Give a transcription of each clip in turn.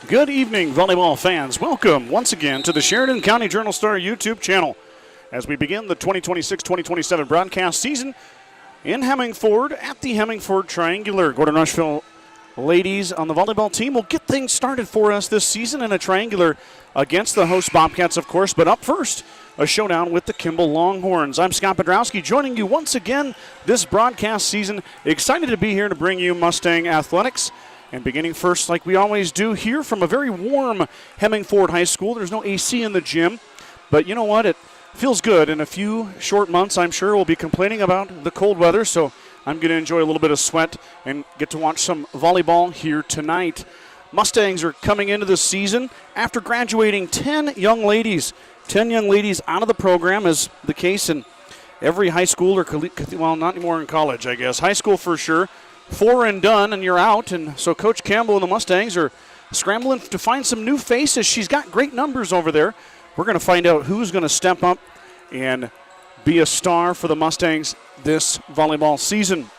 Good evening, volleyball fans. Welcome once again to the Sheridan County Journal-Star YouTube channel as we begin the 2026-2027 broadcast season in Hemingford at the Hemingford Triangular. Gordon-Rushville ladies on the volleyball team will get things started for us this season in a triangular against the host Bobcats, of course. But up first, a showdown with the Kimball Longhorns. I'm Scott Podrowski, joining you once again this broadcast season. Excited to be here to bring you Mustang athletics. And beginning first, like we always do here, from a very warm Hemingford High School. There's no AC in the gym, but you know what? It feels good. In a few short months, I'm sure we'll be complaining about the cold weather, so I'm going to enjoy a little bit of sweat and get to watch some volleyball here tonight. Mustangs are coming into the season after graduating 10 young ladies. 10 young ladies out of the program, is the case in every high school, or well, not anymore in college, I guess. High school for sure. 4 and done, and you're out. And so Coach Campbell and the Mustangs are scrambling to find some new faces. She's got great numbers over there. We're going to find out who's going to step up and be a star for the Mustangs this volleyball season.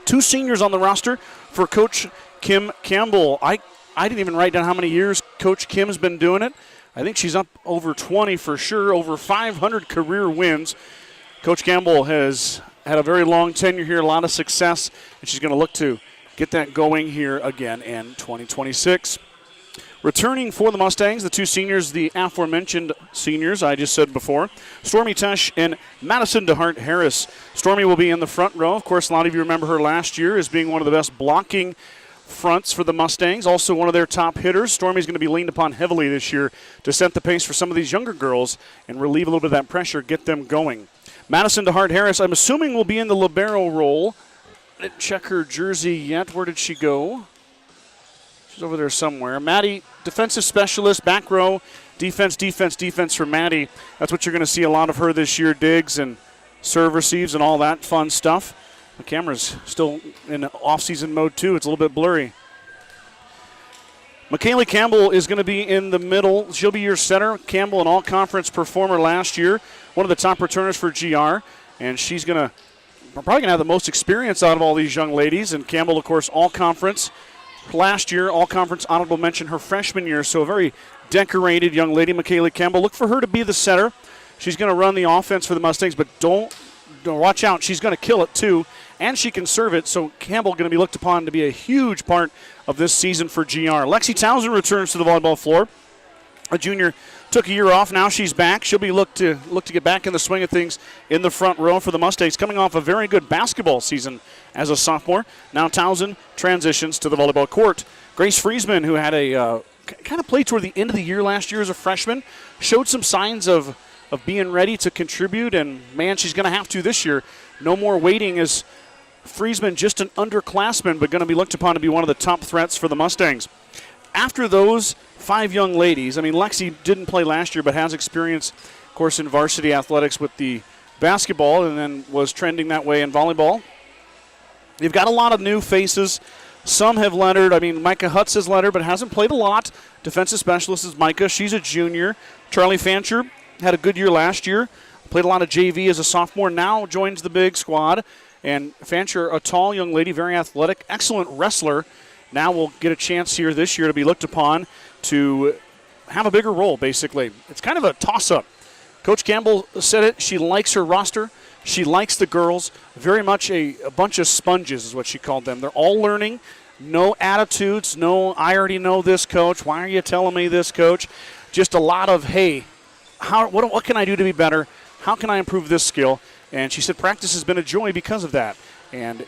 2 seniors on the roster for Coach Kim Campbell. I didn't even write down how many years Coach Kim's been doing it. I think she's up over 20 for sure, over 500 career wins. Coach Campbell has had a very long tenure here, a lot of success, and she's going to look to get that going here again in 2026. Returning for the Mustangs, the 2 seniors, the aforementioned seniors I just said before, Stormy Tesh and Madison DeHart Harris. Stormy will be in the front row. Of course, a lot of you remember her last year as being one of the best blocking fronts for the Mustangs, also one of their top hitters. Stormy's going to be leaned upon heavily this year to set the pace for some of these younger girls and relieve a little bit of that pressure, get them going. Madison DeHart Harris, I'm assuming, will be in the libero role. I didn't check her jersey yet. Where did she go? She's over there somewhere. Maddie, defensive specialist, back row, defense for Maddie. That's what you're going to see a lot of her this year, digs and serve receives and all that fun stuff. The camera's still in off-season mode, too. It's a little bit blurry. McKaylee Campbell is going to be in the middle. She'll be your center. Campbell, an all-conference performer last year, one of the top returners for GR, and she's probably going to have the most experience out of all these young ladies. And Campbell, of course, all-conference last year, all-conference honorable mention her freshman year, so a very decorated young lady, McKaylee Campbell. Look for her to be the setter. She's going to run the offense for the Mustangs, but don't watch out. She's going to kill it, too, and she can serve it, so Campbell going to be looked upon to be a huge part of this season for GR. Lexi Townsend returns to the volleyball floor. A junior took a year off. Now she's back. She'll be look to get back in the swing of things in the front row for the Mustangs, coming off a very good basketball season as a sophomore. Now Townsend transitions to the volleyball court. Grace Friesman, who had a kind of played toward the end of the year last year as a freshman, showed some signs of being ready to contribute, and, man, she's going to have to this year. No more waiting, as Friesman, just an underclassman, but going to be looked upon to be one of the top threats for the Mustangs. After those 5 young ladies, I mean, Lexi didn't play last year but has experience, of course, in varsity athletics with the basketball and then was trending that way in volleyball. You've got a lot of new faces. Some have lettered. I mean, Micah Hutz has lettered but hasn't played a lot. Defensive specialist is Micah. She's a junior. Charlie Fancher had a good year last year. Played a lot of JV as a sophomore. Now joins the big squad. And Fancher, a tall young lady, very athletic, excellent wrestler. Now will get a chance here this year to be looked upon to have a bigger role, basically. It's kind of a toss-up. Coach Campbell said it. She likes her roster. She likes the girls. Very much a bunch of sponges is what she called them. They're all learning. No attitudes. No, I already know this, coach. Why are you telling me this, coach? Just a lot of, hey, what can I do to be better? How can I improve this skill? And she said practice has been a joy because of that. And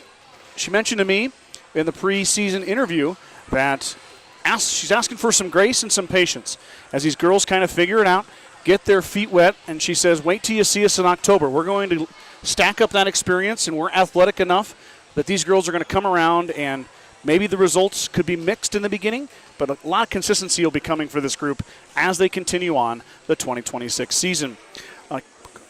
she mentioned to me in the preseason interview that she's asking for some grace and some patience as these girls kind of figure it out, get their feet wet. And she says, wait till you see us in October. We're going to stack up that experience, and we're athletic enough that these girls are going to come around, and maybe the results could be mixed in the beginning, but a lot of consistency will be coming for this group as they continue on the 2026 season.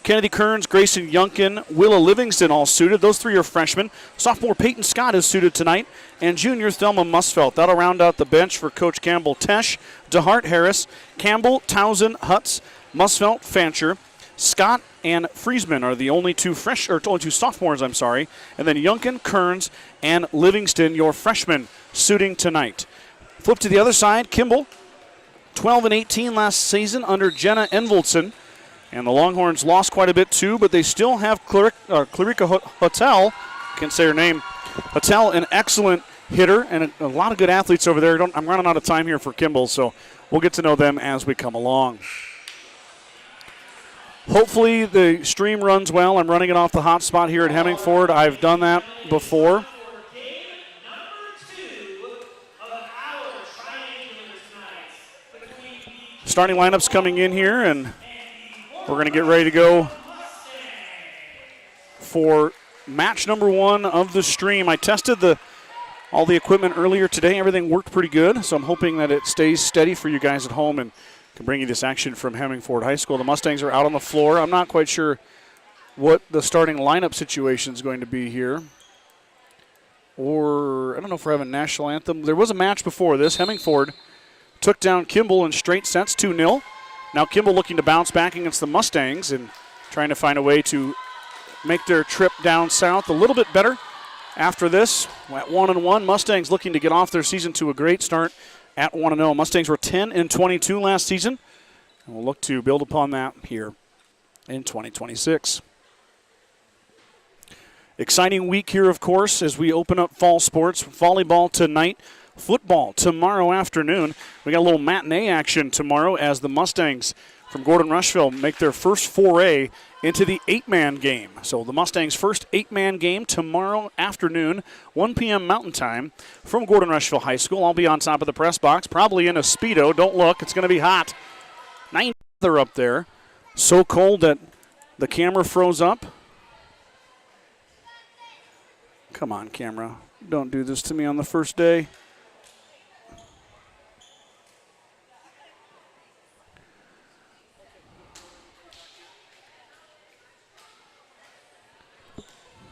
Kennedy Kearns, Grayson Yunkin, Willa Livingston all suited. Those 3 are freshmen. Sophomore Peyton Scott is suited tonight. And junior Thelma Musfelt. That'll round out the bench for Coach Campbell. Tesh, DeHart Harris, Campbell, Townsend, Hutz, Musfelt, Fancher. Scott and Friesman are the only two sophomores, And then Yunkin, Kearns, and Livingston, your freshmen, suiting tonight. Flip to the other side, Kimball, 12 and 18 last season under Jenna Envoldson. And the Longhorns lost quite a bit too, but they still have Clarica Hotel, can't say her name, Hotel, an excellent hitter and a lot of good athletes over there. I'm running out of time here for Kimball, so we'll get to know them as we come along. Hopefully the stream runs well. I'm running it off the hotspot here at Hemingford. I've done that before. Starting lineups coming in here, and we're going to get ready to go for match number 1 of the stream. I tested all the equipment earlier today. Everything worked pretty good, so I'm hoping that it stays steady for you guys at home and can bring you this action from Hemingford High School. The Mustangs are out on the floor. I'm not quite sure what the starting lineup situation is going to be here. Or I don't know if we're having a national anthem. There was a match before this. Hemingford took down Kimball in straight sets, 2-0. Now Kimball looking to bounce back against the Mustangs and trying to find a way to make their trip down south a little bit better. After this, at 1-1, Mustangs looking to get off their season to a great start at 1-0. Mustangs were 10 and 22 last season, and we'll look to build upon that here in 2026. Exciting week here, of course, as we open up fall sports. Volleyball tonight, football tomorrow afternoon. We got a little matinee action tomorrow as the Mustangs from Gordon-Rushville make their first foray into the 8-man game. So the Mustangs' first 8-man game tomorrow afternoon, 1 p.m. Mountain Time from Gordon-Rushville High School. I'll be on top of the press box, probably in a Speedo. Don't look, it's going to be hot. 9 up there. So cold that the camera froze up. Come on, camera. Don't do this to me on the first day.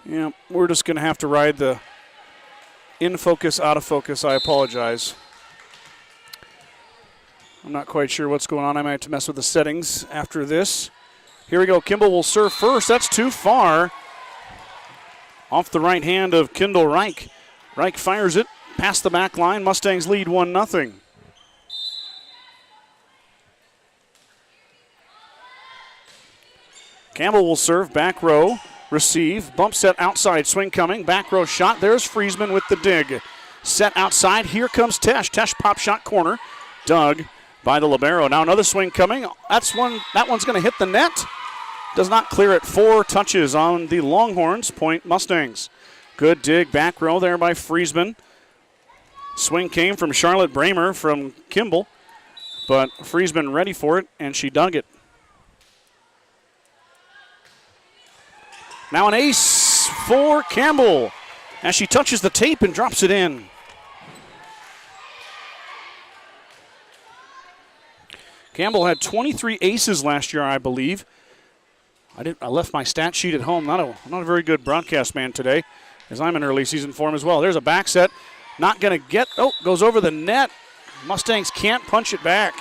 Yeah, we're just going to have to ride the in focus, out of focus. I apologize. I'm not quite sure what's going on. I might have to mess with the settings after this. Here we go. Kimball will serve first. That's too far. Off the right hand of Kendall Reich. Reich fires it past the back line. Mustangs lead 1-0. Campbell will serve back row. Receive, bump set outside, swing coming, back row shot. There's Friesman with the dig. Set outside, here comes Tesh. Tesh pop shot corner, dug by the libero. Now another swing coming. That one's going to hit the net. Does not clear it. 4 touches on the Longhorns. Point Mustangs. Good dig, back row there by Friesman. Swing came from Charlotte Bramer from Kimball, but Friesman ready for it, and she dug it. Now an ace for Campbell as she touches the tape and drops it in. Campbell had 23 aces last year, I believe. I left my stat sheet at home. Not a very good broadcast man today, as I'm in early season form as well. There's a back set. Not going to get, goes over the net. Mustangs can't punch it back.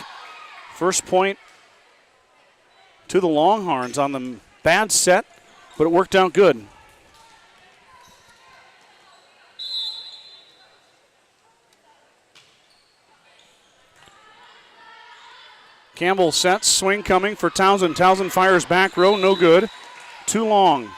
First point to the Longhorns on the bad set, but it worked out good. Campbell sets, swing coming for Townsend. Townsend fires back row, no good. Too long.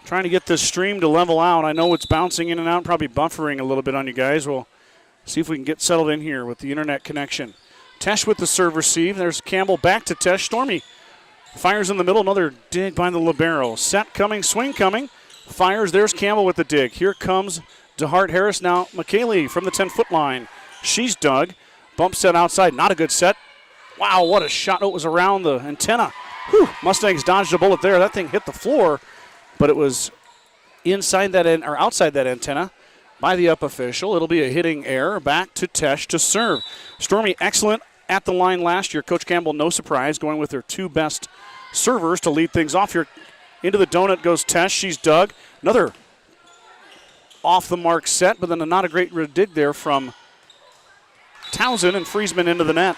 Trying to get this stream to level out. I know it's bouncing in and out, probably buffering a little bit on you guys. We'll see if we can get settled in here with the internet connection. Tesh with the serve receive. There's Campbell back to Tesh. Stormy fires in the middle. Another dig by the libero. Set coming, swing coming. Fires. There's Campbell with the dig. Here comes DeHart Harris. Now McKaylee from the 10-foot line. She's dug. Bump set outside. Not a good set. Wow, what a shot. It was around the antenna. Whew. Mustangs dodged a bullet there. That thing hit the floor, but it was inside that or outside that antenna by the up official. It'll be a hitting error. Back to Tesh to serve. Stormy excellent at the line last year. Coach Campbell, no surprise, going with her 2 best servers to lead things off here. Into the donut goes Tesh. She's dug. Another off the mark set, but then not a great dig there from Townsend, and Friesman into the net.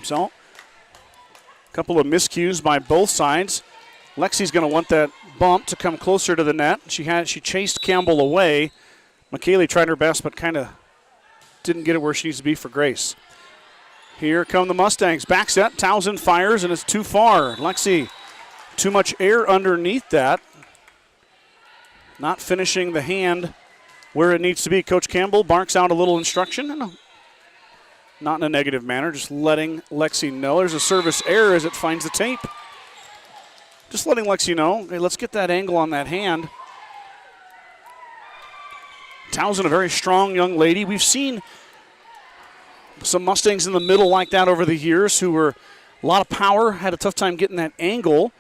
So, a couple of miscues by both sides. Lexi's going to want that bump to come closer to the net. She chased Campbell away. McKaylee tried her best, but kind of didn't get it where she needs to be for Grace. Here come the Mustangs. Back set. Townsend fires, and it's too far. Lexi, too much air underneath that. Not finishing the hand where it needs to be. Coach Campbell barks out a little instruction. Not in a negative manner, just letting Lexi know. There's a service error as it finds the tape. Just letting Lexi know, hey, let's get that angle on that hand. Townsend, a very strong young lady. We've seen some Mustangs in the middle like that over the years who were a lot of power, had a tough time getting that angle.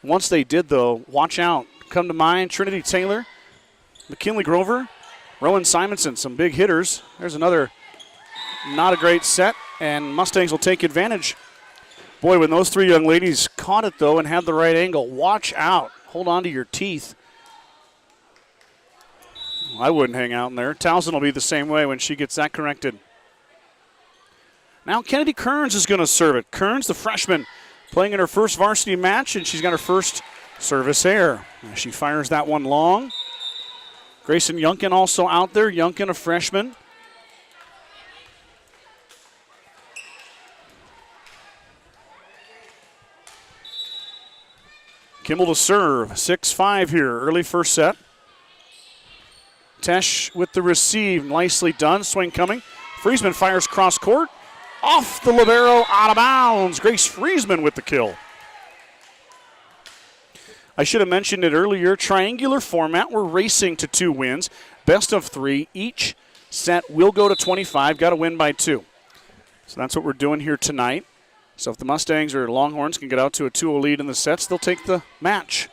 Once they did, though, watch out. Come to mind, Trinity Taylor, McKinley Grover, Rowan Simonson, some big hitters. There's another not a great set, and Mustangs will take advantage. Boy, when those three young ladies caught it, though, and had the right angle, watch out. Hold on to your teeth. I wouldn't hang out in there. Townsend will be the same way when she gets that corrected. Now Kennedy Kearns is going to serve it. Kearns, the freshman, playing in her first varsity match, and she's got her first service error. She fires that one long. Grayson Yunkin also out there. Yunkin, a freshman. Kimball to serve. 6-5 here. Early first set. Tesh with the receive. Nicely done. Swing coming. Friesman fires cross court. Off the libero, out of bounds. Grace Friesman with the kill. I should have mentioned it earlier. Triangular format. We're racing to 2 wins. Best of 3. Each set will go to 25. Got to win by 2. So that's what we're doing here tonight. So if the Mustangs or Longhorns can get out to a 2-0 lead in the sets, they'll take the match.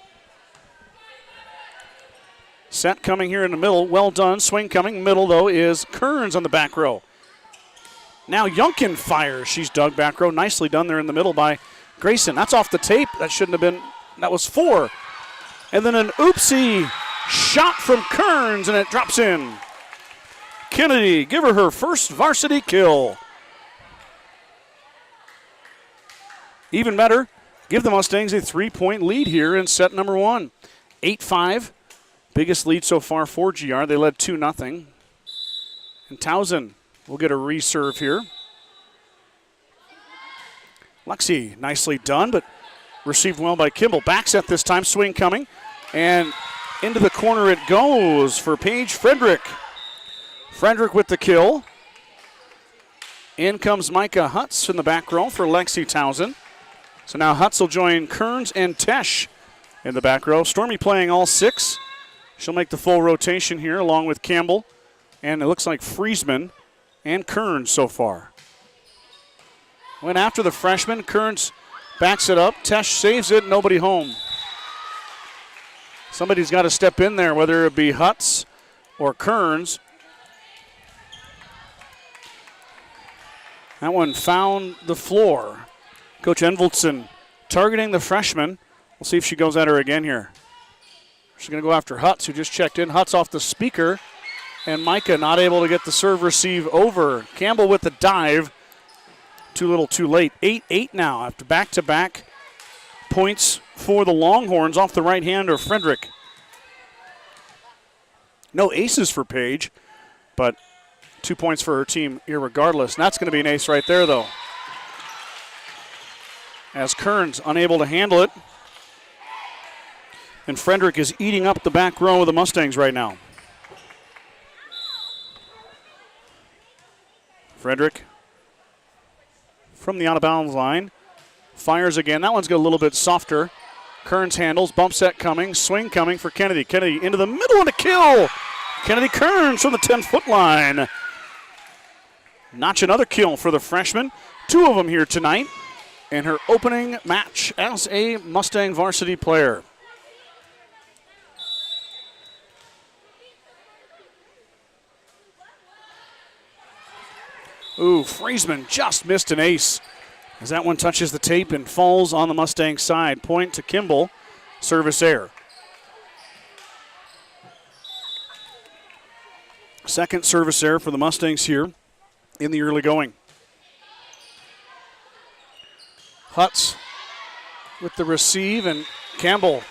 Set coming here in the middle. Well done. Swing coming. Middle, though, is Kearns on the back row. Now Yunkin fires. She's dug back row. Nicely done there in the middle by Grayson. That's off the tape. That shouldn't have been. That was 4. And then an oopsie shot from Kearns, and it drops in. Kennedy, give her first varsity kill. Even better, give the Mustangs a 3-point lead here in set number 1. 8-5. Biggest lead so far for GR. They led 2-0. And Townsend will get a reserve here. Lexi, nicely done, but received well by Kimball. Back set this time, swing coming. And into the corner it goes for Paige Frederick. Frederick with the kill. In comes Micah Hutz in the back row for Lexi Townsend. So now Hutz will join Kearns and Tesh in the back row. Stormy playing all 6. She'll make the full rotation here along with Campbell. And it looks like Friesman and Kearns so far. Went after the freshman. Kearns backs it up. Tesh saves it. Nobody home. Somebody's got to step in there, whether it be Hutz or Kearns. That one found the floor. Coach Envoldson targeting the freshman. We'll see if she goes at her again here. She's going to go after Hutz, who just checked in. Hutz off the speaker. And Micah not able to get the serve receive over. Campbell with the dive. Too little, too late. 8-8 now after back-to-back points for the Longhorns off the right hand of Frederick. No aces for Paige, but 2 points for her team irregardless. And that's going to be an ace right there, though. As Kearns unable to handle it. And Frederick is eating up the back row of the Mustangs right now. Frederick from the out-of-bounds line. Fires again. That one's got a little bit softer. Kearns handles. Bump set coming. Swing coming for Kennedy. Kennedy into the middle and a kill. Kennedy Kearns from the 10-foot line. Notch another kill for the freshman. 2 of them here tonight in her opening match as a Mustang varsity player. Ooh, Friesman just missed an ace as that one touches the tape and falls on the Mustang side. Point to Kimball, service error. Second service error for the Mustangs here in the early going. Hutz with the receive, and Campbell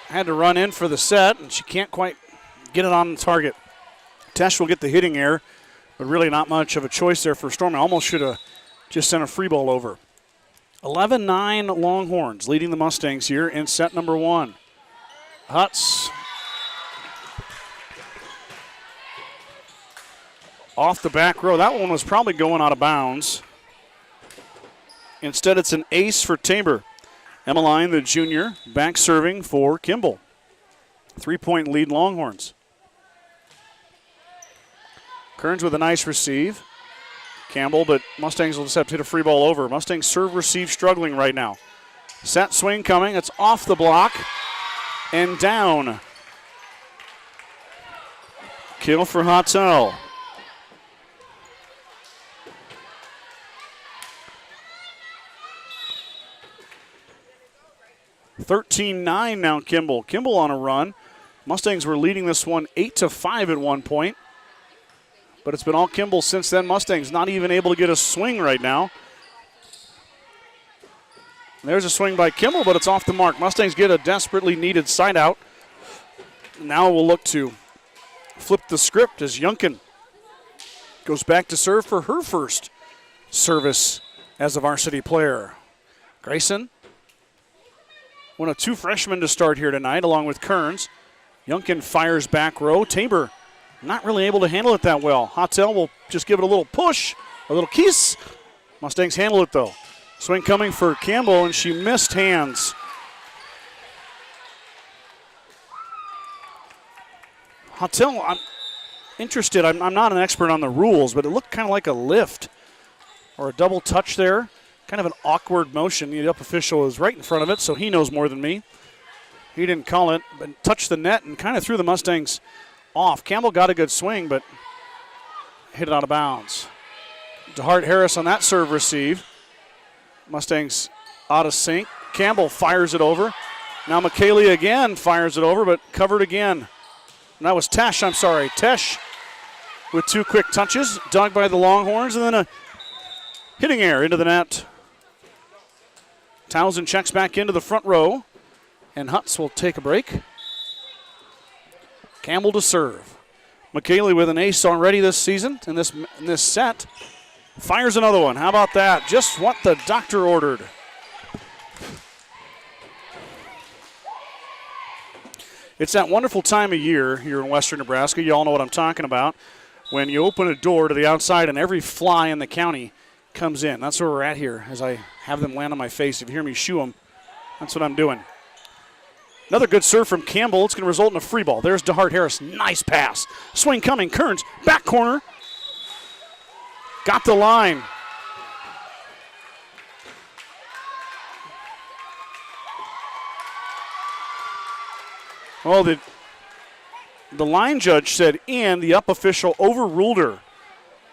had to run in for the set, and she can't quite get it on the target. Tesh will get the hitting error, but really not much of a choice there for Storm. I almost should have just sent a free ball over. 11-9 Longhorns leading the Mustangs here in set number 1. Hutz off the back row. That one was probably going out of bounds. Instead, it's an ace for Tabor. Emmeline, the junior, back serving for Kimball. 3-point lead Longhorns. Kearns with a nice receive. Campbell, but Mustangs will just have to hit a free ball over. Mustangs serve receive struggling right now. Set swing coming. It's off the block and down. Kill for Hottel. (13-9) now Kimball. Kimball on a run. Mustangs were leading this one 8-5 at one point. But it's been all Kimball since then. Mustangs not even able to get a swing right now. There's a swing by Kimball, but it's off the mark. Mustangs get a desperately needed side out. Now we'll look to flip the script as Yunkin goes back to serve for her first service as a varsity player. Grayson, one of 2 freshmen to start here tonight, along with Kearns. Yunkin fires back row. Tabor not really able to handle it that well. Hottel will just give it a little push, a little kiss. Mustangs handle it, though. Swing coming for Campbell, and she missed hands. Hottel, I'm interested. I'm not an expert on the rules, but it looked kind of like a lift or a double touch there. Kind of an awkward motion. The up official is right in front of it, so he knows more than me. He didn't call it, but touched the net and kind of threw the Mustangs off. Campbell got a good swing, but hit it out of bounds. DeHart Harris on that serve receive. Mustangs out of sync. Campbell fires it over. Now McKaylee again fires it over, but covered again. And that was Tesh, I'm sorry. Tesh with 2 quick touches, dug by the Longhorns, and then a hitting error into the net. Townsend checks back into the front row, and Hutz will take a break. Campbell to serve. McKaylee with an ace already this season in this set. Fires another one. How about that? Just what the doctor ordered. It's that wonderful time of year here in western Nebraska. You all know what I'm talking about. When you open a door to the outside and every fly in the county comes in. That's where we're at here as I have them land on my face. If you hear me shoo them, that's what I'm doing. Another good serve from Campbell. It's going to result in a free ball. There's DeHart Harris. Nice pass. Swing coming. Kearns. Back corner. Got the line. Well, the line judge said in. The up official overruled her.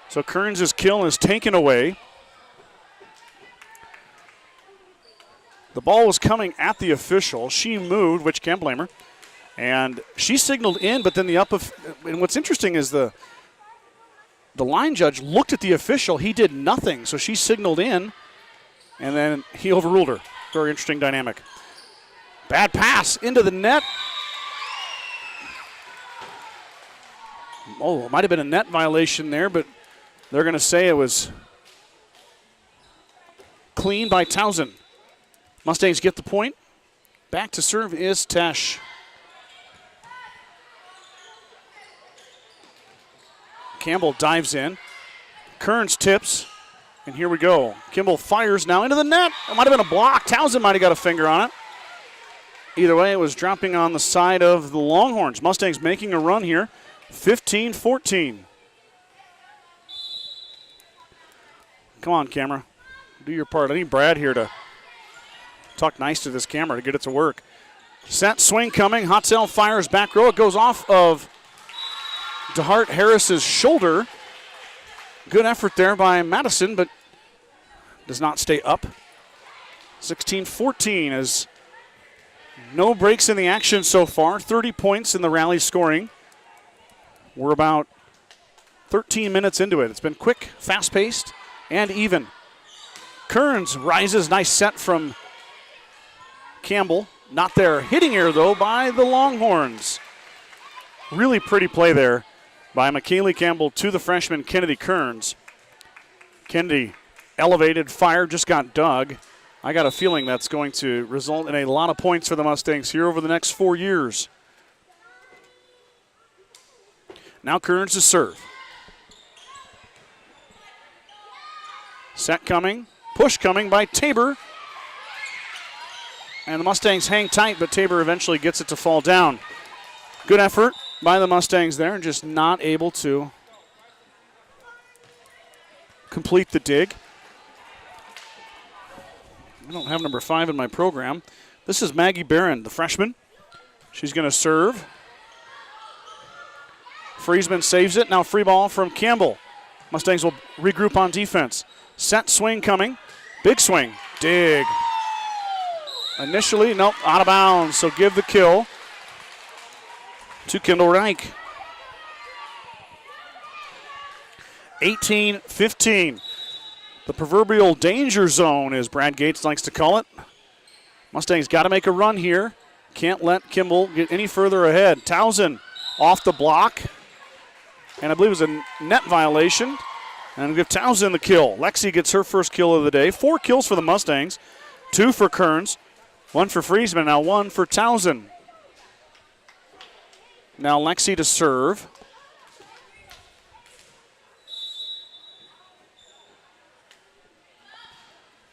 So Kearns' kill is taken away. The ball was coming at the official. She moved, which can't blame her. And she signaled in, but then and what's interesting is the line judge looked at the official. He did nothing, so she signaled in, and then he overruled her. Very interesting dynamic. Bad pass into the net. Oh, it might have been a net violation there, but they're going to say it was clean by Townsend. Mustangs get the point. Back to serve is Tesh. Campbell dives in. Kearns tips. And here we go. Kimball fires now into the net. It might have been a block. Townsend might have got a finger on it. Either way, it was dropping on the side of the Longhorns. Mustangs making a run here. 15-14. Come on, camera. Do your part. I need Brad here to talk nice to this camera to get it to work. Set swing coming. Hotzel fires back row. It goes off of DeHart Harris's shoulder. Good effort there by Madison, but does not stay up. 16-14 as no breaks in the action so far. 30 points in the rally scoring. We're about 13 minutes into it. It's been quick, fast-paced, and even. Kearns rises. Nice set from Campbell. Not there. Hitting here, though, by the Longhorns. Really pretty play there by McKaylee Campbell to the freshman Kennedy Kearns. Kennedy elevated, fire, just got dug. I got a feeling that's going to result in a lot of points for the Mustangs here over the next 4 years. Now Kearns to serve. Set coming, push coming by Tabor. And the Mustangs hang tight, but Tabor eventually gets it to fall down. Good effort by the Mustangs there, and just not able to complete the dig. I don't have number 5 in my program. This is Maggie Barron, the freshman. She's going to serve. Friesman saves it. Now free ball from Campbell. Mustangs will regroup on defense. Set swing coming. Big swing. Dig. Initially, nope, out of bounds. So give the kill to Kendall Reich. 18-15. The proverbial danger zone, as Brad Gates likes to call it. Mustangs got to make a run here. Can't let Kimball get any further ahead. Townsend off the block. And I believe it was a net violation. And give Townsend the kill. Lexi gets her first kill of the day. 4 kills for the Mustangs. 2 for Kearns. 1 for Friesman. Now 1 for Townsend. Now Lexi to serve.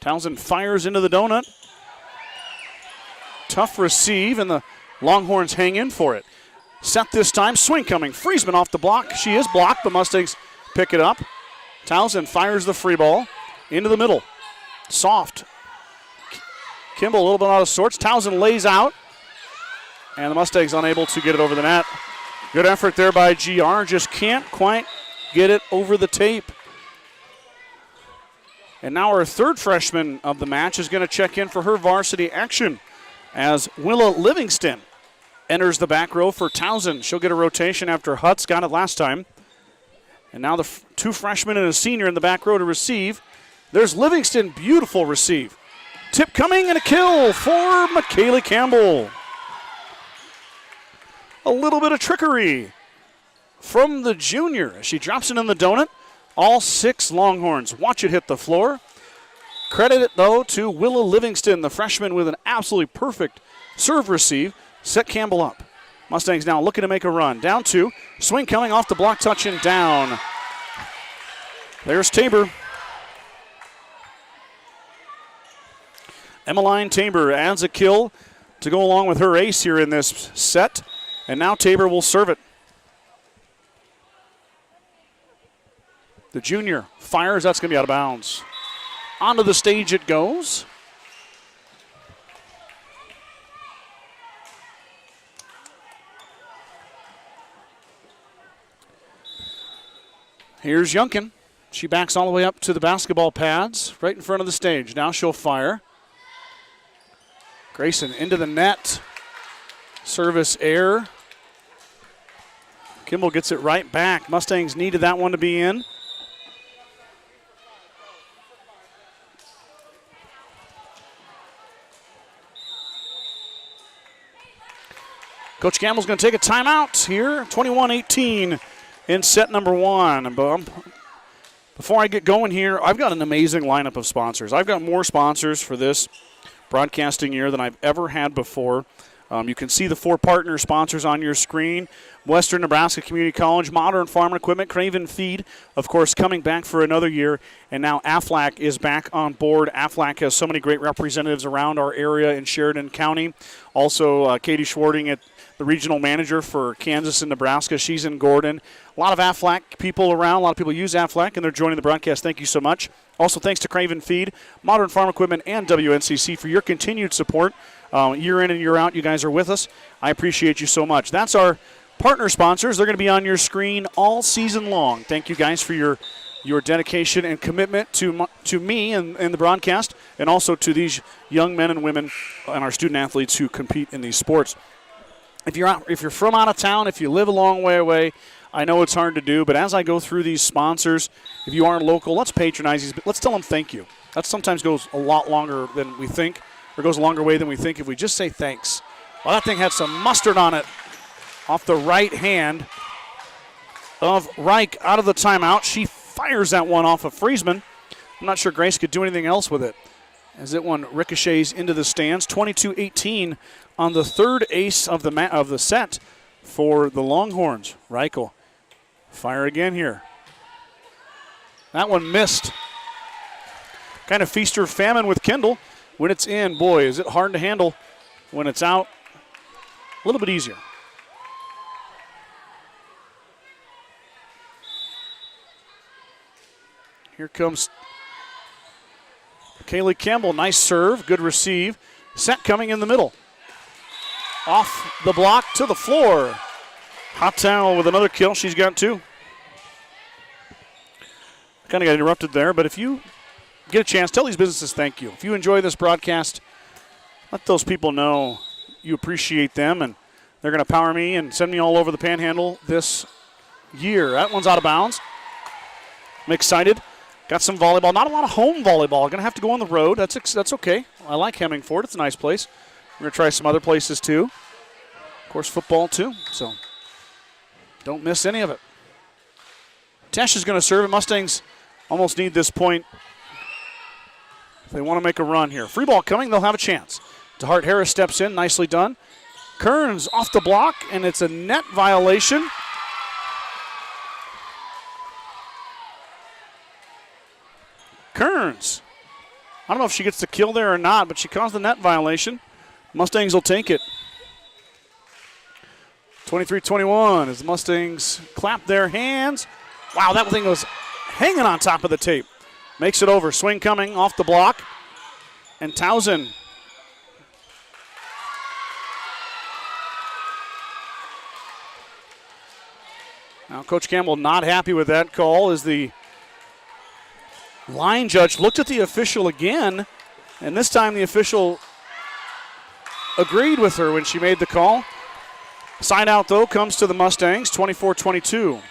Townsend fires into the donut. Tough receive, and the Longhorns hang in for it. Set this time, swing coming. Friesman off the block. She is blocked. The Mustangs pick it up. Townsend fires the free ball into the middle. Soft. Kimball a little bit out of sorts. Townsend lays out, and the Mustangs unable to get it over the net. Good effort there by GR. Just can't quite get it over the tape. And now our third freshman of the match is going to check in for her varsity action as Willa Livingston enters the back row for Townsend. She'll get a rotation after Hutz got it last time. And now the 2 freshmen and a senior in the back row to receive. There's Livingston, beautiful receive. Tip coming and a kill for McKaylee Campbell. A little bit of trickery from the junior. She drops it in the donut. All 6 Longhorns watch it hit the floor. Credit it, though, to Willa Livingston, the freshman, with an absolutely perfect serve receive. Set Campbell up. Mustangs now looking to make a run. Down 2. Swing coming off the block, touch and down. There's Tabor. Emmeline Tabor adds a kill to go along with her ace here in this set. And now Tabor will serve it. The junior fires. That's going to be out of bounds. Onto the stage it goes. Here's Yunkin. She backs all the way up to the basketball pads right in front of the stage. Now she'll fire. Grayson into the net. Service error. Kimball gets it right back. Mustangs needed that one to be in. Coach Campbell's going to take a timeout here. 21-18 in set number 1. But before I get going here, I've got an amazing lineup of sponsors. I've got more sponsors for this broadcasting year than I've ever had before. You can see the 4 partner sponsors on your screen. Western Nebraska Community College, Modern Farm Equipment, Craven Feed, of course, coming back for another year. And now Aflac is back on board. Aflac has so many great representatives around our area in Sheridan County. Also, Katie Schwarting, the regional manager for Kansas and Nebraska. She's in Gordon. A lot of Aflac people around. A lot of people use Aflac, and they're joining the broadcast. Thank you so much. Also, thanks to Craven Feed, Modern Farm Equipment, and WNCC for your continued support. Year in and year out, you guys are with us. I appreciate you so much. That's our partner sponsors. They're going to be on your screen all season long. Thank you guys for your dedication and commitment to me and the broadcast, and also to these young men and women and our student athletes who compete in these sports. If you're from out of town, if you live a long way away, I know it's hard to do, but as I go through these sponsors, if you aren't local, let's patronize these. Let's tell them thank you. That sometimes goes a lot longer than we think. or goes a longer way than we think if we just say thanks. Well, that thing had some mustard on it off the right hand of Reich out of the timeout. She fires that one off of Friesman. I'm not sure Grace could do anything else with it as that one ricochets into the stands. 22-18 on the third ace of the set for the Longhorns. Reich will fire again here. That one missed. Kind of feast or famine with Kendall. When it's in, boy, is it hard to handle. When it's out, a little bit easier. Here comes Kaylee Campbell. Nice serve, good receive. Set coming in the middle. Off the block to the floor. Hot towel with another kill. She's got 2. Kind of got interrupted there, but if you get a chance, tell these businesses thank you. If you enjoy this broadcast, let those people know you appreciate them, and they're going to power me and send me all over the Panhandle this year. That one's out of bounds. I'm excited. Got some volleyball. Not a lot of home volleyball. Going to have to go on the road. That's okay. I like Hemingford. It's a nice place. We're going to try some other places too. Of course, football too. So don't miss any of it. Tesh is going to serve, and Mustangs almost need this point if they want to make a run here. Free ball coming. They'll have a chance. DeHart Harris steps in. Nicely done. Kearns off the block, and it's a net violation. Kearns. I don't know if she gets the kill there or not, but she caused the net violation. Mustangs will take it. 23-21 as the Mustangs clap their hands. Wow, that thing was hanging on top of the tape. Makes it over. Swing coming off the block. And Towson. Now Coach Campbell not happy with that call as the line judge looked at the official again, and this time the official agreed with her when she made the call. Side out, though, comes to the Mustangs, 24-22.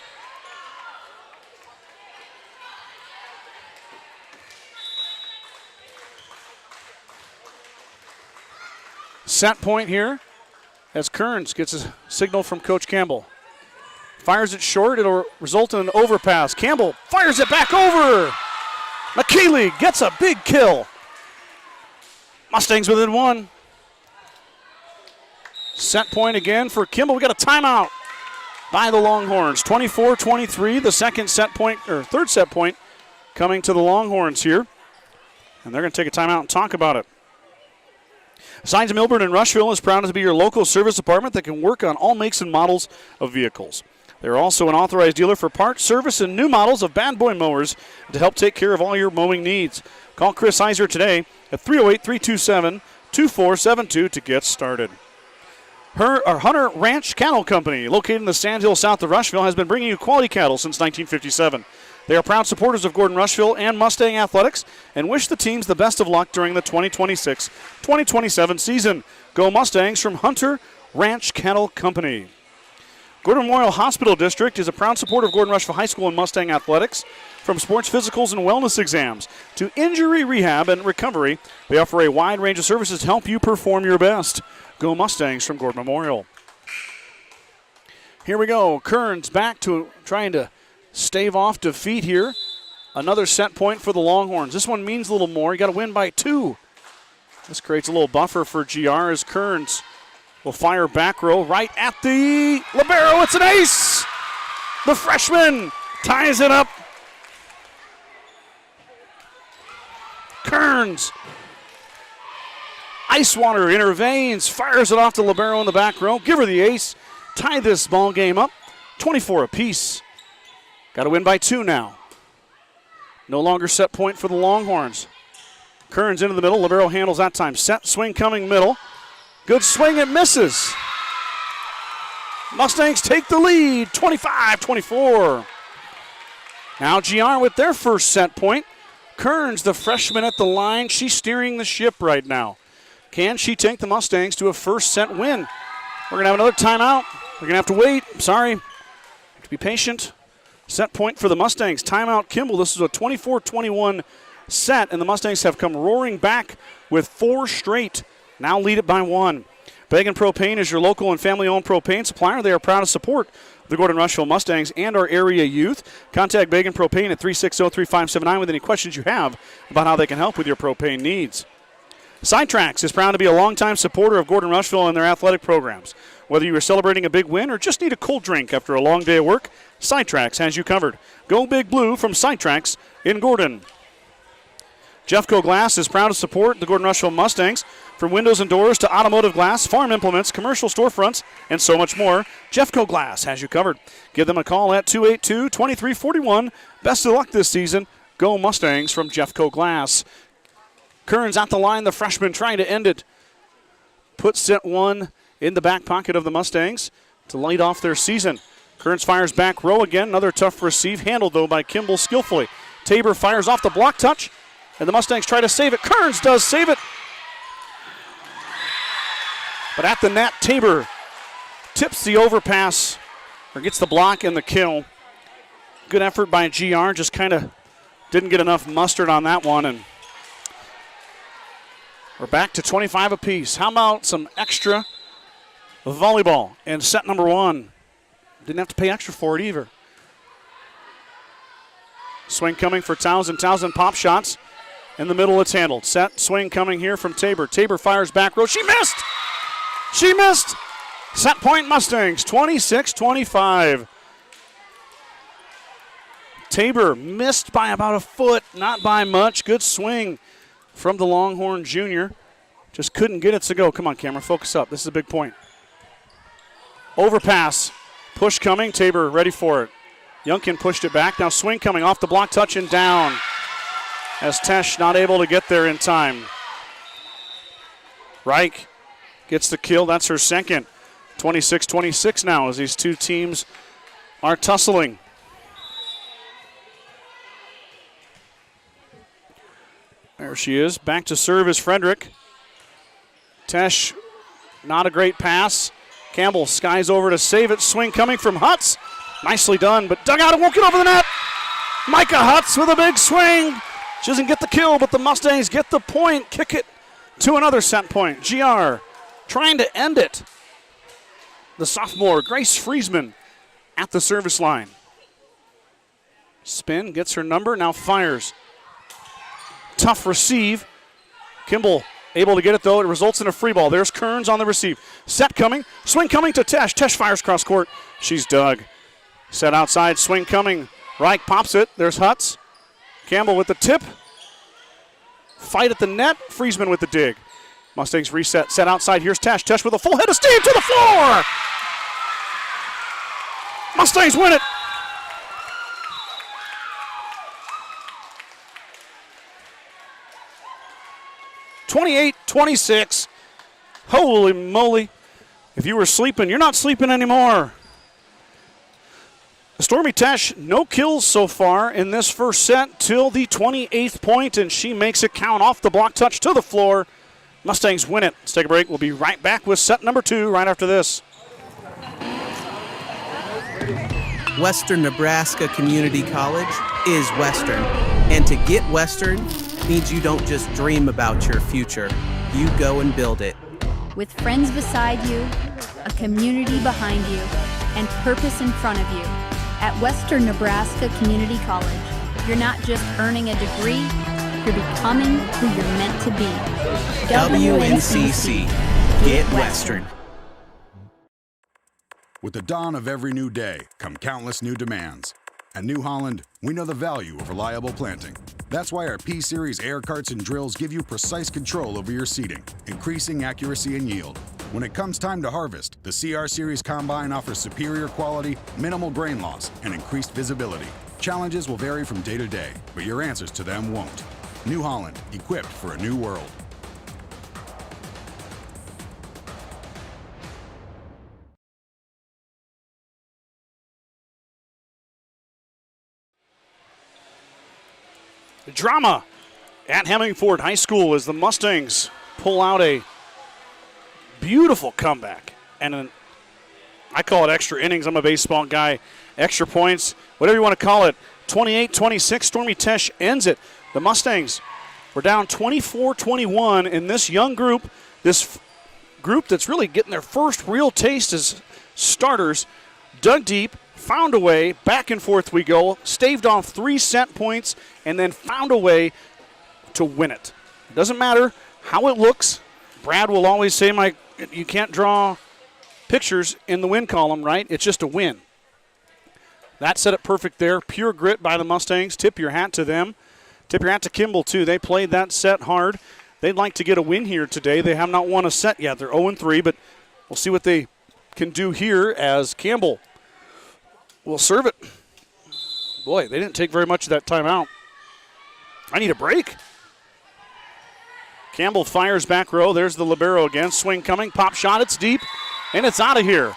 Set point here as Kearns gets a signal from Coach Campbell. Fires it short. It'll result in an overpass. Campbell fires it back over. McKeely gets a big kill. Mustangs within 1. Set point again for Kimball. We got a timeout by the Longhorns. 24-23, the third set point coming to the Longhorns here. And they're going to take a timeout and talk about it. Signs Milburn and Rushville is proud to be your local service department that can work on all makes and models of vehicles. They're also an authorized dealer for parts, service, and new models of Bad Boy mowers to help take care of all your mowing needs. Call Chris Heiser today at 308-327-2472 to get started. Hunter Ranch Cattle Company, located in the Sandhill south of Rushville, has been bringing you quality cattle since 1957. They are proud supporters of Gordon-Rushville and Mustang Athletics and wish the teams the best of luck during the 2026-2027 season. Go Mustangs from Hunter Ranch Cattle Company. Gordon Memorial Hospital District is a proud supporter of Gordon-Rushville High School and Mustang Athletics. From sports physicals and wellness exams to injury rehab and recovery, they offer a wide range of services to help you perform your best. Go Mustangs from Gordon Memorial. Here we go. Kearns back to trying to stave off defeat here. Another set point for the Longhorns. This one means a little more. You got to win by 2. This creates a little buffer for GR as Kearns will fire back row right at the libero. It's an ace. The freshman ties it up. Kearns. Icewater intervenes, fires it off to libero in the back row. Give her the ace. Tie this ball game up. 24 apiece. Got to win by 2 now. No longer set point for the Longhorns. Kearns into the middle. Libero handles that time. Set swing coming middle. Good swing, it misses. Mustangs take the lead, 25-24. Now GR with their first set point. Kearns, the freshman at the line, she's steering the ship right now. Can she take the Mustangs to a first set win? We're going to have another timeout. We're going to have to wait. Sorry. Have to be patient. Set point for the Mustangs. Timeout Kimball. This is a 24-21 set, and the Mustangs have come roaring back with 4 straight. Now lead it by 1. Bagan Propane is your local and family-owned propane supplier. They are proud to support the Gordon-Rushville Mustangs and our area youth. Contact Bagan Propane at 360-3579 with any questions you have about how they can help with your propane needs. Sidetracks is proud to be a longtime supporter of Gordon-Rushville and their athletic programs. Whether you are celebrating a big win or just need a cold drink after a long day of work, Sidetracks has you covered. Go Big Blue from Sidetracks in Gordon. Jeffco Glass is proud to support the Gordon-Rushville Mustangs. From windows and doors to automotive glass, farm implements, commercial storefronts, and so much more, Jeffco Glass has you covered. Give them a call at 282-2341. Best of luck this season. Go Mustangs from Jeffco Glass. Kearns at the line, the freshman trying to end it. Put set 1 in the back pocket of the Mustangs to light off their season. Kearns fires back row again. Another tough receive, handled though by Kimball skillfully. Tabor fires off the block touch, and the Mustangs try to save it. Kearns does save it. But at the net, Tabor tips the overpass, or gets the block and the kill. Good effort by GR, just kind of didn't get enough mustard on that one. And we're back to 25 apiece. How about some extra volleyball in set number 1? Didn't have to pay extra for it either. Swing coming for Townsend. Townsend pop shots. In the middle, it's handled. Set swing coming here from Tabor. Tabor fires back row. She missed! She missed! Set point Mustangs, 26-25. Tabor missed by about a foot, not by much. Good swing from the Longhorn junior. Just couldn't get it to go. Come on, camera, focus up. This is a big point. Overpass. Push coming. Tabor ready for it. Youngkin pushed it back. Now swing coming off the block touch and down. As Tesh not able to get there in time. Reich gets the kill. That's her second. 26-26 now as these two teams are tussling. There she is. Back to serve is Frederick. Tesh, not a great pass. Campbell skies over to save it. Swing coming from Hutz. Nicely done, but dug out and won't get over the net. Micah Hutz with a big swing. She doesn't get the kill, but the Mustangs get the point. Kick it to another set point. GR trying to end it. The sophomore, Grace Friesman, at the service line. Spin, gets her number, now fires. Tough receive. Kimball able to get it, though. It results in a free ball. There's Kearns on the receive. Set coming. Swing coming to Tesh. Tesh fires cross court. She's dug. Set outside. Swing coming. Reich pops it. There's Hutz. Campbell with the tip. Fight at the net. Friesman with the dig. Mustangs reset. Set outside. Here's Tesh. Tesh with a full head of steam to the floor. Mustangs win it. (28-26). Holy moly. If you were sleeping, you're not sleeping anymore. Stormy Tesh, no kills so far in this first set till the 28th point, and she makes it count off the block touch to the floor. Mustangs win it. Let's take a break. We'll be right back with set number 2 right after this. Western Nebraska Community College is Western, and to get Western means you don't just dream about your future, you go and build it. With friends beside you, a community behind you, and purpose in front of you. At Western Nebraska Community College, you're not just earning a degree, you're becoming who you're meant to be. WNCC. Get Western. With the dawn of every new day come countless new demands. At New Holland, we know the value of reliable planting. That's why our P-Series air carts and drills give you precise control over your seeding, increasing accuracy and yield. When it comes time to harvest, the CR Series Combine offers superior quality, minimal grain loss, and increased visibility. Challenges will vary from day to day, but your answers to them won't. New Holland, equipped for a new world. Drama at Hemingford High School as the Mustangs pull out a beautiful comeback. And I call it extra innings. I'm a baseball guy. Extra points, whatever you want to call it. 28-26, Stormy Tesh ends it. The Mustangs were down 24-21 in this young group, this group that's really getting their first real taste as starters. Dug deep, found a way, back and forth we go, staved off 3 set points, and then found a way to win it. It doesn't matter how it looks. Brad will always say, you can't draw pictures in the win column, right? It's just a win. That set it perfect there. Pure grit by the Mustangs. Tip your hat to them. Tip your hat to Kimball, too. They played that set hard. They'd like to get a win here today. They have not won a set yet. They're 0-3, but we'll see what they can do here as Campbell will serve it. Boy, they didn't take very much of that timeout. I need a break. Campbell fires back row. There's the libero again. Swing coming. Pop shot. It's deep, and it's out of here.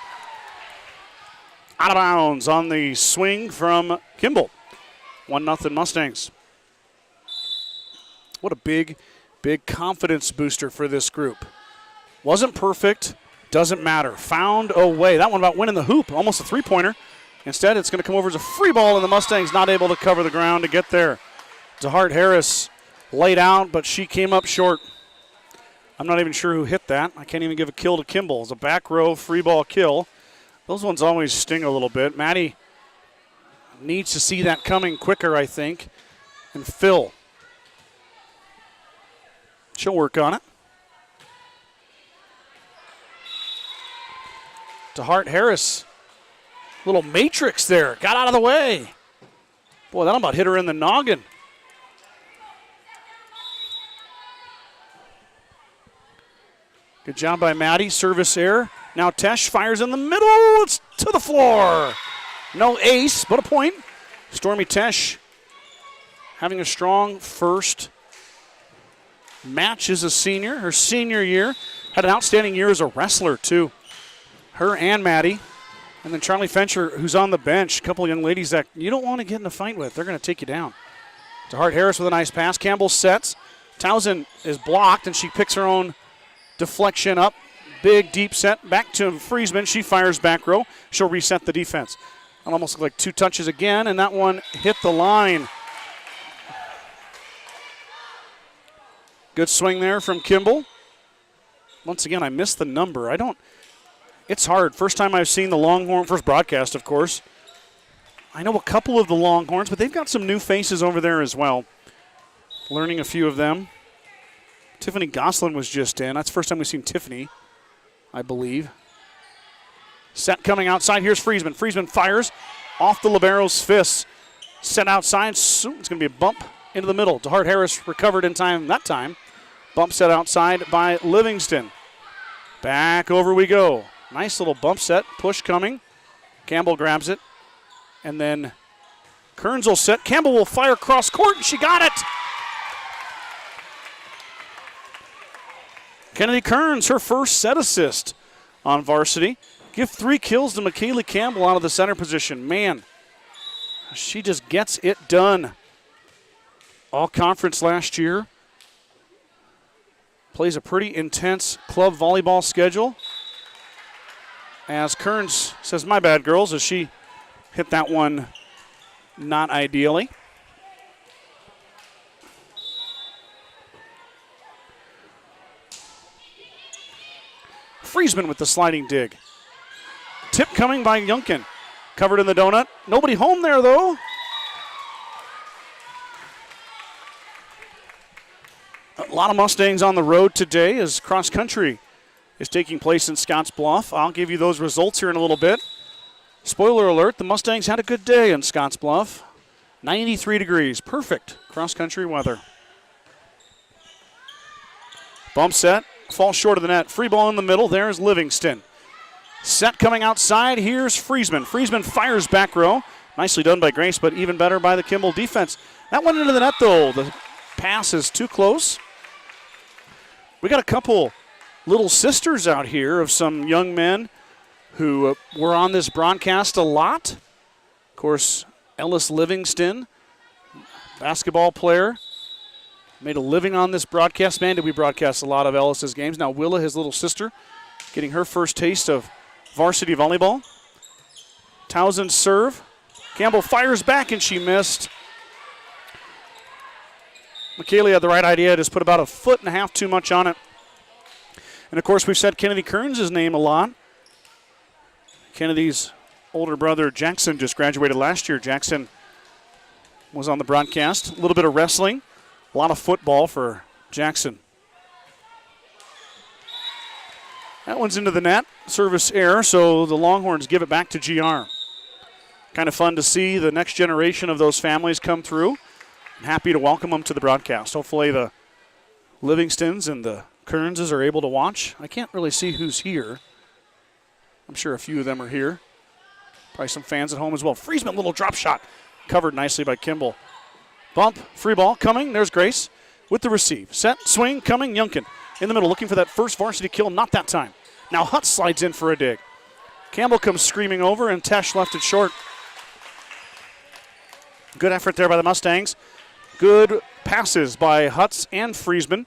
Out of bounds on the swing from Kimball. 1-0 Mustangs. What a big confidence booster for this group. Wasn't perfect. Doesn't matter. Found a way. That one about winning the hoop. Almost a three-pointer. Instead, it's going to come over as a free ball, and the Mustangs not able to cover the ground to get there. DeHart Harris laid out, but she came up short. I'm not even sure who hit that. I can't even give a kill to Kimball. It's a back row free ball kill. Those ones always sting a little bit. Maddie needs to see that coming quicker, I think. And Phil, she'll work on it. DeHart Harris, little matrix there, got out of the way. Boy, that about hit her in the noggin. Good job by Maddie, service error. Now Tesh fires in the middle, it's to the floor. No ace, but a point. Stormy Tesh having a strong first match as a senior, her senior year. Had an outstanding year as a wrestler, too. Her and Maddie. And then Charlie Fincher, who's on the bench. A couple of young ladies that you don't want to get in a fight with. They're going to take you down. DeHart Harris with a nice pass. Campbell sets. Townsend is blocked, and she picks her own deflection up. Big, deep set. Back to Friesman. She fires back row. She'll reset the defense. It almost looked like 2 touches again, and that one hit the line. Good swing there from Kimball. Once again, I missed the number. It's hard. First time I've seen the Longhorn, first broadcast, of course. I know a couple of the Longhorns, but they've got some new faces over there as well. Learning a few of them. Tiffany Goslin was just in. That's the first time we've seen Tiffany, I believe. Set coming outside. Here's Friesman. Friesman fires off the libero's fists. Set outside. It's going to be a bump into the middle. DeHart Harris recovered in time that time. Bump set outside by Livingston. Back over we go. Nice little bump set. Push coming. Campbell grabs it. And then Kearns will set. Campbell will fire cross court, and she got it. Kennedy Kearns, her first set assist on varsity. Give 3 kills to McKaylee Campbell out of the center position. Man, she just gets it done. All conference last year. Plays a pretty intense club volleyball schedule. As Kearns says, my bad, girls, as she hit that one not ideally. Friesman with the sliding dig. Tip coming by Yunkin. Covered in the donut. Nobody home there, though. A lot of Mustangs on the road today as cross country is taking place in Scottsbluff. I'll give you those results here in a little bit. Spoiler alert, the Mustangs had a good day in Scottsbluff. 93 degrees, perfect cross country weather. Bump set, falls short of the net. Free ball in the middle, there's Livingston. Set coming outside, here's Friesman. Friesman fires back row. Nicely done by Grace, but even better by the Kimball defense. That went into the net though. The pass is too close. We got a couple little sisters out here of some young men who were on this broadcast a lot. Of course, Ellis Livingston, basketball player, made a living on this broadcast. Man, did we broadcast a lot of Ellis's games. Now Willa, his little sister, getting her first taste of varsity volleyball. Townsend serve. Campbell fires back, and she missed. McKaylee had the right idea, just put about 1.5 foot too much on it. And, of course, we've said Kennedy Kearns' name a lot. Kennedy's older brother, Jackson, just graduated last year. Jackson was on the broadcast. A little bit of wrestling, a lot of football for Jackson. That one's into the net. Service error, so the Longhorns give it back to GR. Kind of fun to see the next generation of those families come through. I'm happy to welcome them to the broadcast. Hopefully the Livingstons and the Kearnses are able to watch. I can't really see who's here. I'm sure a few of them are here. Probably some fans at home as well. Friesman, little drop shot. Covered nicely by Kimball. Bump, free ball coming. There's Grace with the receive. Set, swing, coming. Youngkin in the middle looking for that first varsity kill. Not that time. Now Hutt slides in for a dig. Campbell comes screaming over, and Tesh left it short. Good effort there by the Mustangs. Good passes by Hutz and Friesman.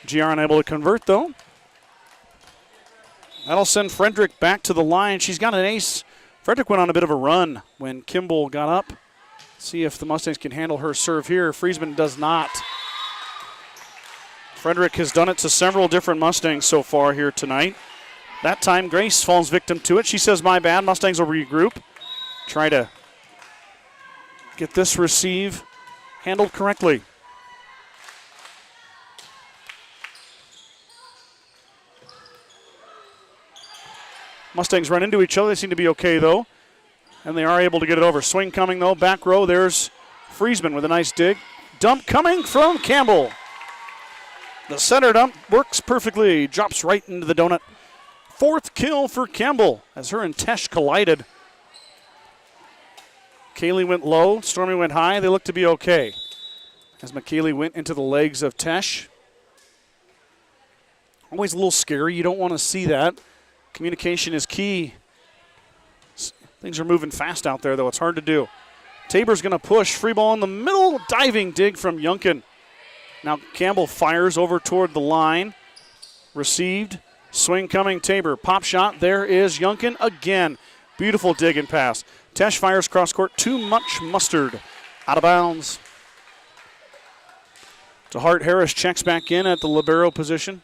GR unable to convert, though. That'll send Frederick back to the line. She's got an ace. Frederick went on a bit of a run when Kimball got up. See if the Mustangs can handle her serve here. Friesman does not. Frederick has done it to several different Mustangs so far here tonight. That time, Grace falls victim to it. She says, my bad. Mustangs will regroup. Try to get this receive handled correctly. Mustangs run into each other. They seem to be okay, though. And they are able to get it over. Swing coming, though. Back row. There's Friesman with a nice dig. Dump coming from Campbell. The center dump works perfectly. Drops right into the donut. Fourth kill for Campbell as her and Tesh collided. Kaylee went low. Stormy went high. They look to be okay. As McKaylee went into the legs of Tesh. Always a little scary. You don't want to see that. Communication is key. Things are moving fast out there, though. It's hard to do. Tabor's going to push. Free ball in the middle. Diving dig from Youngkin. Now Campbell fires over toward the line. Received. Swing coming, Tabor. Pop shot. There is Youngkin again. Beautiful dig and pass. Tesh fires cross court. Too much mustard. Out of bounds. DeHart Harris checks back in at the libero position.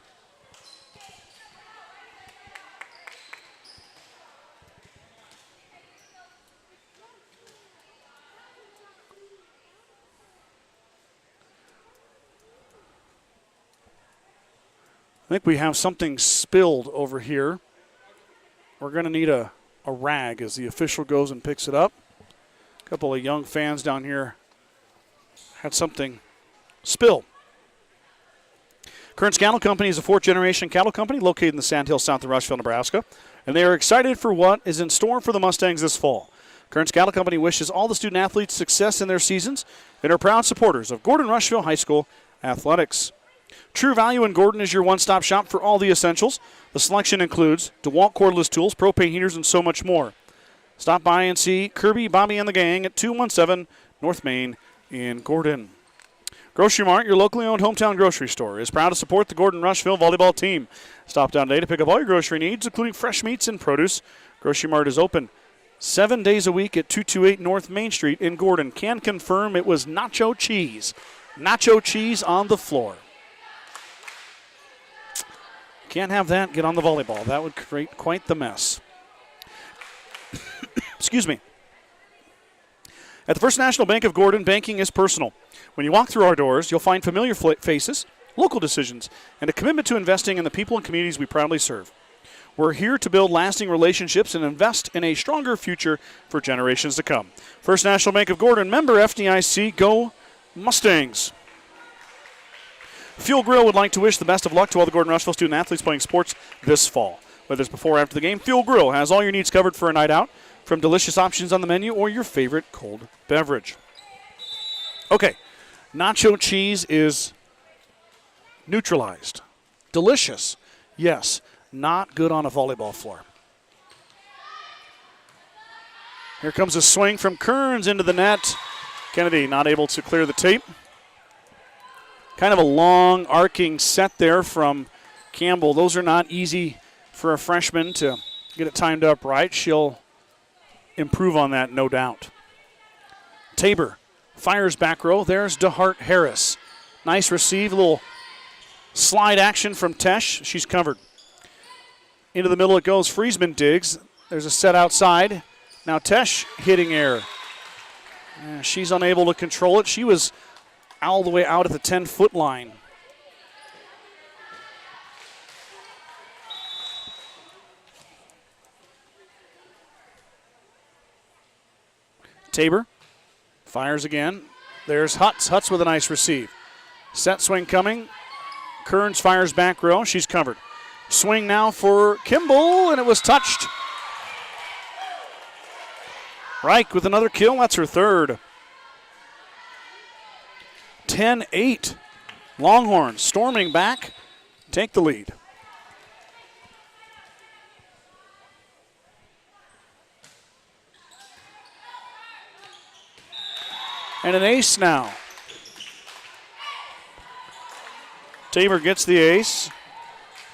I think we have something spilled over here. We're going to need a rag as the official goes and picks it up. A couple of young fans down here had something spill. Kearns Cattle Company is a fourth-generation cattle company located in the Sandhills south of Rushville, Nebraska, and they are excited for what is in store for the Mustangs this fall. Kearns Cattle Company wishes all the student-athletes success in their seasons and are proud supporters of Gordon-Rushville High School athletics. True Value in Gordon is your one-stop shop for all the essentials. The selection includes DeWalt cordless tools, propane heaters, and so much more. Stop by and see Kirby, Bobby, and the gang at 217 North Main in Gordon. Grocery Mart, your locally owned hometown grocery store, is proud to support the Gordon-Rushville volleyball team. Stop down today to pick up all your grocery needs, including fresh meats and produce. Grocery Mart is open 7 days a week at 228 North Main Street in Gordon. Can confirm it was nacho cheese. Nacho cheese on the floor. Can't have that get on the volleyball. That would create quite the mess. Excuse me. At the First National Bank of Gordon, banking is personal. When you walk through our doors, you'll find familiar faces, local decisions, and a commitment to investing in the people and communities we proudly serve. We're here to build lasting relationships and invest in a stronger future for generations to come. First National Bank of Gordon, member FDIC, go Mustangs. Fuel Grill would like to wish the best of luck to all the Gordon-Rushville student-athletes playing sports this fall. Whether it's before or after the game, Fuel Grill has all your needs covered for a night out, from delicious options on the menu or your favorite cold beverage. Okay, nacho cheese is neutralized. Delicious, yes, not good on a volleyball floor. Here comes a swing from Kearns into the net. Kennedy not able to clear the tape. Kind of a long arcing set there from Campbell. Those are not easy for a freshman to get it timed up right. She'll improve on that, no doubt. Tabor fires back row. There's DeHart Harris. Nice receive, a little slide action from Tesh. She's covered. Into the middle it goes. Friesman digs. There's a set outside. Now Tesh hitting air. She's unable to control it. She was all the way out at the 10-foot line. Tabor fires again. There's Hutz. Hutz with a nice receive. Set swing coming. Kearns fires back row. She's covered. Swing now for Kimball, and it was touched. Reich with another kill. That's her third. 10-8. Longhorns storming back. Take the lead. And an ace now. Tabor gets the ace.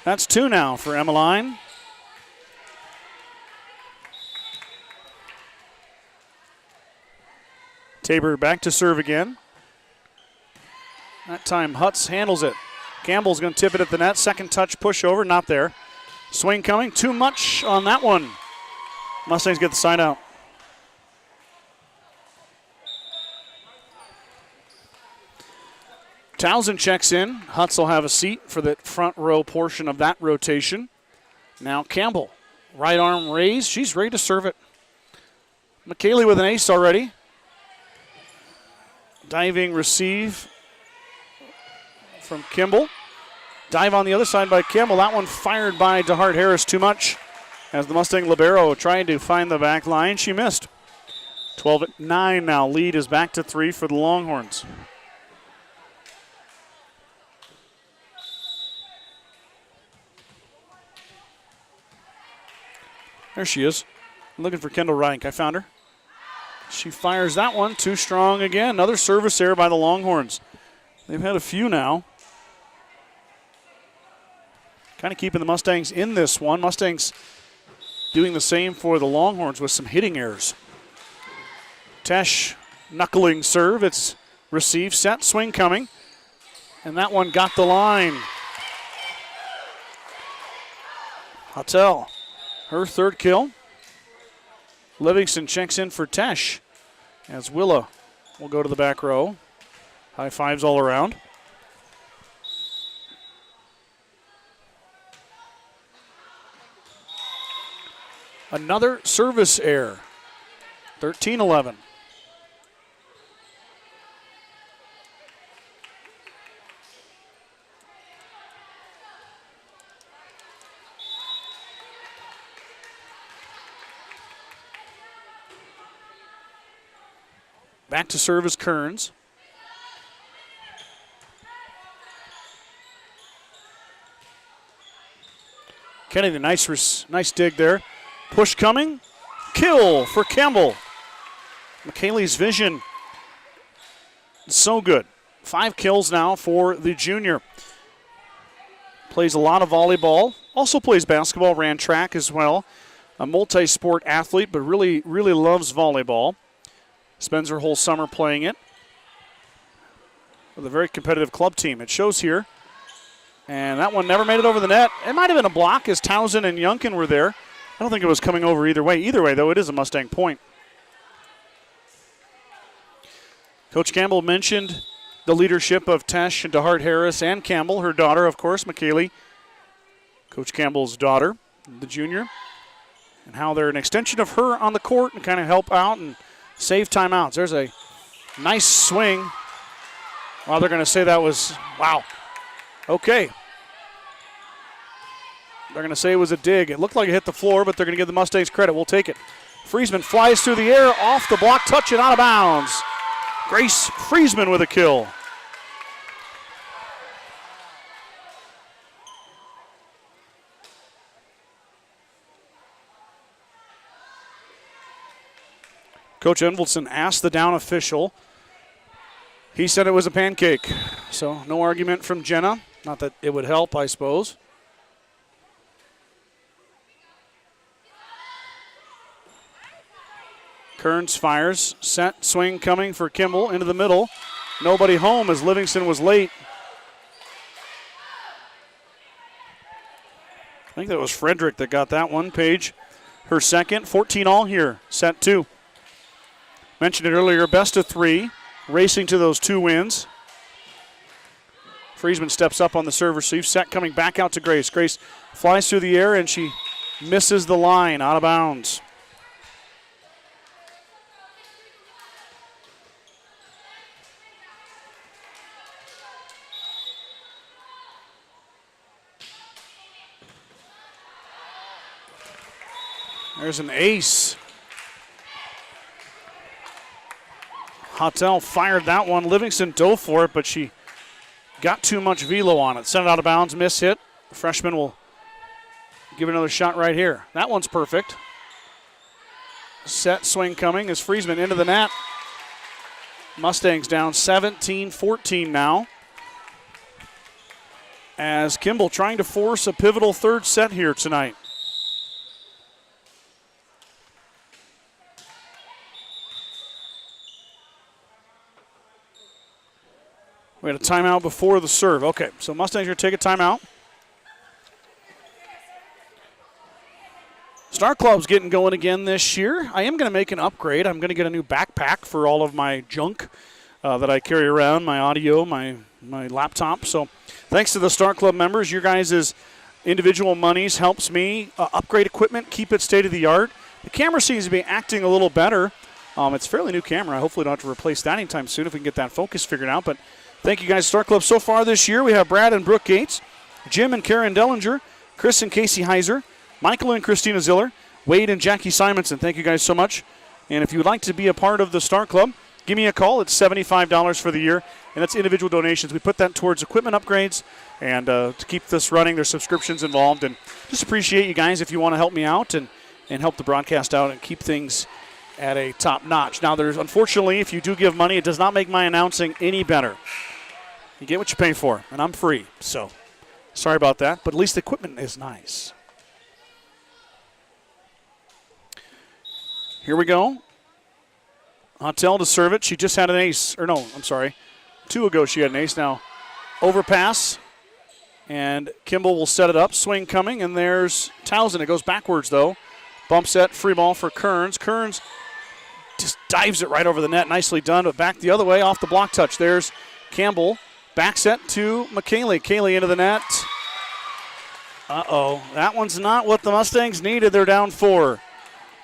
That's 2 now for Emmeline. Tabor back to serve again. That time Hutz handles it. Campbell's going to tip it at the net. Second touch pushover, not there. Swing coming, too much on that one. Mustangs get the side out. Townsend checks in. Hutz will have a seat for the front row portion of that rotation. Now Campbell, right arm raised. She's ready to serve it. McKaylee with an ace already. Diving receive from Kimball. Dive on the other side by Kimball. That one fired by DeHart Harris too much. As the Mustang libero tried to find the back line, she missed. 12-9 now. Lead is back to 3 for the Longhorns. There she is. I'm looking for Kendall Reich. I found her. She fires that one. Too strong again. Another service error by the Longhorns. They've had a few now. Kind of keeping the Mustangs in this one. Mustangs doing the same for the Longhorns with some hitting errors. Tesh knuckling serve. It's received, set, swing coming. And that one got the line. Huttel, her third kill. Livingston checks in for Tesh as Willa will go to the back row. High fives all around. Another service error. 13-11. Back to serve is Kearns. Kennedy, nice dig there. Push coming. Kill for Campbell. McKaylee's vision so good. 5 kills now for the junior. Plays a lot of volleyball. Also plays basketball, ran track as well. A multi-sport athlete, but really loves volleyball. Spends her whole summer playing it with a very competitive club team. It shows here. And that one never made it over the net. It might have been a block as Townsend and Youngkin were there. I don't think it was coming over either way. Either way, though, it is a Mustang point. Coach Campbell mentioned the leadership of Tesh and DeHart Harris and Campbell, her daughter, of course, McKaylee. Coach Campbell's daughter, the junior, and how they're an extension of her on the court and kind of help out and save timeouts. There's a nice swing. Well, they're going to say that was, wow. Okay. They're going to say it was a dig. It looked like it hit the floor, but they're going to give the Mustangs credit. We'll take it. Friesman flies through the air, off the block, touch it out of bounds. Grace Friesman with a kill. Coach Envelson asked the down official. He said it was a pancake. So no argument from Jenna. Not that it would help, I suppose. Kearns fires. Set, swing coming for Kimball into the middle. nobody home as Livingston was late. I think that was Frederick that got that one. Paige, her second. 14 all here, set 2. Mentioned it earlier, best of 3, racing to those 2 wins. Friesman steps up on the serve receive. Set coming back out to Grace. Grace flies through the air, and she misses the line, out of bounds. There's an ace. Hottel fired that one. Livingston dove for it, but she got too much velo on it. Sent it out of bounds, miss hit. The freshman will give it another shot right here. That one's perfect. Set swing coming as Friesman into the net. Mustangs down 17-14 now. As Kimball trying to force a pivotal third set here tonight. We had a timeout before the serve. Okay, so Mustangs are going to take a timeout. Star Club's getting going again this year. I am going to make an upgrade. I'm going to get a new backpack for all of my junk that I carry around, my audio, my laptop. So thanks to the Star Club members, your guys' individual monies helps me upgrade equipment, keep it state-of-the-art. The camera seems to be acting a little better. It's a fairly new camera. Hopefully don't have to replace that anytime soon if we can get that focus figured out. But thank you guys, Star Club. So far this year, we have Brad and Brooke Gates, Jim and Karen Dellinger, Chris and Casey Heiser, Michael and Christina Ziller, Wade and Jackie Simonson. Thank you guys so much. And if you would like to be a part of the Star Club, give me a call. It's $75 for the year, and that's individual donations. We put that towards equipment upgrades and to keep this running. There's subscriptions involved, and just appreciate you guys if you want to help me out and help the broadcast out and keep things at a top notch. Now, there's unfortunately, if you do give money, it does not make my announcing any better. You get what you pay for, and I'm free. So, sorry about that, but at least the equipment is nice. Here we go. Hottel to serve it. She just had an ace. Or no, I'm sorry. 2 ago she had an ace. Now, overpass. And Kimball will set it up. Swing coming, and there's Townsend. It goes backwards, though. Bump set, free ball for Kearns. Kearns just dives it right over the net. Nicely done, but back the other way off the block touch. There's Campbell. Back set to McKaylee. Kaylee into the net. Uh-oh. That one's not what the Mustangs needed. They're down 4.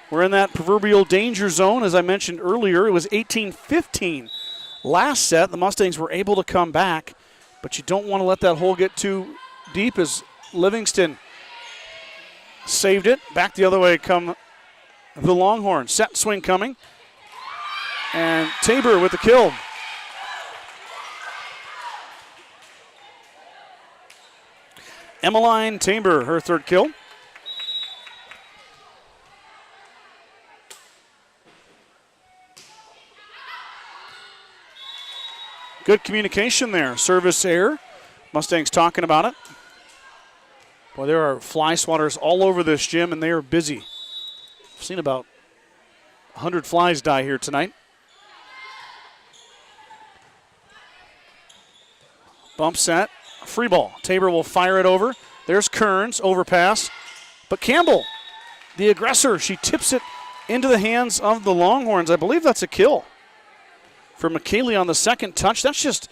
We're in that proverbial danger zone. As I mentioned earlier, it was 18-15. Last set, the Mustangs were able to come back, but you don't want to let that hole get too deep as Livingston saved it. Back the other way come the Longhorns. Set swing coming. And Tabor with the kill. Emmeline Tabor, her third kill. Good communication there. Service error. Mustangs talking about it. Boy, there are fly swatters all over this gym, and they are busy. I've seen about 100 flies die here tonight. Bump set. Free ball. Tabor will fire it over. There's Kearns. Overpass. But Campbell, the aggressor, she tips it into the hands of the Longhorns. I believe that's a kill for McKaylee on the second touch. That's just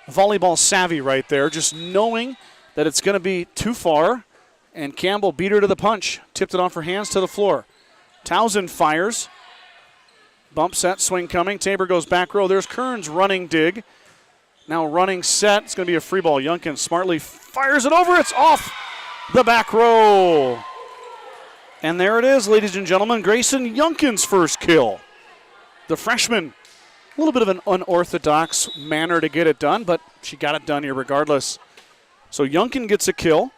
volleyball savvy right there, just knowing that it's going to be too far, and Campbell beat her to the punch. Tipped it off her hands to the floor. Townsend fires. Bump set, swing coming. Tabor goes back row. There's Kearns running dig. Now running set. It's going to be a free ball. Youngkin smartly fires it over. It's off the back row. And there it is, ladies and gentlemen. Grayson Youngkin's first kill. The freshman. A little bit of an unorthodox manner to get it done, but she got it done here regardless. So Youngkin gets a kill.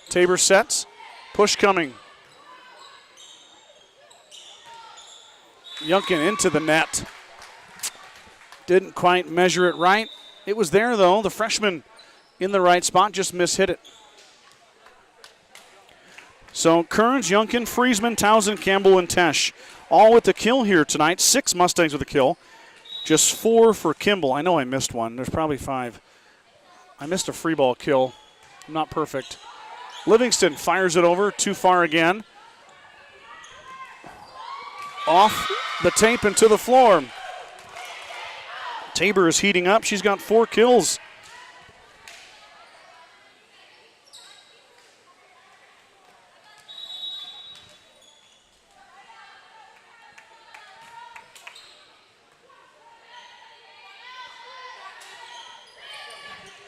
Tabor sets. Push coming. Youngkin into the net. Didn't quite measure it right. It was there, though. The freshman in the right spot just mishit it. So Kearns, Youngkin, Friesman, Townsend, Campbell, and Tesh all with the kill here tonight. 6 Mustangs with a kill. Just 4 for Kimball. I know I missed one. There's probably 5. I missed a free ball kill. Not perfect. Livingston fires it over. Too far again. Off the tape and to the floor. Tabor is heating up. She's got 4 kills.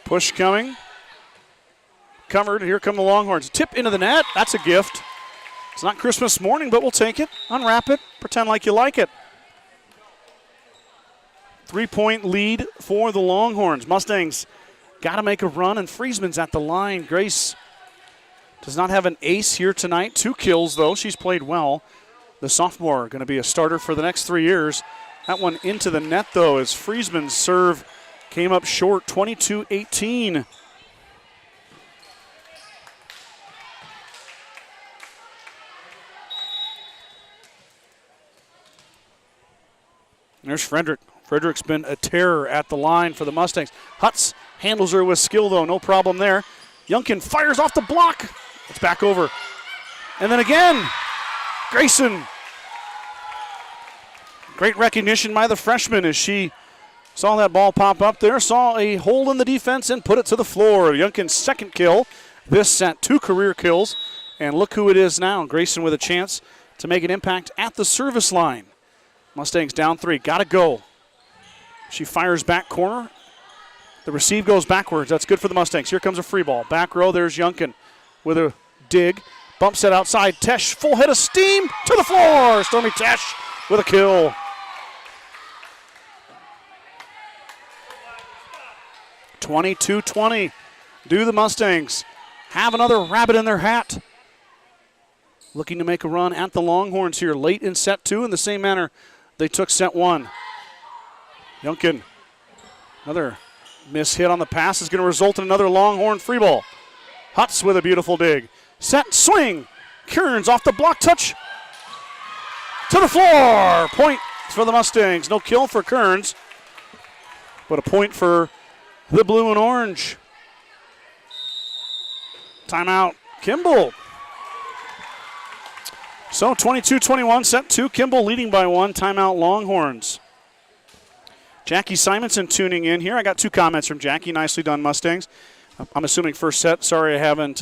Push coming. Covered. Here come the Longhorns. Tip into the net. That's a gift. It's not Christmas morning, but we'll take it. Unwrap it. Pretend like you like it. 3-point lead for the Longhorns. Mustangs got to make a run, and Friesman's at the line. Grace does not have an ace here tonight. 2 kills, though. She's played well. The sophomore going to be a starter for the next 3 years. That one into the net, though, as Friesman's serve came up short, 22-18. There's Frederick. Frederick's been a terror at the line for the Mustangs. Hutz handles her with skill, though. No problem there. Youngkin fires off the block. It's back over. And then again, Grayson. Great recognition by the freshman as she saw that ball pop up there, saw a hole in the defense and put it to the floor. Youngkin's 2nd kill this set, 2 career kills. And look who it is now. Grayson with a chance to make an impact at the service line. Mustangs down 3, gotta go. She fires back corner. The receive goes backwards. That's good for the Mustangs. Here comes a free ball. Back row, there's Youngkin with a dig. Bump set outside. Tesh, full head of steam to the floor. Stormy Tesh with a kill. (22-20). Do the Mustangs have another rabbit in their hat? Looking to make a run at the Longhorns here late in set 2 in the same manner they took set 1. Youngkin, another miss hit on the pass is going to result in another Longhorn free ball. Hutz with a beautiful dig. Set, swing. Kearns off the block touch. To the floor. Point for the Mustangs. No kill for Kearns, but a point for the blue and orange. Timeout, Kimball. So 22-21, set 2. Kimball leading by 1. Timeout, Longhorns. Jackie Simonson tuning in here. I got 2 comments from Jackie. Nicely done, Mustangs. I'm assuming first set. Sorry I haven't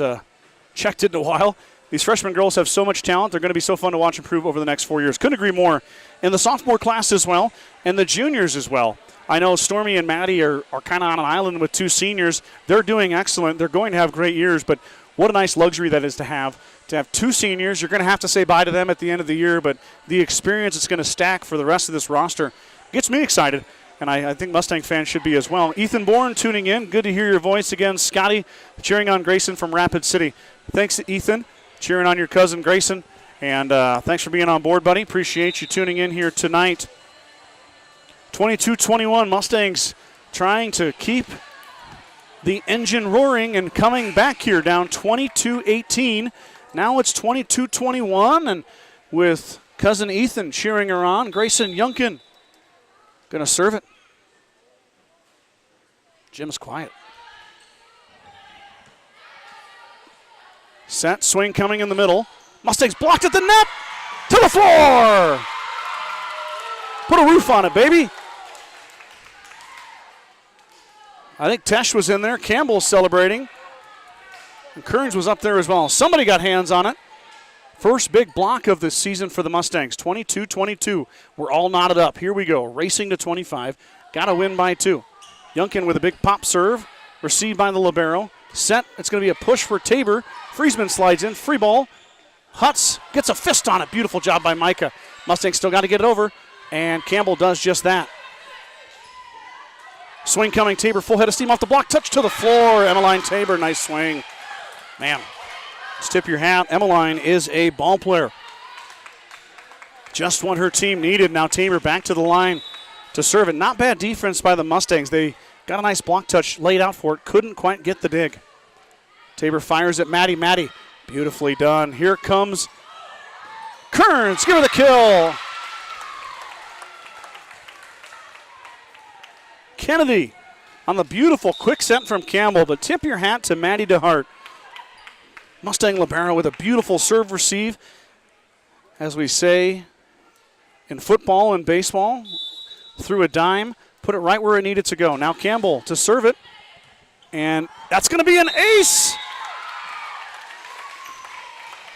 checked it in a while. These freshman girls have so much talent. They're going to be so fun to watch improve over the next 4 years. Couldn't agree more. In the sophomore class as well, and the juniors as well. I know Stormy and Maddie are kind of on an island with 2 seniors. They're doing excellent. They're going to have great years, but what a nice luxury that is to have 2 seniors. You're going to have to say bye to them at the end of the year, but the experience it's going to stack for the rest of this roster gets me excited, and I think Mustang fans should be as well. Ethan Bourne tuning in. Good to hear your voice again. Scotty cheering on Grayson from Rapid City. Thanks, Ethan, cheering on your cousin Grayson, and thanks for being on board, buddy. Appreciate you tuning in here tonight. 22-21, Mustangs trying to keep the engine roaring and coming back here down 22-18. Now it's 22-21, and with cousin Ethan cheering her on, Grayson Youngkin going to serve it. Jim's quiet. Set, swing coming in the middle. Mustangs blocked at the net. To the floor. Put a roof on it, baby. I think Tesh was in there. Campbell's celebrating. And Kearns was up there as well. Somebody got hands on it. First big block of the season for the Mustangs. 22-22. We're all knotted up. Here we go. Racing to 25. Got to win by 2. Youngkin with a big pop serve. Received by the libero. Set. It's going to be a push for Tabor. Friesman slides in. Free ball. Hutz gets a fist on it. Beautiful job by Micah. Mustangs still got to get it over. And Campbell does just that. Swing coming. Tabor full head of steam off the block. Touch to the floor. Emmeline Tabor. Nice swing. Man, just tip your hat. Emmeline is a ball player. Just what her team needed. Now Tabor back to the line to serve it. Not bad defense by the Mustangs. They got a nice block touch laid out for it. Couldn't quite get the dig. Tabor fires at Maddie. Beautifully done. Here comes Kearns. Give her the kill. Kennedy on the beautiful quick set from Campbell, but tip your hat to Maddie DeHart. Mustang libero with a beautiful serve receive. As we say in football and baseball, threw a dime, put it right where it needed to go. Now Campbell to serve it, and that's going to be an ace.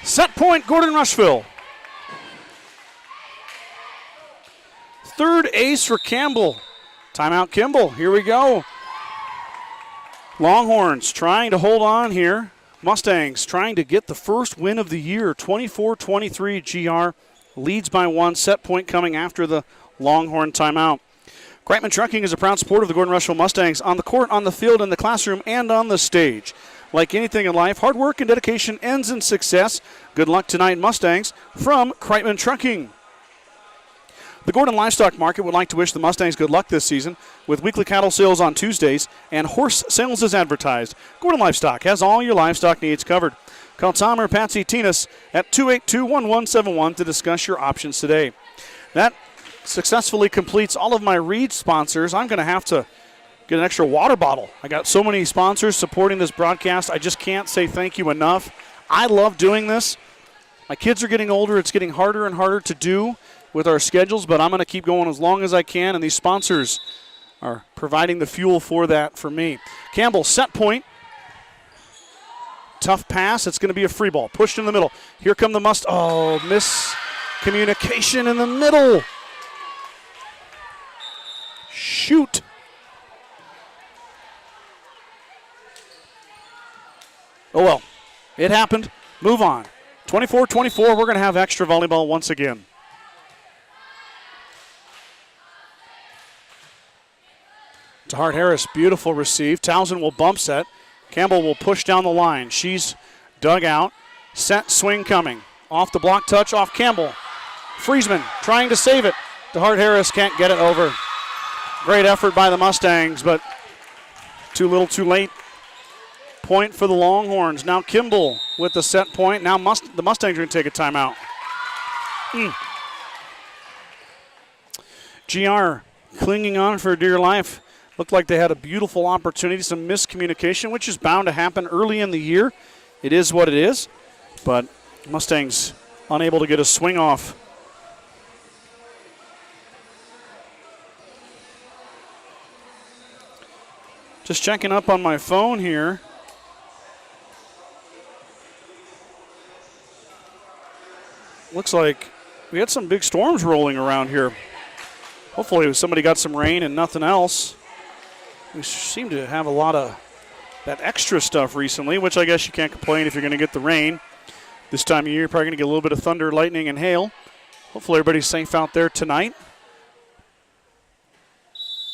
Set point, Gordon-Rushville. Third ace for Campbell. Timeout, Kimball. Here we go. Longhorns trying to hold on here. Mustangs trying to get the first win of the year. 24-23, GR leads by 1. Set point coming after the Longhorn timeout. Kreitman Trucking is a proud supporter of the Gordon-Rushville Mustangs on the court, on the field, in the classroom, and on the stage. Like anything in life, hard work and dedication ends in success. Good luck tonight, Mustangs, from Kreitman Trucking. The Gordon Livestock Market would like to wish the Mustangs good luck this season with weekly cattle sales on Tuesdays and horse sales as advertised. Gordon Livestock has all your livestock needs covered. Call Tom or Patsy Tinas at 282-1171 to discuss your options today. That successfully completes all of my Reed sponsors. I'm going to have to get an extra water bottle. I got so many sponsors supporting this broadcast. I just can't say thank you enough. I love doing this. My kids are getting older. It's getting harder and harder to do with our schedules, but I'm going to keep going as long as I can, and these sponsors are providing the fuel for that for me. Campbell, set point. Tough pass. It's going to be a free ball. Pushed in the middle. Here come the miscommunication in the middle. Shoot. Oh, well. It happened. Move on. 24-24. We're going to have extra volleyball once again. DeHart Harris, beautiful receive. Townsend will bump set. Campbell will push down the line. She's dug out. Set swing coming. Off the block touch, off Campbell. Friesman trying to save it. DeHart Harris can't get it over. Great effort by the Mustangs, but too little too late. Point for the Longhorns. Now Kimball with the set point. Now the Mustangs are going to take a timeout. GR clinging on for dear life. Looked like they had a beautiful opportunity, some miscommunication, which is bound to happen early in the year. It is what it is, but Mustangs unable to get a swing off. Just checking up on my phone here. Looks like we had some big storms rolling around here. Hopefully somebody got some rain and nothing else. We seem to have a lot of that extra stuff recently, which I guess you can't complain if you're going to get the rain. This time of year, you're probably going to get a little bit of thunder, lightning, and hail. Hopefully everybody's safe out there tonight.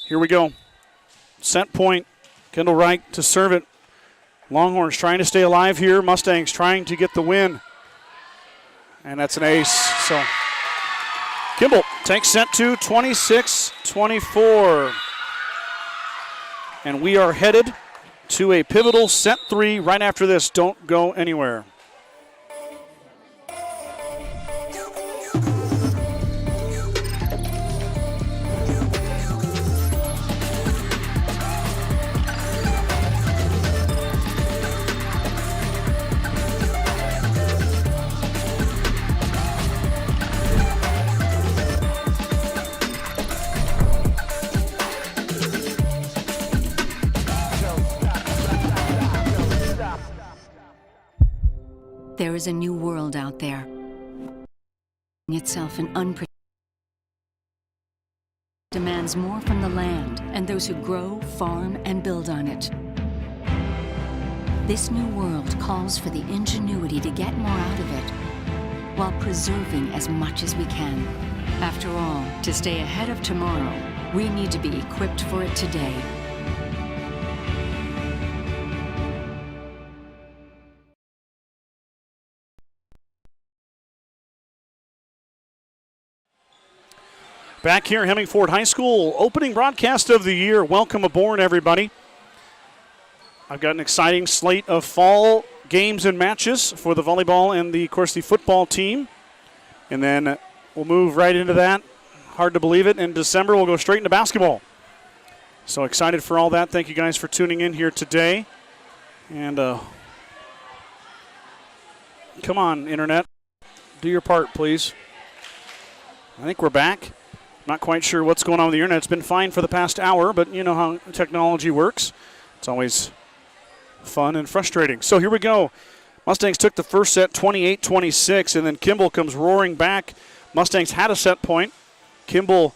Here we go. Set point. Kendall Wright to serve it. Longhorns trying to stay alive here. Mustangs trying to get the win. And that's an ace. So Kimball takes set two, 26-24. And we are headed to a pivotal set 3 right after this. Don't go anywhere. There is a new world out there. Itself an unpredictable demands more from the land and those who grow, farm, and build on it. This new world calls for the ingenuity to get more out of it, while preserving as much as we can. After all, to stay ahead of tomorrow, we need to be equipped for it today. Back here at Hemingford High School, opening broadcast of the year. Welcome aboard, everybody. I've got an exciting slate of fall games and matches for the volleyball and, of course, the football team. And then we'll move right into that. Hard to believe it. In December, we'll go straight into basketball. So excited for all that. Thank you guys for tuning in here today. And come on, Internet. Do your part, please. I think we're back. Not quite sure what's going on with the Internet. It's been fine for the past hour, but you know how technology works. It's always fun and frustrating. So here we go. Mustangs took the first set 28-26, and then Kimball comes roaring back. Mustangs had a set point. Kimball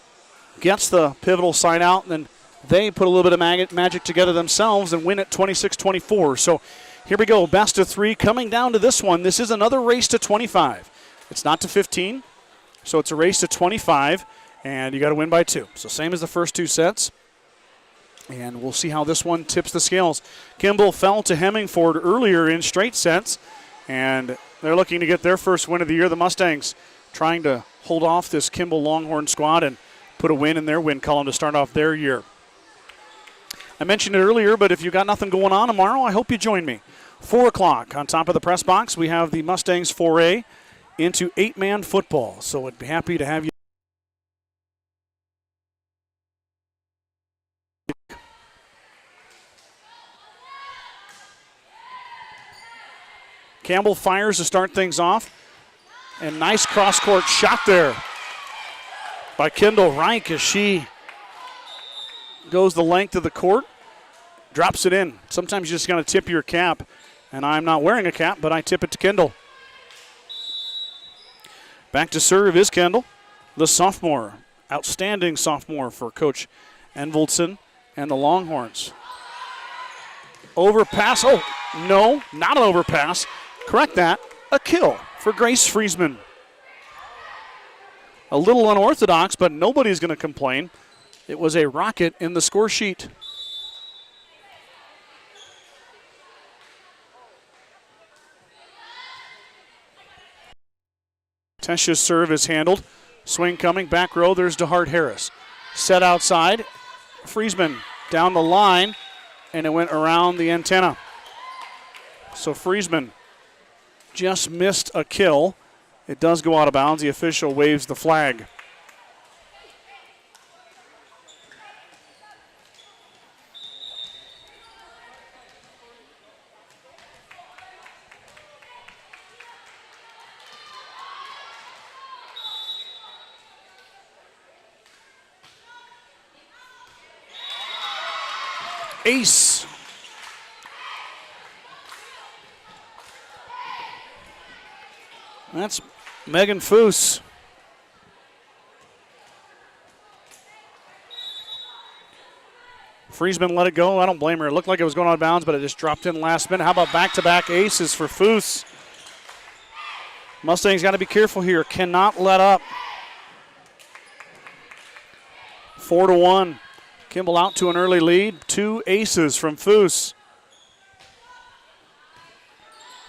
gets the pivotal side out, and then they put a little bit of magic together themselves and win it 26-24. So here we go, best of three coming down to this one. This is another race to 25. It's not to 15, so it's a race to 25, and you got to win by 2. So same as the first 2 sets, and we'll see how this one tips the scales. Kimball fell to Hemingford earlier in straight sets, and they're looking to get their first win of the year. The Mustangs trying to hold off this Kimball Longhorn squad and put a win in their win column to start off their year. I mentioned it earlier, but if you got nothing going on tomorrow, I hope you join me. 4 o'clock on top of the press box, we have the Mustangs foray into 8-man football. So I'd be happy to have you. Campbell fires to start things off. And nice cross-court shot there by Kendall Reich as she goes the length of the court, drops it in. Sometimes you just got to tip your cap, and I'm not wearing a cap, but I tip it to Kendall. Back to serve is Kendall, the sophomore. Outstanding sophomore for Coach Envoldson and the Longhorns. Overpass. Oh, no, not an overpass. Correct that. A kill for Grace Friesman. A little unorthodox, but nobody's going to complain. It was a rocket in the score sheet. Tesha's serve is handled. Swing coming, back row, there's DeHart Harris. Set outside, Friesman down the line, and it went around the antenna. So Friesman just missed a kill. It does go out of bounds. The official waves the flag. Ace. That's Megan Foose. Friesman let it go. I don't blame her. It looked like it was going out of bounds, but it just dropped in last minute. How about back-to-back aces for Foose? Mustangs got to be careful here. Cannot let up. 4-1. Kimball out to an early lead. 2 aces from Foose.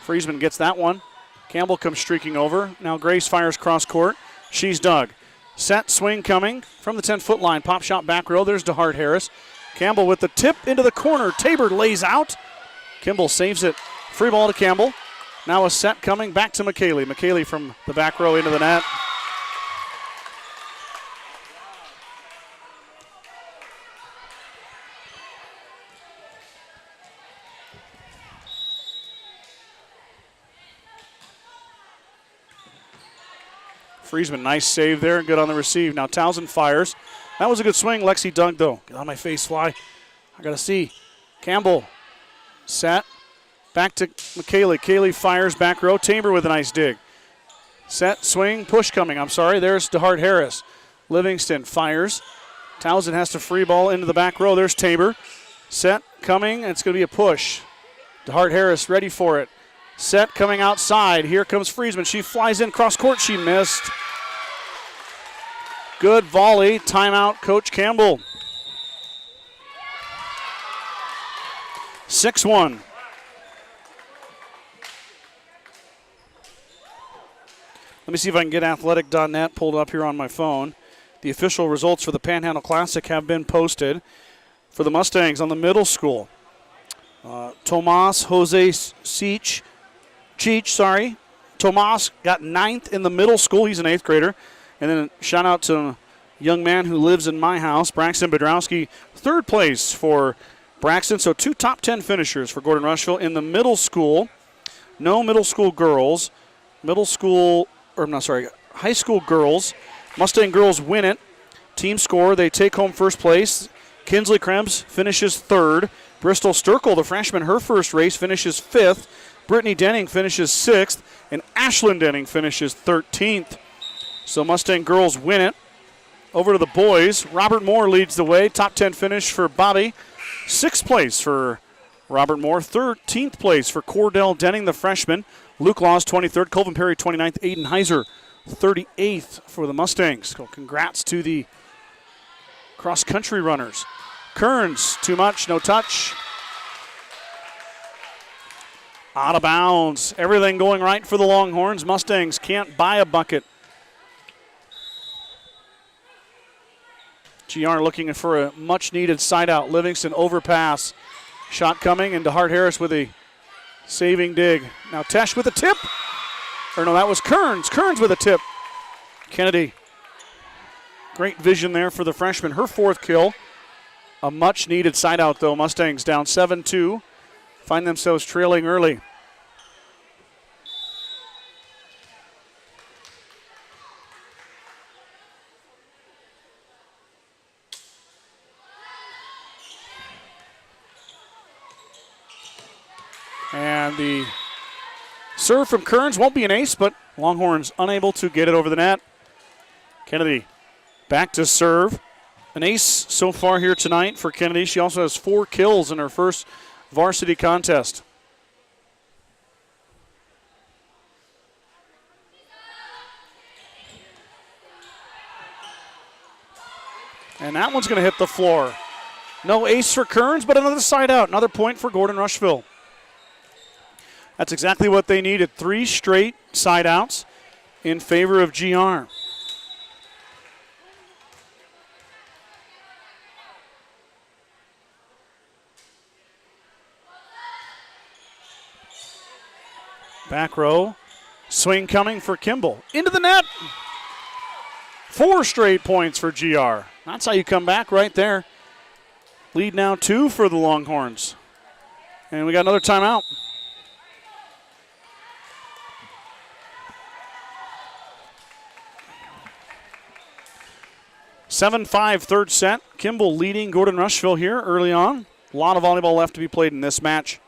Friesman gets that one. Campbell comes streaking over. Now Grace fires cross court. She's dug. Set swing coming from the 10-foot line. Pop shot back row. There's DeHart Harris. Campbell with the tip into the corner. Tabor lays out. Kimball saves it. Free ball to Campbell. Now a set coming back to McKaylee. McKaylee from the back row into the net. Friesman, nice save there, good on the receive. Now Townsend fires. That was a good swing. Lexi dug, though. Get on my face, fly. I got to see. Campbell set. Back to McKaylee. Kaylee fires back row. Tabor with a nice dig. Set, swing, push coming. I'm sorry. There's DeHart Harris. Livingston fires. Townsend has to free ball into the back row. There's Tabor. Set coming. It's going to be a push. DeHart Harris ready for it. Set coming outside. Here comes Friesman. She flies in cross court. She missed. Good volley. Timeout, Coach Campbell. 6-1. Let me see if I can get athletic.net pulled up here on my phone. The official results for the Panhandle Classic have been posted for the Mustangs on the middle school. Tomas Jose Cheech. Tomas got 9th in the middle school. He's an 8th grader. And then shout out to young man who lives in my house, Braxton Bedrowski, third place for Braxton. So 2 top 10 finishers for Gordon-Rushville. In the middle school, no middle school girls. High school girls. Mustang girls win it. Team score, they take home first place. Kinsley Krebs finishes third. Bristol Sturkle, the freshman, her first race, finishes 5th. Brittany Denning finishes 6th. And Ashlyn Denning finishes 13th. So Mustang girls win it. Over to the boys. Robert Moore leads the way. Top 10 finish for Bobby. 6th place for Robert Moore. 13th place for Cordell Denning, the freshman. Luke Laws, 23rd. Colvin Perry, 29th. Aiden Heiser, 38th for the Mustangs. So congrats to the cross-country runners. Kearns, too much, no touch. Out of bounds. Everything going right for the Longhorns. Mustangs can't buy a bucket. GR looking for a much-needed side-out. Livingston overpass. Shot coming, and DeHart Harris with a saving dig. Now Tesh with a tip. Or no, that was Kearns. Kearns with a tip. Kennedy. Great vision there for the freshman. Her 4th kill. A much-needed side-out, though. Mustangs down 7-2. Find themselves trailing early. And the serve from Kearns won't be an ace, but Longhorns unable to get it over the net. Kennedy back to serve. An ace so far here tonight for Kennedy. She also has 4 kills in her first varsity contest. And that one's going to hit the floor. No ace for Kearns, but another side out. Another point for Gordon-Rushville. That's exactly what they needed. 3 straight side outs in favor of GR. Back row. Swing coming for Kimball. Into the net. 4 straight points for GR. That's how you come back right there. Lead now 2 for the Longhorns. And we got another timeout. 7-5 third set. Kimball leading Gordon-Rushville here early on. A lot of volleyball left to be played in this match.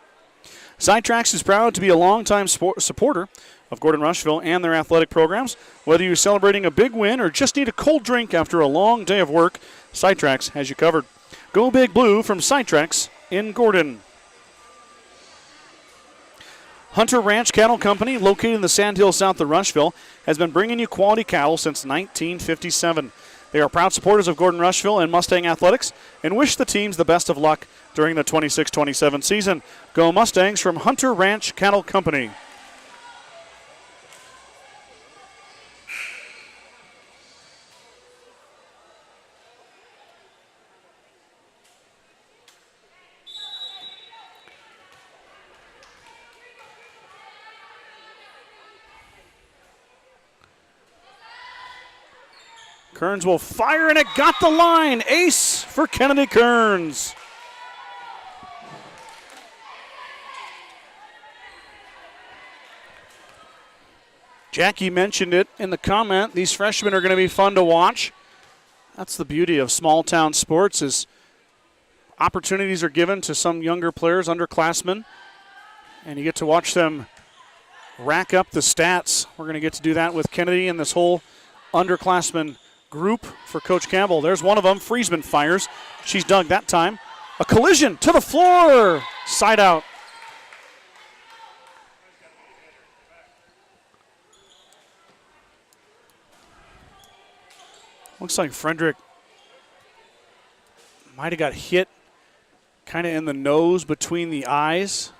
Sidetracks is proud to be a longtime supporter of Gordon-Rushville and their athletic programs. Whether you're celebrating a big win or just need a cold drink after a long day of work, Sidetracks has you covered. Go Big Blue from Sidetracks in Gordon. Hunter Ranch Cattle Company, located in the Sandhills south of Rushville, has been bringing you quality cattle since 1957. They are proud supporters of Gordon-Rushville and Mustang Athletics and wish the teams the best of luck during the 26-27 season. Go Mustangs from Hunter Ranch Cattle Company. Kearns will fire, and it got the line. Ace for Kennedy Kearns. Jackie mentioned it in the comment. These freshmen are going to be fun to watch. That's the beauty of small town sports, is opportunities are given to some younger players, underclassmen, and you get to watch them rack up the stats. We're going to get to do that with Kennedy and this whole underclassmen group for Coach Campbell. There's one of them. Friesman fires. She's dug that time. A collision to the floor. Side out. Looks like Frederick might have got hit kind of in the nose between the eyes.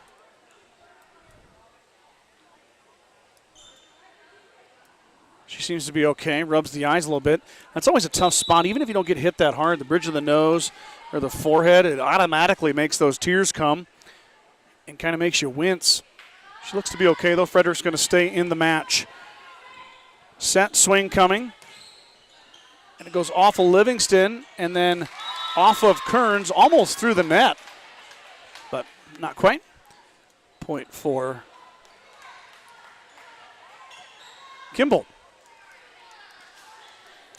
She seems to be okay, rubs the eyes a little bit. That's always a tough spot. Even if you don't get hit that hard, the bridge of the nose or the forehead, it automatically makes those tears come and kind of makes you wince. She looks to be okay, though. Frederick's going to stay in the match. Set swing coming. And it goes off of Livingston and then off of Kearns, almost through the net. But not quite. Point for Kimball.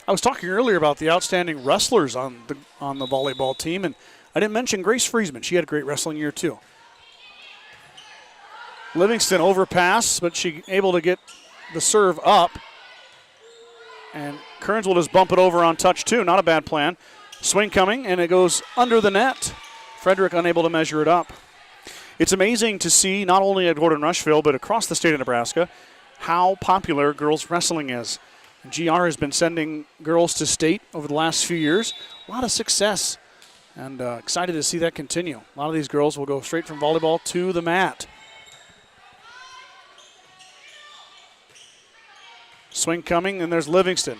I was talking earlier about the outstanding wrestlers on the volleyball team, and I didn't mention Grace Friesman. She had a great wrestling year too. Livingston overpass, but she able to get the serve up. And Kearns will just bump it over on touch two. Not a bad plan. Swing coming, and it goes under the net. Frederick unable to measure it up. It's amazing to see, not only at Gordon-Rushville, but across the state of Nebraska, how popular girls wrestling is. And GR has been sending girls to state over the last few years. A lot of success, and excited to see that continue. A lot of these girls will go straight from volleyball to the mat. Swing coming, and there's Livingston.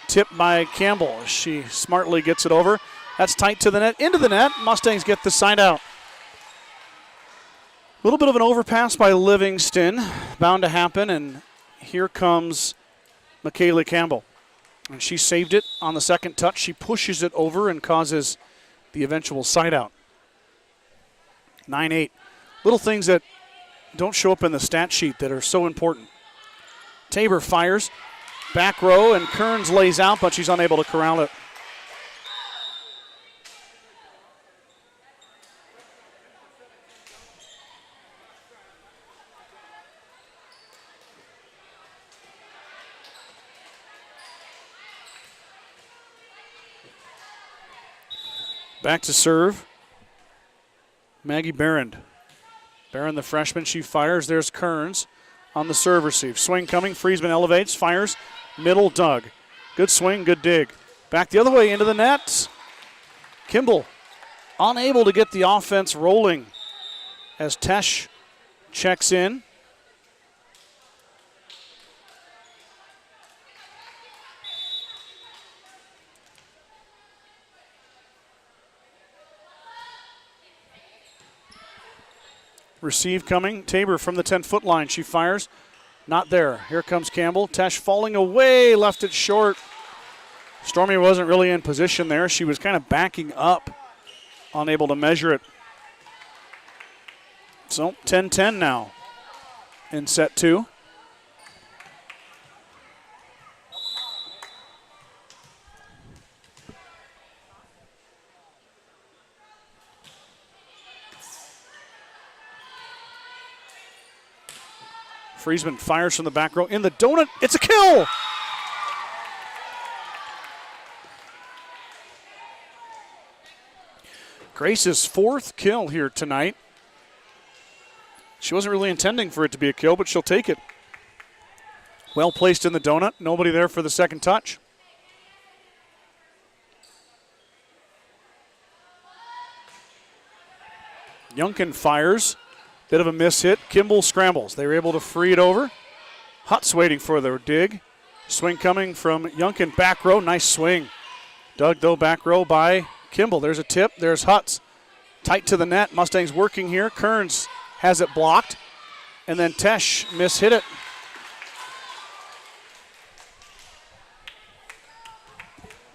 Tipped by Campbell. She smartly gets it over. That's tight to the net, into the net. Mustangs get the side out. A little bit of an overpass by Livingston, bound to happen, and here comes Michaela Campbell. And she saved it on the second touch. She pushes it over and causes the eventual side out. 9-8. Little things that don't show up in the stat sheet that are so important. Tabor fires, back row, and Kearns lays out, but she's unable to corral it. Back to serve, Maggie Barron. Barron, the freshman, she fires. There's Kearns on the serve receive. Swing coming, Friesman elevates, fires, middle, dug. Good swing, good dig. Back the other way into the net. Kimball unable to get the offense rolling as Tesh checks in. Receive coming. Tabor from the 10-foot line. She fires. Not there. Here comes Campbell. Tesh falling away. Left it short. Stormy wasn't really in position there. She was kind of backing up. Unable to measure it. So 10-10 now in set two. Friesman fires from the back row in the donut. It's a kill! Grace's fourth kill here tonight. She wasn't really intending for it to be a kill, but she'll take it. Well placed in the donut. Nobody there for the second touch. Yunkin fires. Bit of a miss hit. Kimball scrambles. They were able to free it over. Hutz waiting for their dig. Swing coming from Yunkin, back row. Nice swing. Dug, though, back row by Kimball. There's a tip. There's Hutz. Tight to the net. Mustangs working here. Kearns has it blocked. And then Tesh mishit it.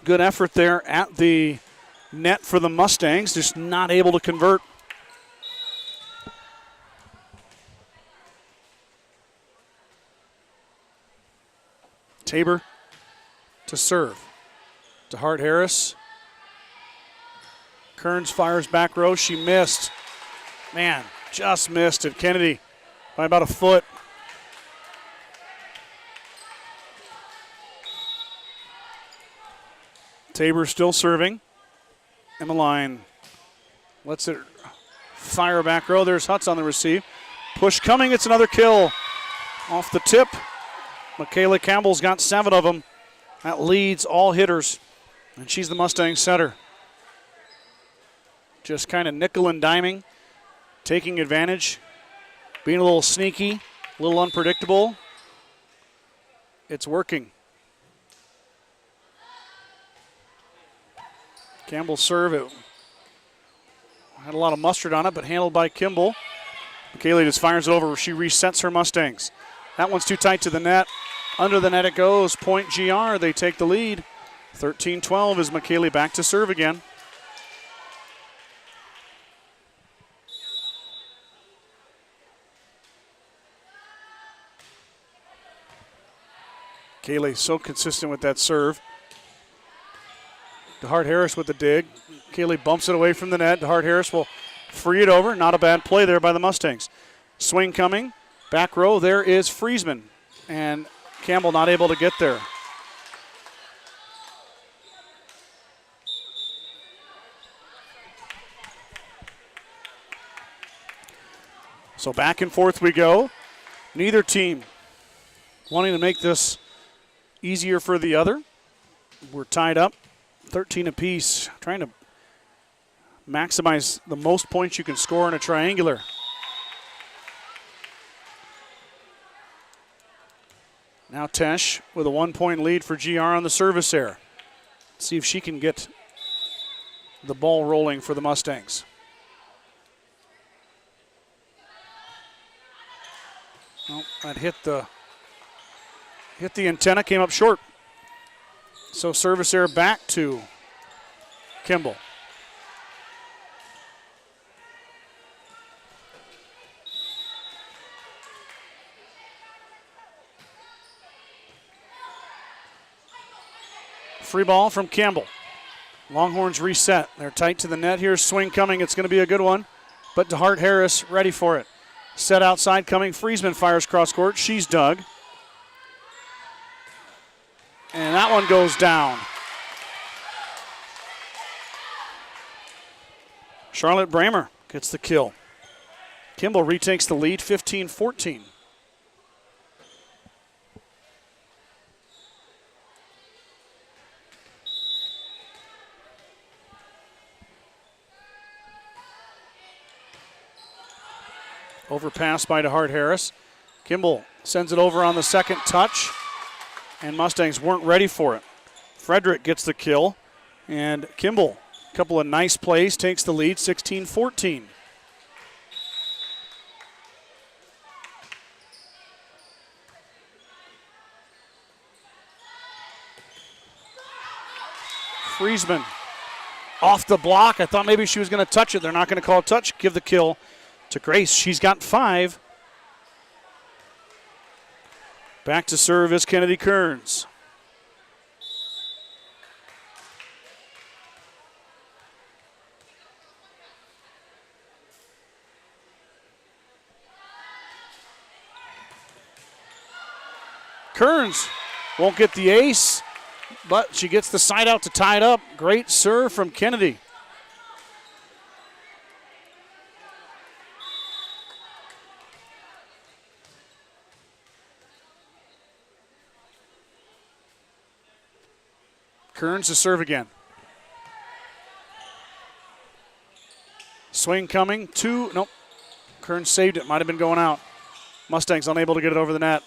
Good effort there at the net for the Mustangs. Just not able to convert. Tabor to serve. To Hart Harris. Kearns fires back row. She missed. Man, just missed it. Kennedy by about a foot. Tabor still serving. Emmeline lets it fire back row. There's Hutz on the receive. Push coming. It's another kill. Off the tip. Michaela Campbell's got 7 of them. That leads all hitters. And she's the Mustang setter. Just kind of nickel and diming. Taking advantage. Being a little sneaky. A little unpredictable. It's working. Campbell's serve. It had a lot of mustard on it, but handled by Kimball. Michaela just fires it over. She resets her Mustangs. That one's too tight to the net. Under the net it goes. Point GR. They take the lead. 13-12 is McKaylee back to serve again. Kaylee so consistent with that serve. DeHart Harris with the dig. Kaylee bumps it away from the net. DeHart Harris will free it over. Not a bad play there by the Mustangs. Swing coming. Back row, there is Friesman. And Campbell not able to get there. So back and forth we go. Neither team wanting to make this easier for the other. We're tied up 13 apiece, trying to maximize the most points you can score in a triangular. Now Tesh with a 1-point lead for GR on the service error. See if she can get the ball rolling for the Mustangs. Oh, that hit the antenna, came up short. So service error back to Kimball. Free ball from Campbell. Longhorns reset. They're tight to the net. Here's swing coming. It's going to be a good one. But DeHart Harris ready for it. Set outside coming. Friesman fires cross court. She's dug. And that one goes down. Charlotte Bramer gets the kill. Kimball retakes the lead, 15-14. Overpass by DeHart Harris. Kimball sends it over on the second touch, and Mustangs weren't ready for it. Frederick gets the kill, and Kimball, a couple of nice plays, takes the lead, 16-14. Friesman off the block. I thought maybe she was going to touch it. They're not going to call a touch. Give the kill to Grace. She's got 5. Back to serve is Kennedy Kearns. Kearns won't get the ace, but she gets the side out to tie it up. Great serve from Kennedy. Kearns to serve again. Swing coming. Nope. Kearns saved it. Might have been going out. Mustangs unable to get it over the net.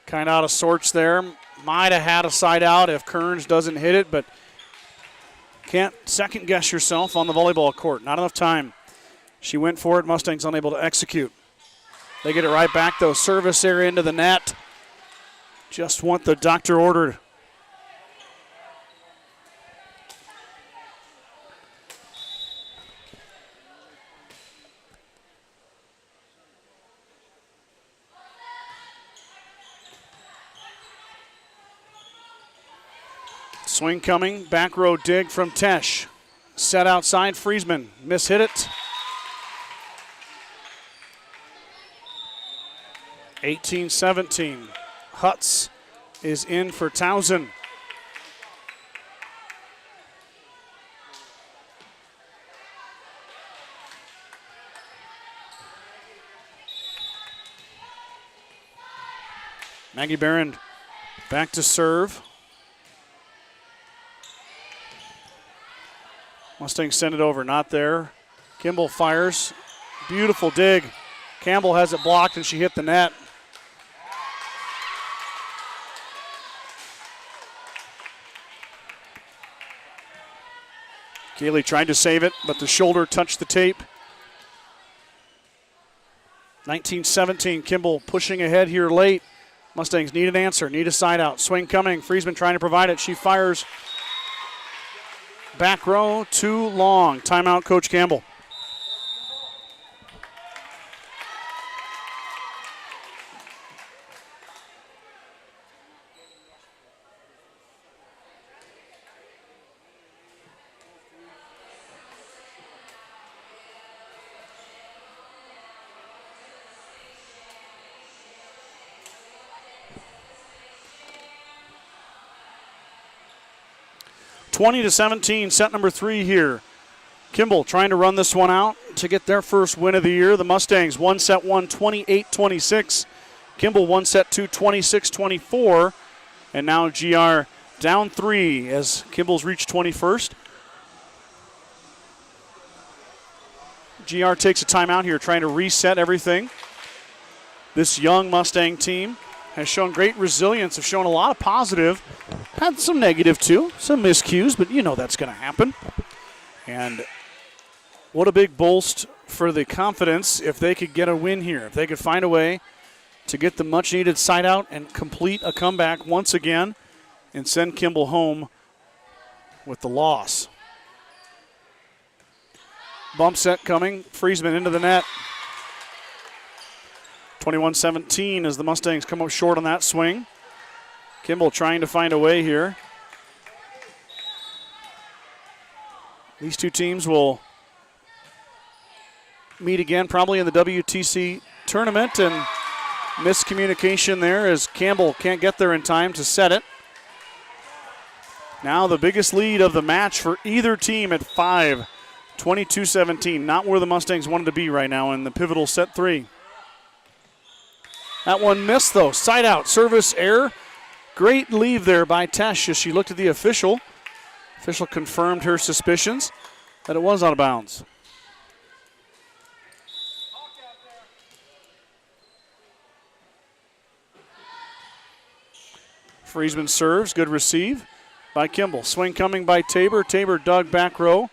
Kind of out of sorts there. Might have had a side out if Kearns doesn't hit it, but can't second guess yourself on the volleyball court. Not enough time. She went for it. Mustangs unable to execute. They get it right back though. Service area into the net. Just what the doctor ordered. Swing coming, back row dig from Tesh. Set outside, Friesman mishit it. 18-17. Hutz is in for Townsend. Maggie Barron back to serve. Mustangs send it over, not there. Kimball fires. Beautiful dig. Campbell has it blocked and she hit the net. Kaylee tried to save it, but the shoulder touched the tape. 19-17, Kimball pushing ahead here late. Mustangs need an answer, need a side out. Swing coming. Friesman trying to provide it. She fires. Back row, too long. Timeout, Coach Campbell. (20-17), set number 3 here. Kimball trying to run this one out to get their first win of the year. The Mustangs won set 1, 28-26. Kimball won set 2, 26-24. And now GR down 3 as Kimball's reached 21st. GR takes a timeout here, trying to reset everything. This young Mustang team has shown great resilience, have shown a lot of positive, had some negative too, some miscues, but you know that's going to happen. And what a big boost for the confidence if they could get a win here, if they could find a way to get the much-needed side out and complete a comeback once again and send Kimball home with the loss. Bump set coming, Friesman into the net. 21-17 as the Mustangs come up short on that swing. Kimball trying to find a way here. These two teams will meet again probably in the WTC tournament, and miscommunication there as Campbell can't get there in time to set it. Now the biggest lead of the match for either team at 5, 22-17. Not where the Mustangs wanted to be right now in the pivotal set 3. That one missed though. Side out, service error. Great leave there by Tesh as she looked at the official. Official confirmed her suspicions that it was out of bounds. Friesman serves, good receive by Kimball. Swing coming by Tabor. Tabor dug back row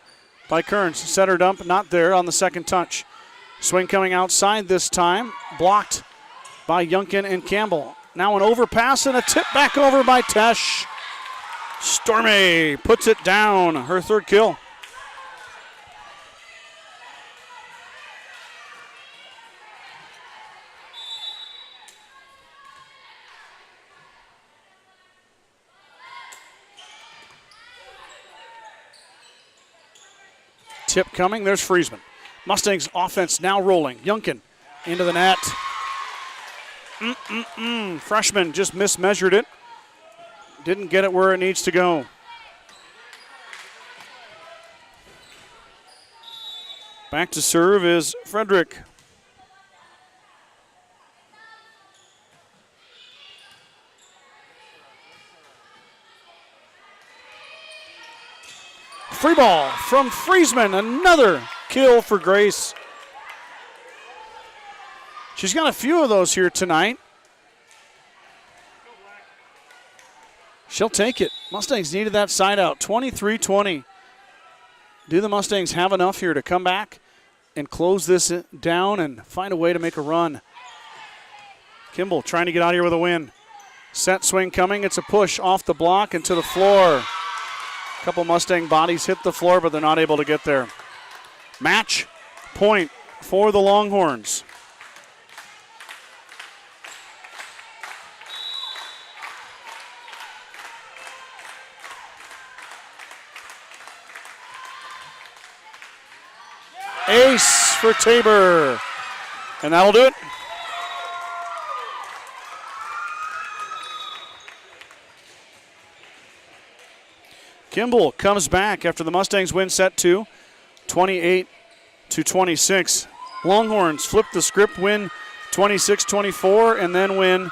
by Kearns. Setter dump, not there on the second touch. Swing coming outside this time, blocked by Yunkin and Campbell. Now an overpass and a tip back over by Tesh. Stormy puts it down, her third kill. Tip coming, there's Friesman. Mustangs offense now rolling. Yunkin into the net. Freshman just mismeasured it. Didn't get it where it needs to go. Back to serve is Frederick. Free ball from Friesman. Another kill for Grace. She's got a few of those here tonight. She'll take it. Mustangs needed that side out. 23-20. Do the Mustangs have enough here to come back and close this down and find a way to make a run? Kimball trying to get out here with a win. Set swing coming. It's a push off the block and to the floor. A couple Mustang bodies hit the floor, but they're not able to get there. Match point for the Longhorns. Ace for Tabor. And that'll do it. Kimball comes back after the Mustangs win set 2, 28-26. Longhorns flip the script, win 26-24, and then win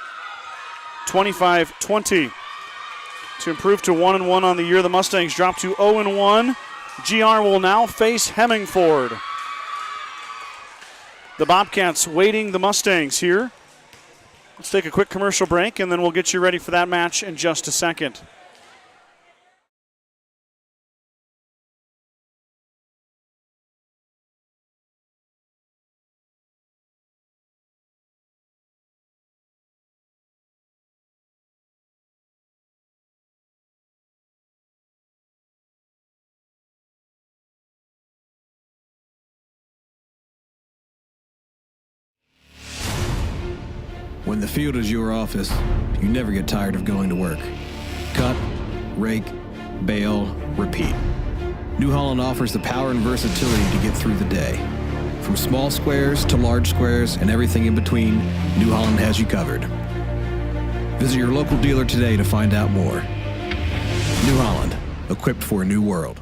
25-20. To improve to 1-1 on the year, the Mustangs drop to 0-1. GR will now face Hemingford. The Bobcats waiting the Mustangs here. Let's take a quick commercial break, and then we'll get you ready for that match in just a second. When the field is your office, you never get tired of going to work. Cut, rake, bale, repeat. New Holland offers the power and versatility to get through the day. From small squares to large squares and everything in between, New Holland has you covered. Visit your local dealer today to find out more. New Holland, equipped for a new world.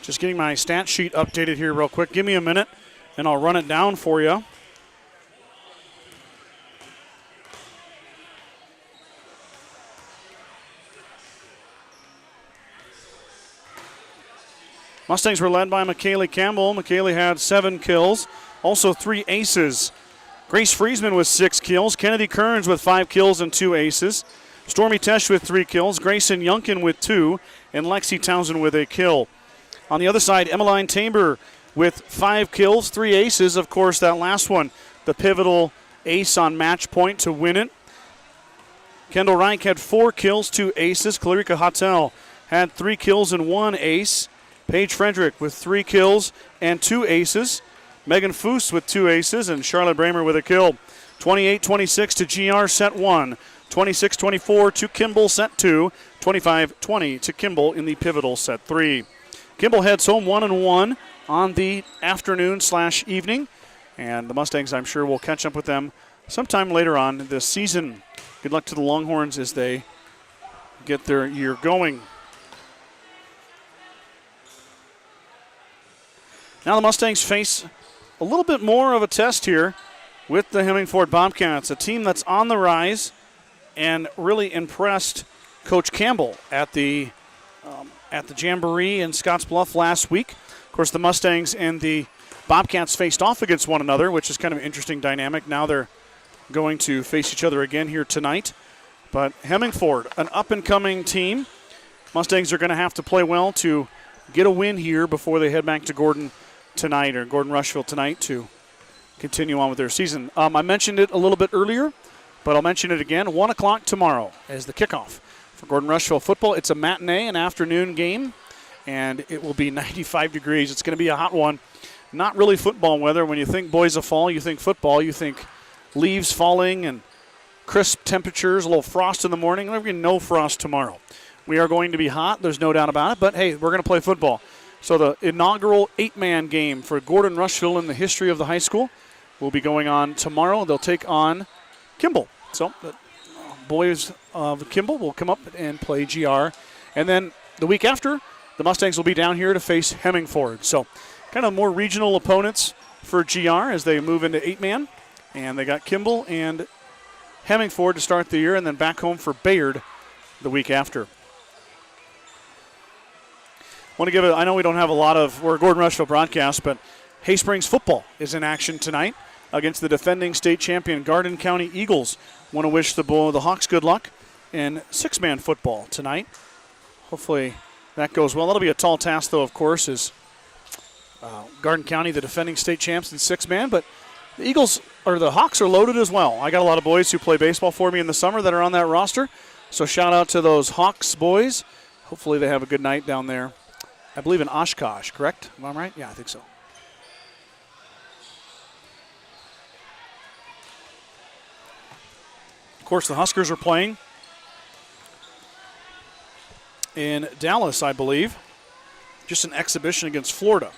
Just getting my stat sheet updated here real quick. Give me a minute, and I'll run it down for you. Mustangs were led by McKaylee Campbell. McKaylee had 7 kills, also 3 aces. Grace Friesman with 6 kills. Kennedy Kearns with 5 kills and 2 aces. Stormy Tesh with 3 kills. Grayson Yunkin with 2, and Lexi Townsend with a kill. On the other side, Emmeline Tabor with 5 kills, 3 aces. Of course, that last one, the pivotal ace on match point to win it. Kendall Reich had 4 kills, 2 aces. Clarika Hottel had 3 kills and 1 ace. Paige Frederick with 3 kills and 2 aces. Megan Foose with 2 aces, and Charlotte Bramer with a kill. 28-26 to GR set 1. 26-24 to Kimball set 2. 25-20 to Kimball in the pivotal set 3. Kimball heads home 1-1 on the afternoon/evening, and the Mustangs, I'm sure, will catch up with them sometime later on this season. Good luck to the Longhorns as they get their year going. Now the Mustangs face a little bit more of a test here with the Hemingford Bobcats, a team that's on the rise and really impressed Coach Campbell at the Jamboree in Scottsbluff last week. Of course, the Mustangs and the Bobcats faced off against one another, which is kind of an interesting dynamic. Now they're going to face each other again here tonight. But Hemingford, an up-and-coming team. Mustangs are going to have to play well to get a win here before they head back to Gordon-Rushville tonight to continue on with their season. I mentioned it a little bit earlier, but I'll mention it again. 1 o'clock tomorrow is the kickoff for Gordon-Rushville football. It's a matinee, an afternoon game, and it will be 95 degrees. It's going to be a hot one. Not really football weather. When you think boys of fall, you think football. You think leaves falling and crisp temperatures, a little frost in the morning. There'll be no frost tomorrow. We are going to be hot. There's no doubt about it. But, hey, we're going to play football. So the inaugural 8-man game for Gordon-Rushville in the history of the high school will be going on tomorrow. They'll take on Kimball. So the boys of Kimball will come up and play GR. And then the week after, the Mustangs will be down here to face Hemingford. So kind of more regional opponents for GR as they move into 8-man. And they got Kimball and Hemingford to start the year, and then back home for Bayard the week after. Want to give it, I know we don't have a lot of, we're a Gordon-Rushville broadcast, but Hay Springs football is in action tonight against the defending state champion Garden County Eagles. Want to wish the Hawks good luck in 6-man football tonight. Hopefully that goes well. That'll be a tall task, though, of course, is Garden County, the defending state champs in 6-man, but the Eagles, or the Hawks, are loaded as well. I got a lot of boys who play baseball for me in the summer that are on that roster, so shout out to those Hawks boys. Hopefully they have a good night down there. I believe in Oshkosh, correct? Am I right? Yeah, I think so. Of course, the Huskers are playing in Dallas, I believe. Just an exhibition against Florida.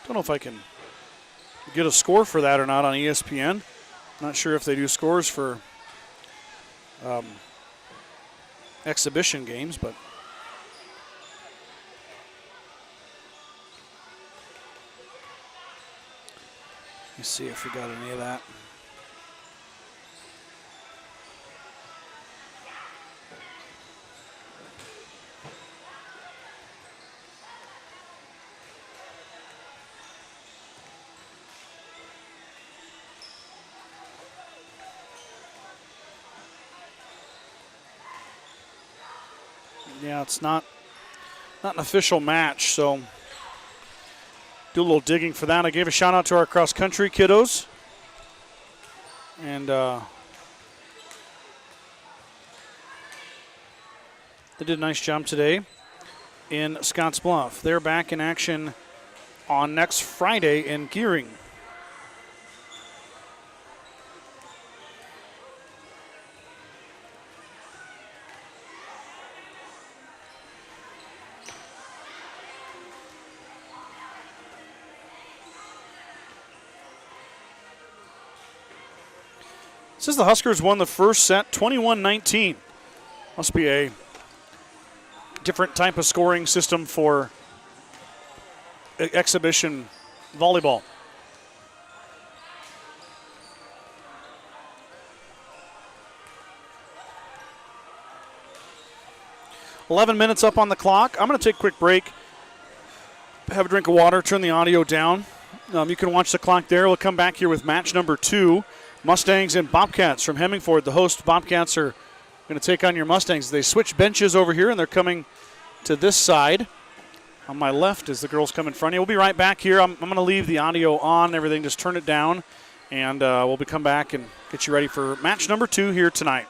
Don't know if I can get a score for that or not on ESPN. Not sure if they do scores for exhibition games, but let me see if we got any of that. Yeah, it's not an official match, so do a little digging for that. I gave a shout out to our cross-country kiddos. And They did a nice job today in Scottsbluff. They're back in action on next Friday in Gearing. Says the Huskers won the first set 21-19. Must be a different type of scoring system for exhibition volleyball. $11 minutes up on the clock. I'm going to take a quick break, have a drink of water, turn the audio down. You can watch the clock there. We'll come back here with match number 2. Mustangs and Bobcats from Hemingford. The host Bobcats are going to take on your Mustangs. They switch benches over here, and they're coming to this side. On my left as the girls come in front of you. We'll be right back here. I'm going to leave the audio on, everything. Just turn it down, and we'll come back and get you ready for match number 2 here tonight.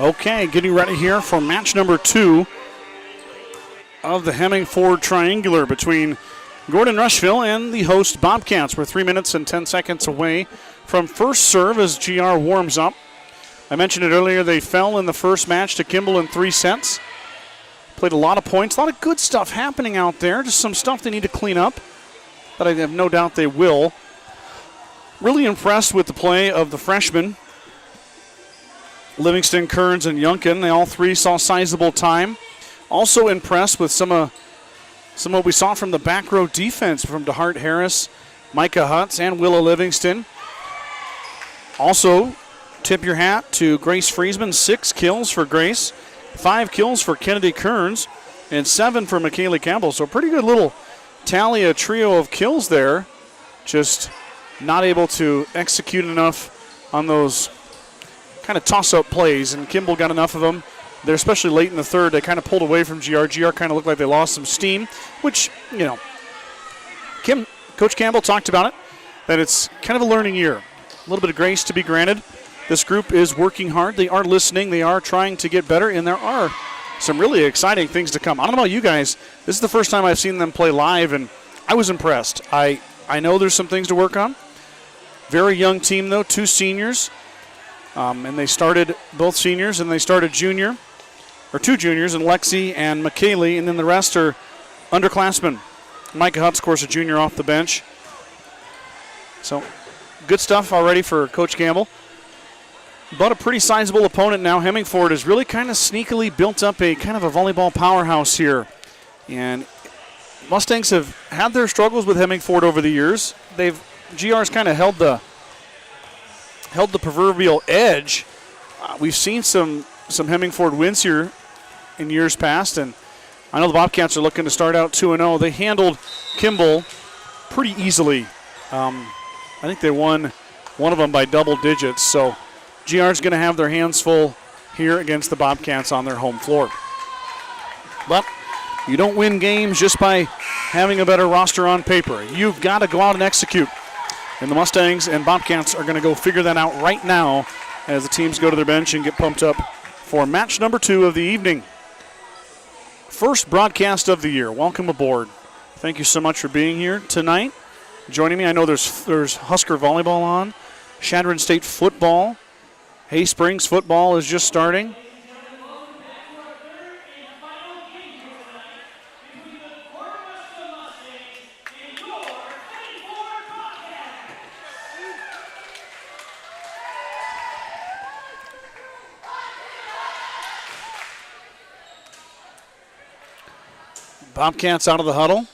Okay, getting ready here for match number 2 of the Hemingford Triangular between Gordon-Rushville and the host Bobcats. We're 3 minutes and 10 seconds away from first serve as GR warms up. I mentioned it earlier, they fell in the first match to Kimball in 3 sets. Played a lot of points, a lot of good stuff happening out there, just some stuff they need to clean up, but I have no doubt they will. Really impressed with the play of the freshmen, Livingston, Kearns, and Yunkin. They all three saw sizable time. Also impressed with some of what we saw from the back row defense from DeHart Harris, Micah Hutz, and Willa Livingston. Also, tip your hat to Grace Friesman. 6 kills for Grace, 5 kills for Kennedy Kearns, and 7 for Michaela Campbell. So pretty good little tally, a trio of kills there. Just not able to execute enough on those kind of toss-up plays, and Kimball got enough of them. They're especially late in the third. They kind of pulled away from GR. GR kind of looked like they lost some steam, which, you know, Coach Campbell talked about it, that it's kind of a learning year. A little bit of grace to be granted. This group is working hard. They are listening. They are trying to get better, and there are some really exciting things to come. I don't know about you guys. This is the first time I've seen them play live, and I was impressed. I know there's some things to work on. Very young team, though, 2 seniors. And they started both seniors, and they started 2 juniors, and Lexi and McKaylee, and then the rest are underclassmen. Micah Hutz, of course, a junior off the bench. So good stuff already for Coach Campbell. But a pretty sizable opponent now. Hemingford has really kind of sneakily built up a kind of a volleyball powerhouse here. And Mustangs have had their struggles with Hemingford over the years. GR's kind of held the proverbial edge. We've seen some Hemingford wins here in years past, and I know the Bobcats are looking to start out 2-0. They handled Kimball pretty easily. I think they won one of them by double digits, so GR's going to have their hands full here against the Bobcats on their home floor. But you don't win games just by having a better roster on paper. You've got to go out and execute. And the Mustangs and Bobcats are going to go figure that out right now as the teams go to their bench and get pumped up for match number 2 of the evening. First broadcast of the year. Welcome aboard. Thank you so much for being here tonight. Joining me, I know there's Husker volleyball on, Chadron State football, Hay Springs football is just starting. Bobcats out of the huddle.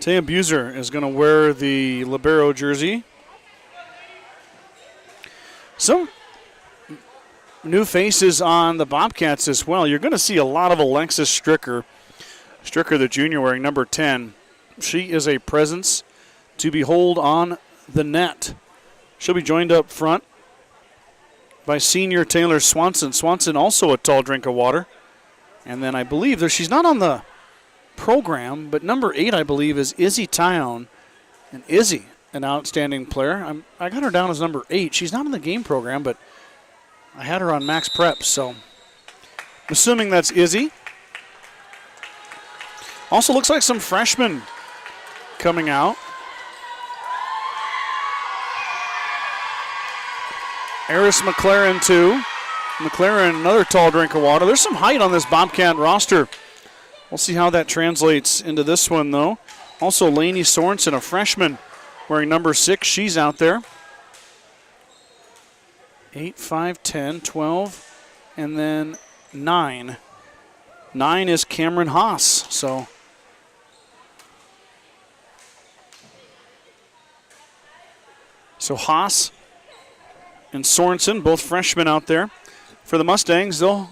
Taya Buser is going to wear the libero jersey. Some new faces on the Bobcats as well. You're going to see a lot of Alexis Stricker. Stricker, the junior, wearing number 10. She is a presence to behold on the net. She'll be joined up front by senior Taylor Swanson. Swanson also a tall drink of water. And then I believe she's not on the program, but number 8, I believe, is Izzy Tyon. And Izzy, an outstanding player. I got her down as number 8. She's not in the game program, but I had her on max prep, so I'm assuming that's Izzy. Also looks like some freshmen coming out. Eris McLaren, too. McLaren, another tall drink of water. There's some height on this Bobcat roster. We'll see how that translates into this one, though. Also, Lainey Sorensen, a freshman, wearing number 6. She's out there. 8, 5, 10, 12, and then 9. 9 is Cameron Haas. So Haas and Sorensen, both freshmen out there. For the Mustangs, they'll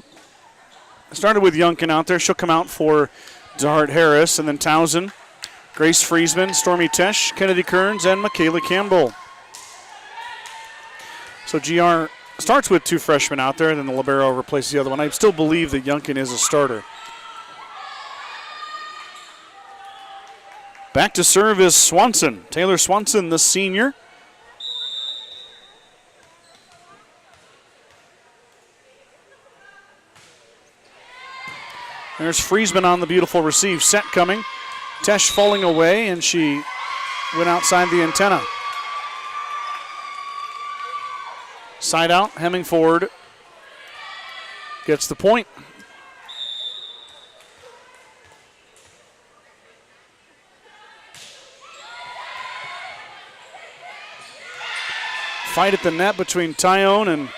started with Yunkin out there. She'll come out for DeHart Harris, and then Townsend, Grace Friesman, Stormy Tesh, Kennedy Kearns, and Michaela Campbell. So GR starts with 2 freshmen out there, and then the libero replaces the other one. I still believe that Yunkin is a starter. Back to serve is Swanson. Taylor Swanson, the senior. There's Friesman on the beautiful receive. Set coming. Tesh falling away, and she went outside the antenna. Side out, Hemingford gets the point. Fight at the net between Tyone and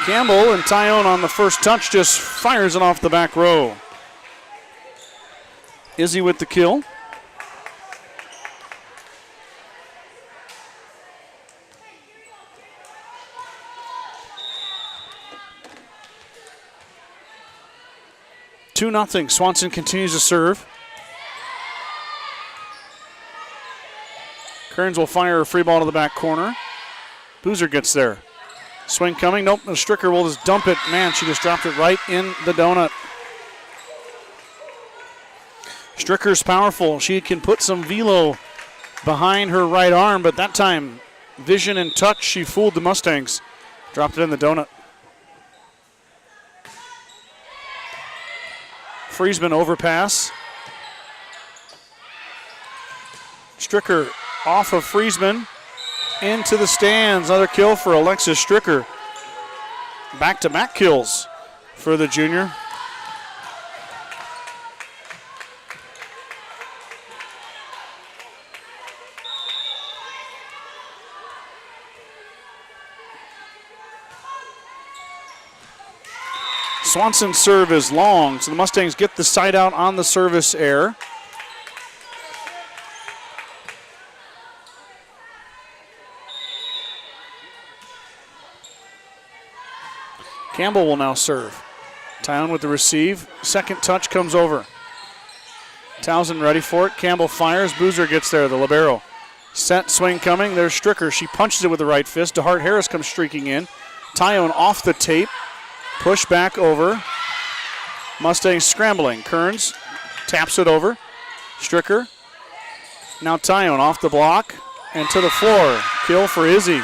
Campbell, and Tyone on the first touch just fires it off the back row. Izzy with the kill. Two nothing. Swanson continues to serve. Kearns will fire a free ball to the back corner. Boozer gets there. Swing coming. Nope. The Stricker will just dump it. Man, she just dropped it right in the donut. Stricker's powerful. She can put some velo behind her right arm, but that time, vision and touch, she fooled the Mustangs. Dropped it in the donut. Friesman overpass. Stricker off of Friesman into the stands. Another kill for Alexis Stricker. Back-to-back kills for the junior. Swanson's serve is long, so the Mustangs get the side out on the service error. Campbell will now serve. Town with the receive. Second touch comes over. Townsend ready for it. Campbell fires. Boozer gets there, the libero. Set swing coming. There's Stricker. She punches it with the right fist. DeHart Harris comes streaking in. Tyone off the tape. Push back over. Mustangs scrambling. Kearns taps it over. Stricker. Now Tyone off the block and to the floor. Kill for Izzy.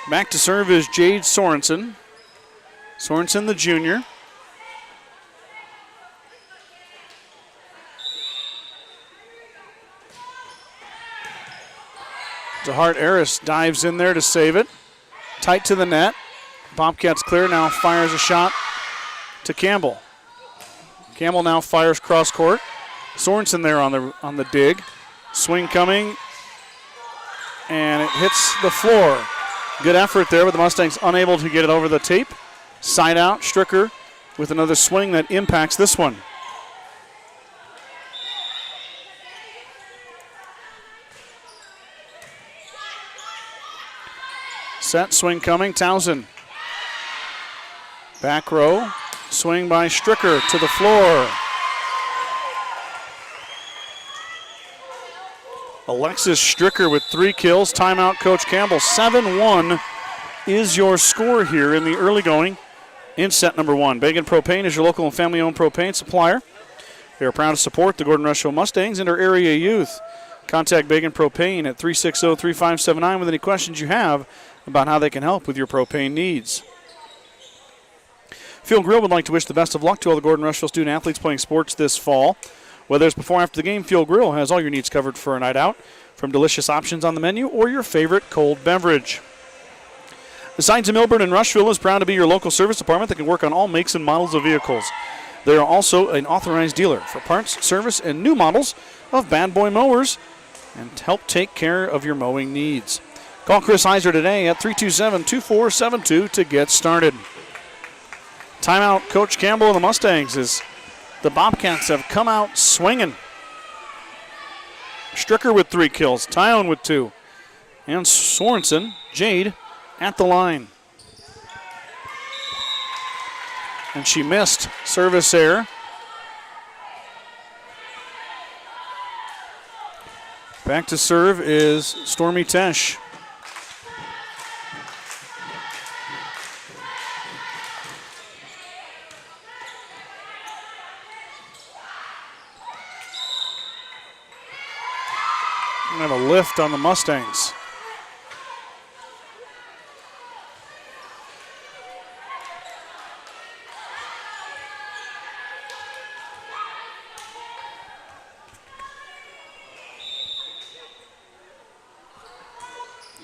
Back to serve is Jade Sorensen. Sorensen, the junior. DeHart Harris dives in there to save it. Tight to the net. Bobcats clear, now fires a shot to Campbell. Campbell now fires cross court. Sorensen there on the dig. Swing coming, and it hits the floor. Good effort there, but the Mustangs unable to get it over the tape. Side out, Stricker with another swing that impacts this one. Set, swing coming, Townsend. Back row, swing by Stricker to the floor. Alexis Stricker with 3 kills. Timeout, Coach Campbell. 7-1 is your score here in the early going in set number 1. Bagan Propane is your local and family-owned propane supplier. They are proud to support the Gordon-Rushville Mustangs and our area youth. Contact Bagan Propane at 360-3579 with any questions you have about how they can help with your propane needs. Field Grill would like to wish the best of luck to all the Gordon-Rushville student athletes playing sports this fall. Whether it's before or after the game, Field Grill has all your needs covered for a night out, from delicious options on the menu or your favorite cold beverage. The Signs of Milburn and Rushville is proud to be your local service department that can work on all makes and models of vehicles. They are also an authorized dealer for parts, service, and new models of Bad Boy mowers and help take care of your mowing needs. Call Chris Heiser today at 327-2472 to get started. Timeout, Coach Campbell and the Mustangs as the Bobcats have come out swinging. Stricker with 3 kills, Tyone with 2, and Sorensen, Jade, at the line. And she missed. Service error. Back to serve is Stormy Tesh. Kind of a lift on the Mustangs.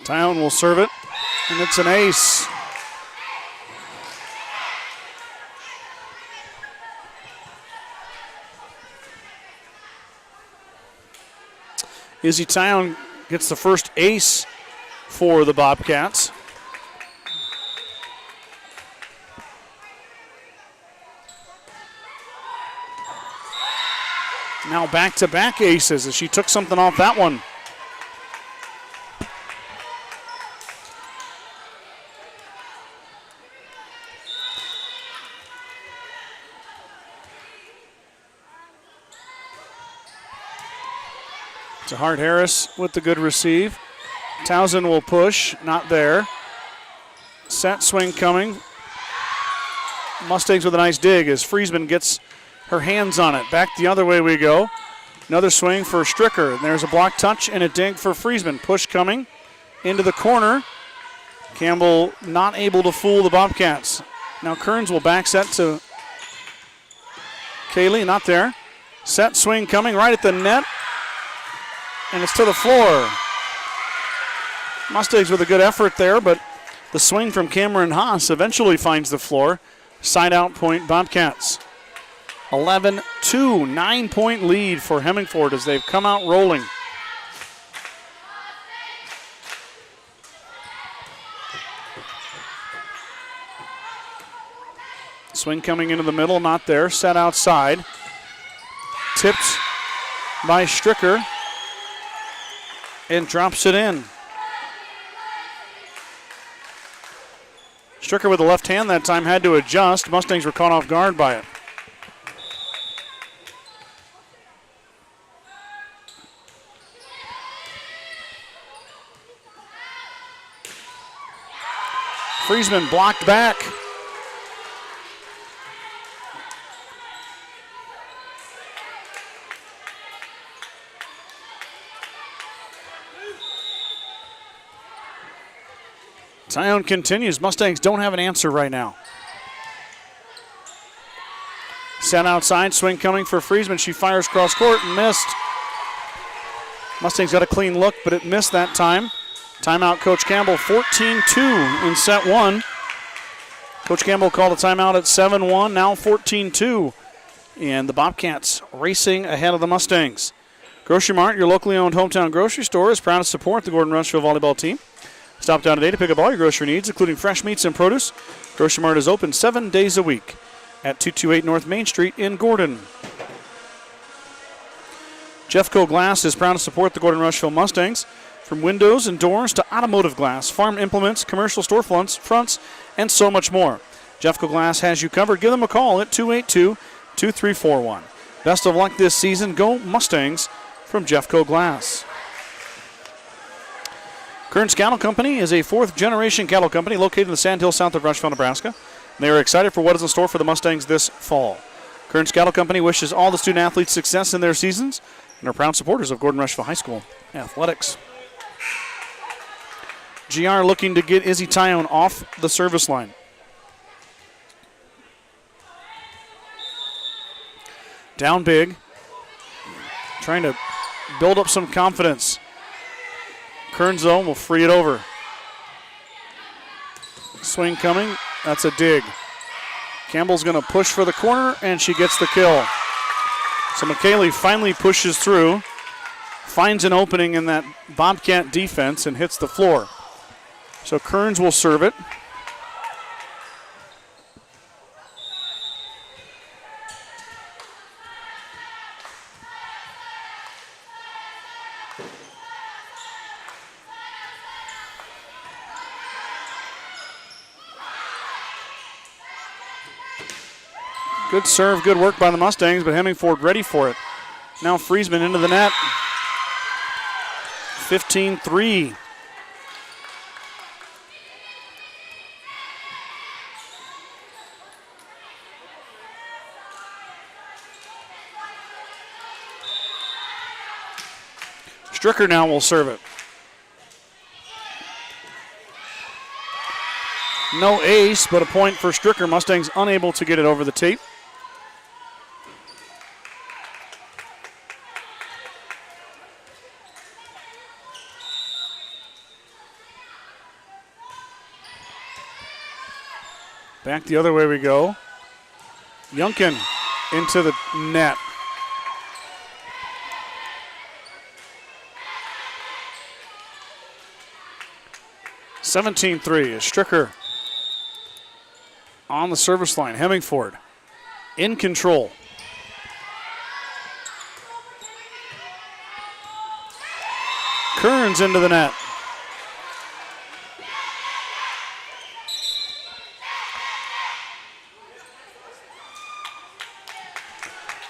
Town will serve it, and it's an ace. Izzy Town gets the first ace for the Bobcats. Now back-to-back aces as she took something off that one. To Hart Harris with the good receive. Townsend will push, not there. Set swing coming. Mustangs with a nice dig as Friesman gets her hands on it. Back the other way we go. Another swing for Stricker. And there's a block touch and a dig for Friesman. Push coming into the corner. Campbell not able to fool the Bobcats. Now Kearns will back set to Kaylee, not there. Set swing coming right at the net. And it's to the floor. Mustangs with a good effort there, but the swing from Cameron Haas eventually finds the floor. Side out point Bobcats. 11-2, 9-point lead for Hemingford as they've come out rolling. Swing coming into the middle, not there. Set outside. Tipped by Stricker. And drops it in. Stricker with the left hand that time had to adjust. Mustangs were caught off guard by it. Friesman blocked back. Zion continues. Mustangs don't have an answer right now. Set outside, swing coming for Friesman. She fires cross court and missed. Mustangs got a clean look, but it missed that time. Timeout, Coach Campbell, 14-2 in set one. Coach Campbell called a timeout at 7-1, now 14-2. And the Bobcats racing ahead of the Mustangs. Grocery Mart, your locally owned hometown grocery store, is proud to support the Gordon-Rushville volleyball team. Stop down today to pick up all your grocery needs, including fresh meats and produce. Grocery Mart is open 7 days a week at 228 North Main Street in Gordon. Jeffco Glass is proud to support the Gordon-Rushville Mustangs. From windows and doors to automotive glass, farm implements, commercial storefronts, and so much more. Jeffco Glass has you covered. Give them a call at 282-2341. Best of luck this season. Go Mustangs from Jeffco Glass. Kearns Cattle Company is a fourth-generation cattle company located in the Sand Hills south of Rushville, Nebraska. They are excited for what is in store for the Mustangs this fall. Kearns Cattle Company wishes all the student-athletes success in their seasons and are proud supporters of Gordon-Rushville High School athletics. GR looking to get Izzy Tyone off the service line. Down big. Trying to build up some confidence. Kearns, though, will free it over. Swing coming. That's a dig. Campbell's going to push for the corner, and she gets the kill. So McKaylee finally pushes through, finds an opening in that Bobcat defense, and hits the floor. So Kearns will serve it. Good serve, good work by the Mustangs, but Hemingford ready for it. Now Friesman into the net. 15-3. Stricker now will serve it. No ace, but a point for Stricker. Mustangs unable to get it over the tape. Back the other way we go. Youngkin into the net. (17-3) is Stricker on the service line. Hemingford in control. Kearns into the net.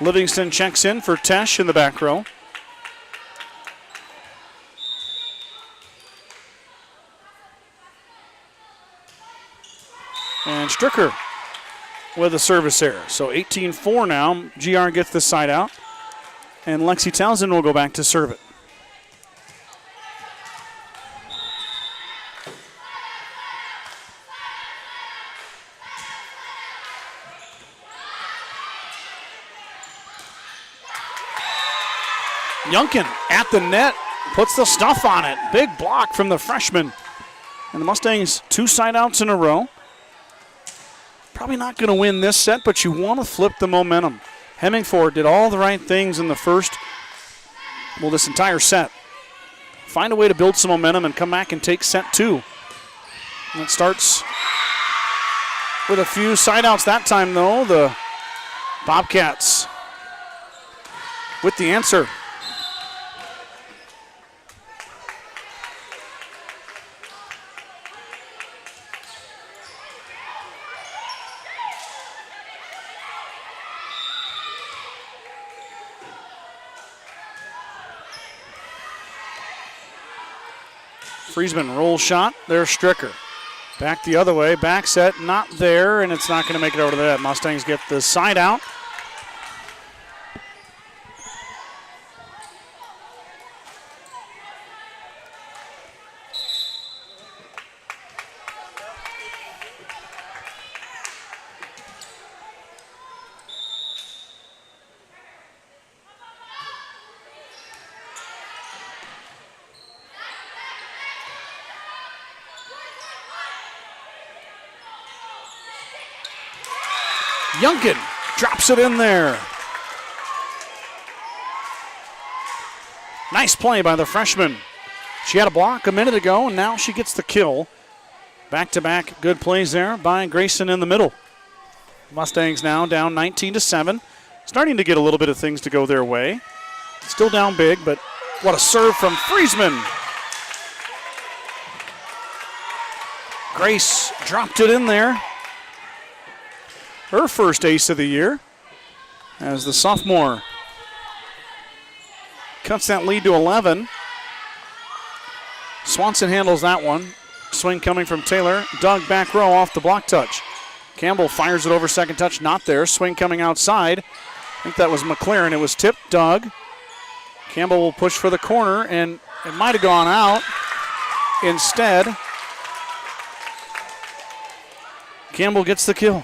Livingston checks in for Tesh in the back row. And Stricker with a service error. So 18-4 now. GR gets the side out. And Lexi Townsend will go back to serve it. Youngkin at the net, puts the stuff on it. Big block from the freshman. And the Mustangs 2 side outs in a row. Probably not going to win this set, but you want to flip the momentum. Hemingford did all the right things in the first, well, this entire set. Find a way to build some momentum and come back and take set 2. And it starts with a few side outs that time, though. The Bobcats with the answer. Friesman roll shot. There's Stricker. Back the other way. Back set. Not there, and it's not going to make it over to the net. Mustangs get the side out. Youngkin drops it in there. Nice play by the freshman. She had a block a minute ago, and now she gets the kill. Back-to-back good plays there by Grayson in the middle. Mustangs now down 19-7. Starting to get a little bit of things to go their way. Still down big, but what a serve from Friesman. Grace dropped it in there. Her first ace of the year as the sophomore cuts that lead to 11. Swanson handles that one. Swing coming from Taylor. Doug back row off the block touch. Campbell fires it over second touch, not there. Swing coming outside. I think that was McLaren. It was tipped. Doug. Campbell will push for the corner, and it might have gone out. Instead, Campbell gets the kill.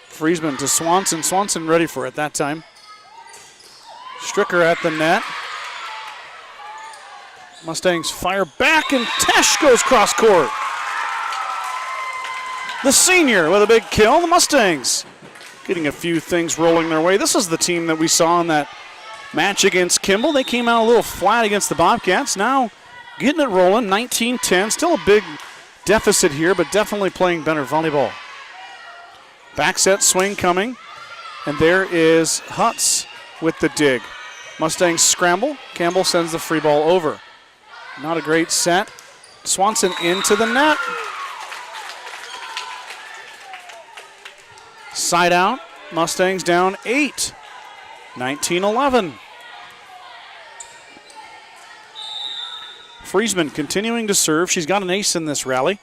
Friesman to Swanson. Swanson ready for it that time. Stricker at the net. Mustangs fire back, and Tesh goes cross court. The senior with a big kill. The Mustangs getting a few things rolling their way. This is the team that we saw in that match against Kimball. They came out a little flat against the Bobcats. Now getting it rolling, 19-10. Still a big deficit here, but definitely playing better volleyball. Back set swing coming, and there is Hutz with the dig. Mustangs scramble. Campbell sends the free ball over. Not a great set. Swanson into the net. Side out. Mustangs down 8. 19-11. Friesman continuing to serve. She's got an ace in this rally.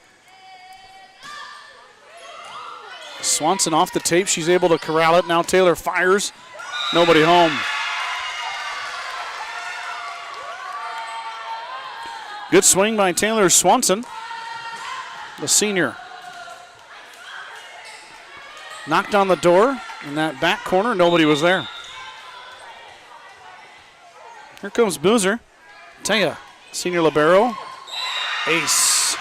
Swanson off the tape. She's able to corral it. Now Taylor fires. Nobody home. Good swing by Taylor Swanson, the senior. Knocked on the door in that back corner. Nobody was there. Here comes Boozer. Tell ya, senior libero. Ace.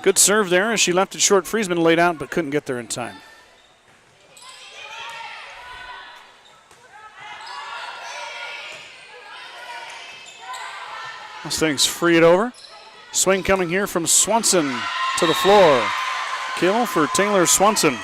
Good serve there as she left it short. Friesman laid out but couldn't get there in time. Mustangs free it over. Swing coming here from Swanson to the floor. Kill for Taylor Swanson.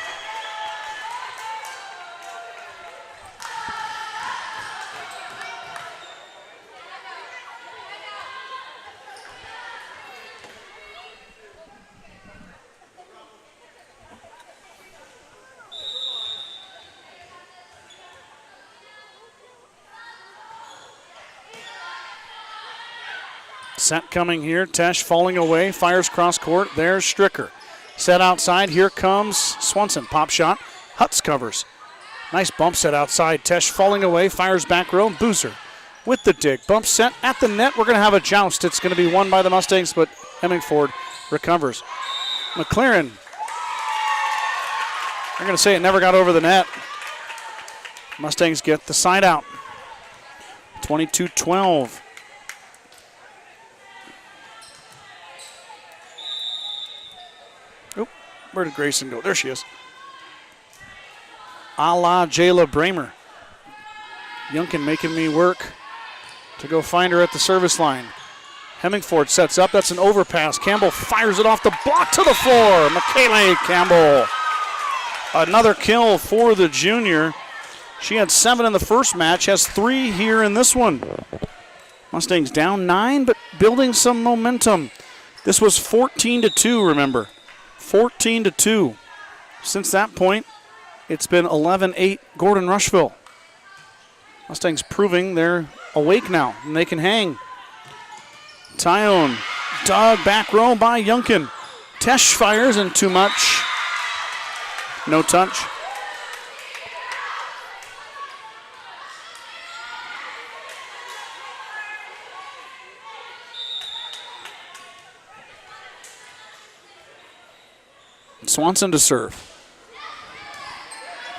Set coming here. Tesh falling away. Fires cross court. There's Stricker. Set outside. Here comes Swanson. Pop shot. Hutz covers. Nice bump set outside. Tesh falling away. Fires back row. Boozer with the dig. Bump set at the net. We're going to have a joust. It's going to be won by the Mustangs, but Hemingford recovers. McLaren. They're going to say it never got over the net. Mustangs get the side out. 22-12. Where did Grayson go? There she is. A la Jayla Bramer. Yunkin making me work to go find her at the service line. Hemingford sets up. That's an overpass. Campbell fires it off the block to the floor. Michaela Campbell. Another kill for the junior. She had 7 in the first match. Has 3 here in this one. Mustangs down 9, but building some momentum. This was 14-2, remember. 14-2. Since that point, it's been 11-8 Gordon-Rushville. Mustangs proving they're awake now and they can hang. Tyone dug back row by Yunkin. Tesh fires and too much. No touch. Swanson to serve.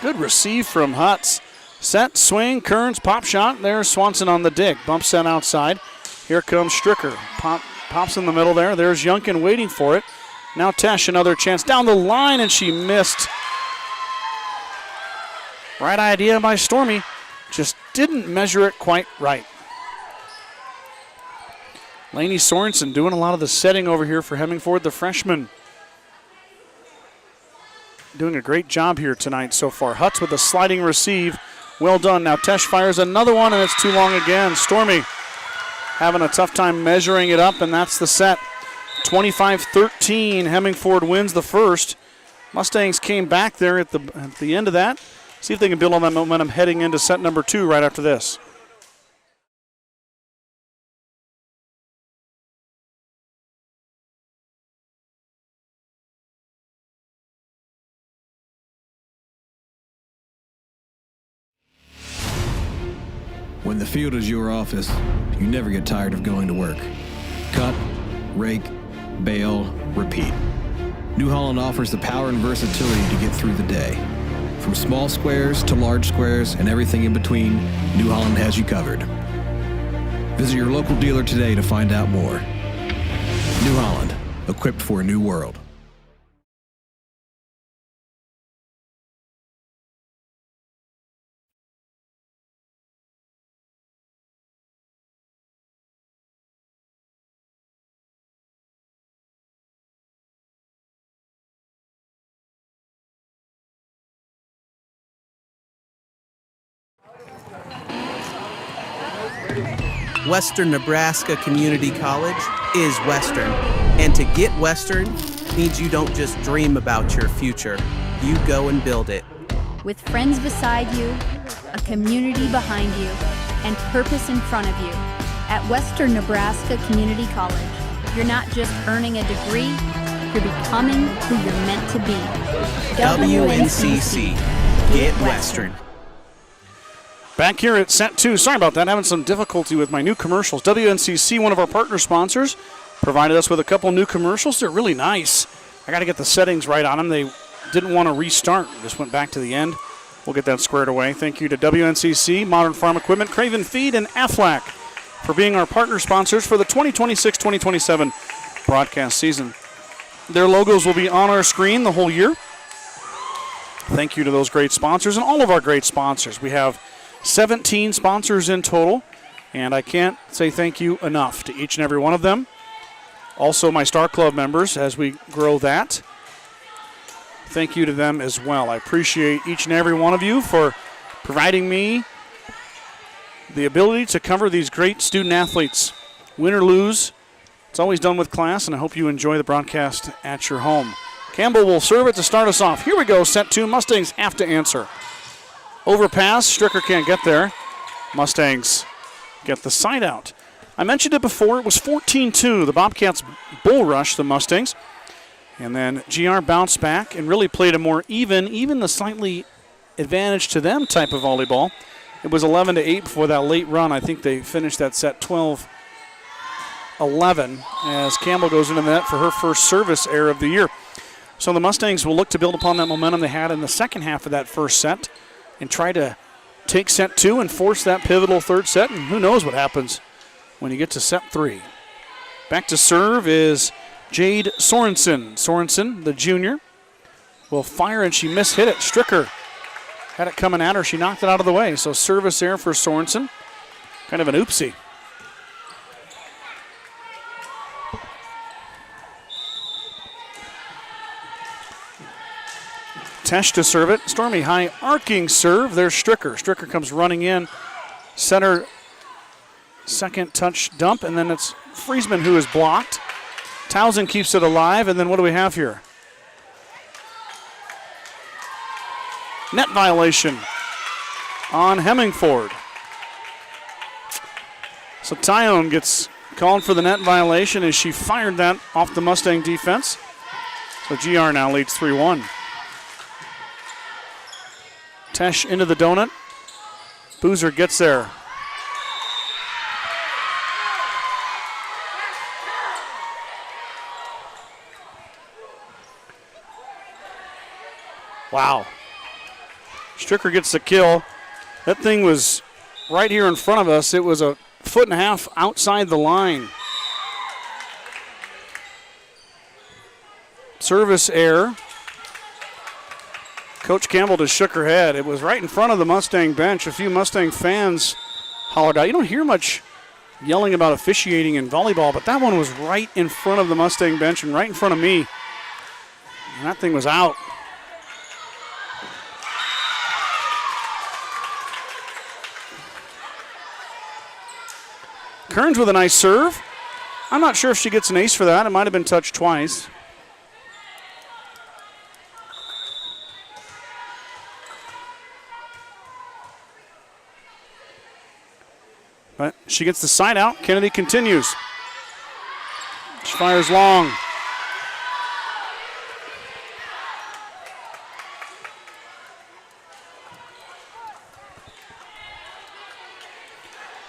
Good receive from Hutz. Set, swing, Kearns, pop shot. There's Swanson on the dig. Bump set outside. Here comes Stricker. Pops in the middle there. There's Yunkin waiting for it. Now Tesh, another chance down the line, and she missed. Right idea by Stormy. Just didn't measure it quite right. Lainey Sorensen doing a lot of the setting over here for Hemingford, the freshman. Doing a great job here tonight so far. Hutz with a sliding receive. Well done. Now Tesh fires another one, and it's too long again. Stormy having a tough time measuring it up, and that's the set. 25-13. Hemingford wins the first. Mustangs came back there at the end of that. See if they can build on that momentum heading into set number 2 right after this. When the field is your office, you never get tired of going to work. Cut, rake, bale, repeat. New Holland offers the power and versatility to get through the day. From small squares to large squares and everything in between, New Holland has you covered. Visit your local dealer today to find out more. New Holland, equipped for a new world. Western Nebraska Community College is Western. And to get Western means you don't just dream about your future. You go and build it. With friends beside you, a community behind you, and purpose in front of you. At Western Nebraska Community College, you're not just earning a degree, you're becoming who you're meant to be. WNCC. Get Western. Back here at set 2. Sorry about that. Having some difficulty with my new commercials. WNCC, one of our partner sponsors, provided us with a couple new commercials. They're really nice. I got to get the settings right on them. They didn't want to restart. Just went back to the end. We'll get that squared away. Thank you to WNCC, Modern Farm Equipment, Craven Feed, and Aflac for being our partner sponsors for the 2026-2027 broadcast season. Their logos will be on our screen the whole year. Thank you to those great sponsors and all of our great sponsors. We have 17 sponsors in total, and I can't say thank you enough to each and every one of them. Also, my Star Club members, as we grow that, thank you to them as well. I appreciate each and every one of you for providing me the ability to cover these great student athletes. Win or lose, it's always done with class, and I hope you enjoy the broadcast at your home. Campbell will serve it to start us off. Here we go, set 2. Mustangs have to answer. Overpass, Stricker can't get there. Mustangs get the side out. I mentioned it before, it was 14-2. The Bobcats bull rushed the Mustangs. And then GR bounced back and really played a more even the slightly advantage to them type of volleyball. It was 11-8 before that late run. I think they finished that set 12-11 as Campbell goes into the net for her first service error of the year. So the Mustangs will look to build upon that momentum they had in the second half of that first set and try to take set 2 and force that pivotal third set. And who knows what happens when you get to set 3. Back to serve is Jade Sorensen. Sorensen, the junior, will fire, and she mishit it. Stricker had it coming at her. She knocked it out of the way. So service error for Sorensen. Kind of an oopsie. Tesh to serve it. Stormy high arcing serve. There's Stricker. Stricker comes running in. Center second touch dump, and then it's Friesman who is blocked. Townsend keeps it alive, and then what do we have here? Net violation on Hemingford. So Tyone gets called for the net violation as she fired that off the Mustang defense. So GR now leads 3-1. Tesh into the donut. Boozer gets there. Wow. Stricker gets the kill. That thing was right here in front of us. It was a 1.5 feet outside the line. Service error. Coach Campbell just shook her head. It was right in front of the Mustang bench. A few Mustang fans hollered out. You don't hear much yelling about officiating in volleyball, but that one was right in front of the Mustang bench and right in front of me. And that thing was out. Kearns with a nice serve. I'm not sure if she gets an ace for that. It might have been touched twice. But she gets the side out. Kennedy continues. She fires long.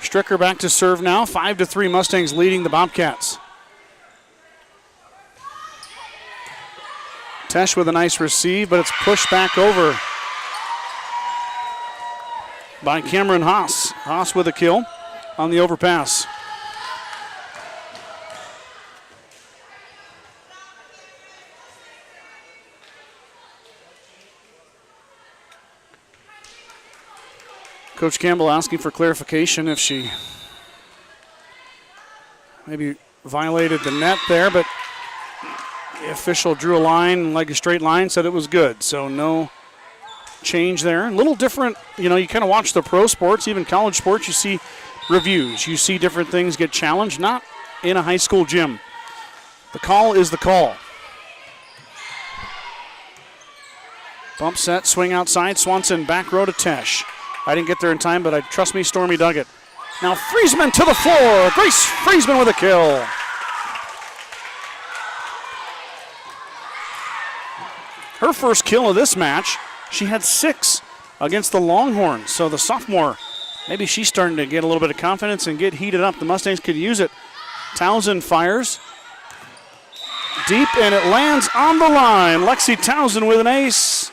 Stricker back to serve now. 5-3 Mustangs leading the Bobcats. Tesh with a nice receive, but it's pushed back over by Cameron Haas. Haas with a kill on the overpass. Coach Campbell asking for clarification if she maybe violated the net there, but the official drew a line, like a straight line, said it was good. So no change there. A little different, you know, you kind of watch the pro sports, even college sports, you see reviews. You see different things get challenged, not in a high school gym. The call is the call. Bump set, swing outside. Swanson back row to Tesh. I didn't get there in time, but trust me, Stormy dug it. Now Friesman to the floor. Grace Friesman with a kill. Her first kill of this match. She had 6 against the Longhorns. So the sophomore, maybe she's starting to get a little bit of confidence and get heated up. The Mustangs could use it. Townsend fires. Deep, and it lands on the line. Lexi Townsend with an ace.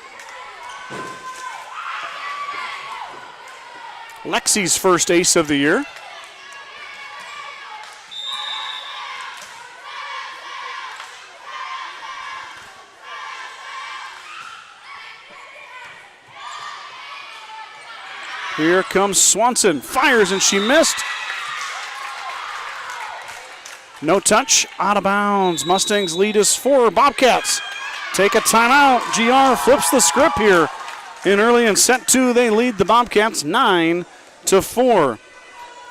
Lexi's first ace of the year. Here comes Swanson. Fires, and she missed. No touch, out of bounds. Mustangs lead is 4. Bobcats take a timeout. GR flips the script here. In early in set 2, they lead the Bobcats 9-4.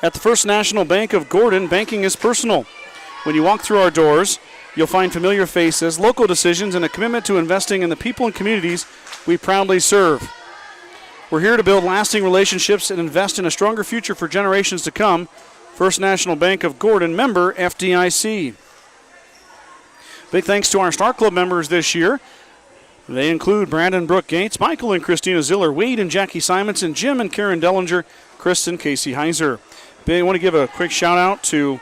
At the First National Bank of Gordon, banking is personal. When you walk through our doors, you'll find familiar faces, local decisions, and a commitment to investing in the people and communities we proudly serve. We're here to build lasting relationships and invest in a stronger future for generations to come. First National Bank of Gordon, member FDIC. Big thanks to our Star Club members this year. They include Brandon Brooke Gates, Michael and Christina Ziller, Wade and Jackie Simonson, Jim and Karen Dellinger, Kristen Casey Heiser. I want to give a quick shout out to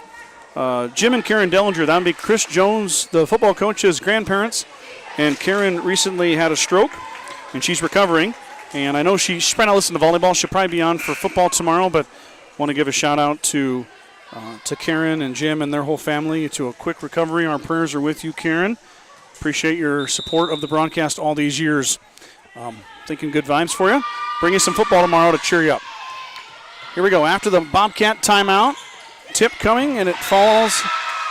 Jim and Karen Dellinger. That would be Chris Jones, the football coach's grandparents. And Karen recently had a stroke, and she's recovering. And I know she might not listen to volleyball. She'll probably be on for football tomorrow, but want to give a shout out to Karen and Jim and their whole family to a quick recovery. Our prayers are with you, Karen. Appreciate your support of the broadcast all these years. Thinking good vibes for you. Bring you some football tomorrow to cheer you up. Here we go. After the Bobcat timeout, tip coming, and it falls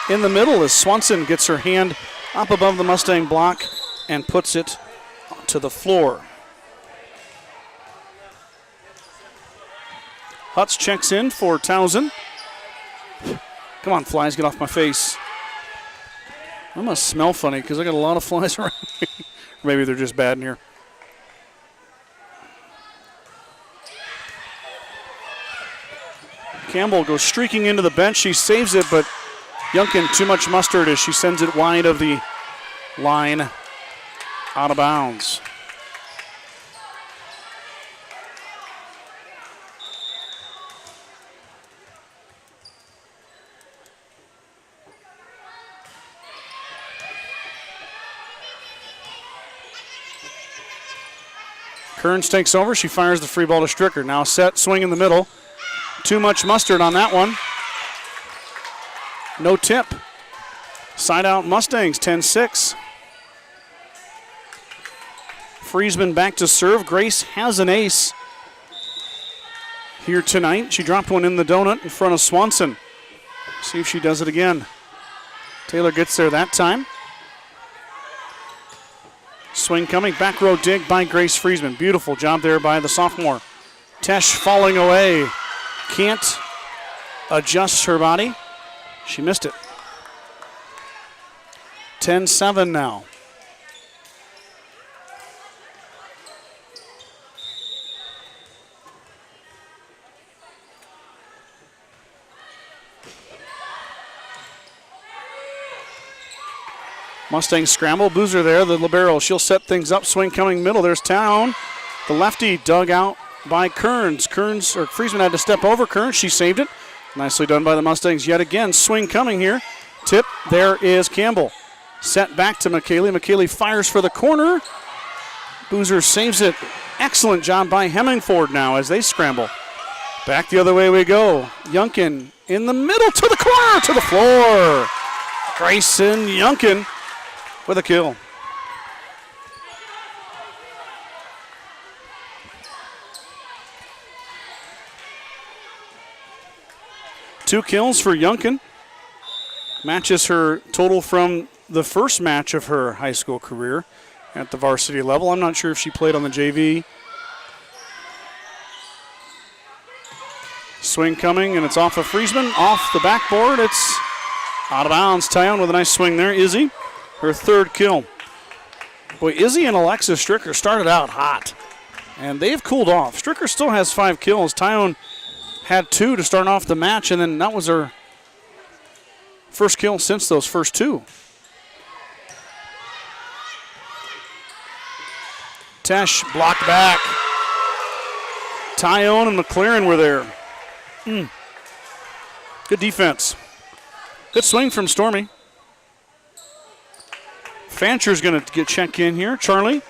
in the middle as Swanson gets her hand up above the Mustang block and puts it to the floor. Hutz checks in for Townsend. Come on, flies, get off my face. I must smell funny because I got a lot of flies around me. Maybe they're just bad in here. Campbell goes streaking into the bench. She saves it, but Yunkin too much mustard as she sends it wide of the line, out of bounds. Kearns takes over. She fires the free ball to Stricker. Now set, swing in the middle. Too much mustard on that one. No tip. Side out Mustangs, 10-6. Friesman back to serve. Grace has an ace here tonight. She dropped one in the donut in front of Swanson. See if she does it again. Taylor gets there that time. Swing coming, back row dig by Grace Friesman. Beautiful job there by the sophomore. Tesh falling away. Can't adjust her body. She missed it. 10-7 now. Mustangs scramble. Boozer there, the libero. She'll set things up. Swing coming middle. There's Town. The lefty dug out by Kearns. Friesman had to step over Kearns. She saved it. Nicely done by the Mustangs yet again. Swing coming here. Tip. There is Campbell. Set back to McKaylee. McKaylee fires for the corner. Boozer saves it. Excellent job by Hemingford now as they scramble. Back the other way we go. Yunkin in the middle to the corner, to the floor. Grayson Yunkin with a kill. Two kills for Yunkin. Matches her total from the first match of her high school career at the varsity level. I'm not sure if she played on the JV. Swing coming, and it's off of Friesman. Off the backboard. It's out of bounds. Tyon with a nice swing there. Izzy, her third kill. Boy, Izzy and Alexis Stricker started out hot, and they've cooled off. Stricker still has 5 kills. Tyone had 2 to start off the match, and then that was her first kill since those first 2. Tesh blocked back. Tyone and McLaren were there. Good defense. Good swing from Stormy. Fancher's going to get checked in here. Charlie,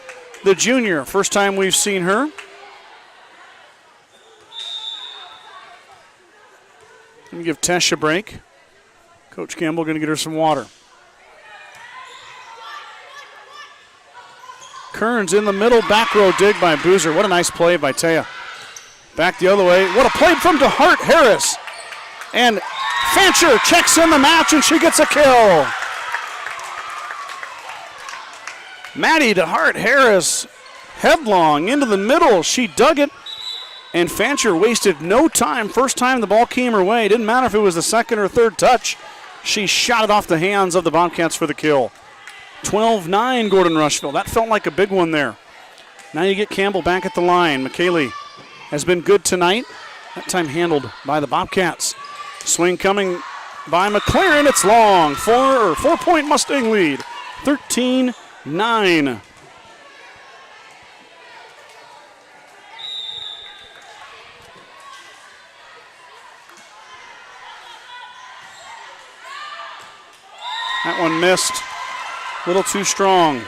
the junior, first time we've seen her. Let me give Tesh a break. Coach Campbell going to get her some water. Kearns in the middle, back row dig by Boozer. What a nice play by Taya. Back the other way. What a play from DeHart Harris. And Fancher checks in the match, and she gets a kill. Maddie DeHart Harris headlong into the middle. She dug it, and Fancher wasted no time. First time the ball came her way. Didn't matter if it was the second or third touch. She shot it off the hands of the Bobcats for the kill. 12-9 Gordon-Rushville. That felt like a big one there. Now you get Campbell back at the line. McKaylee has been good tonight. That time handled by the Bobcats. Swing coming by McLaren. It's long. 4-point Mustang lead. 13-9. That one missed. A little too strong.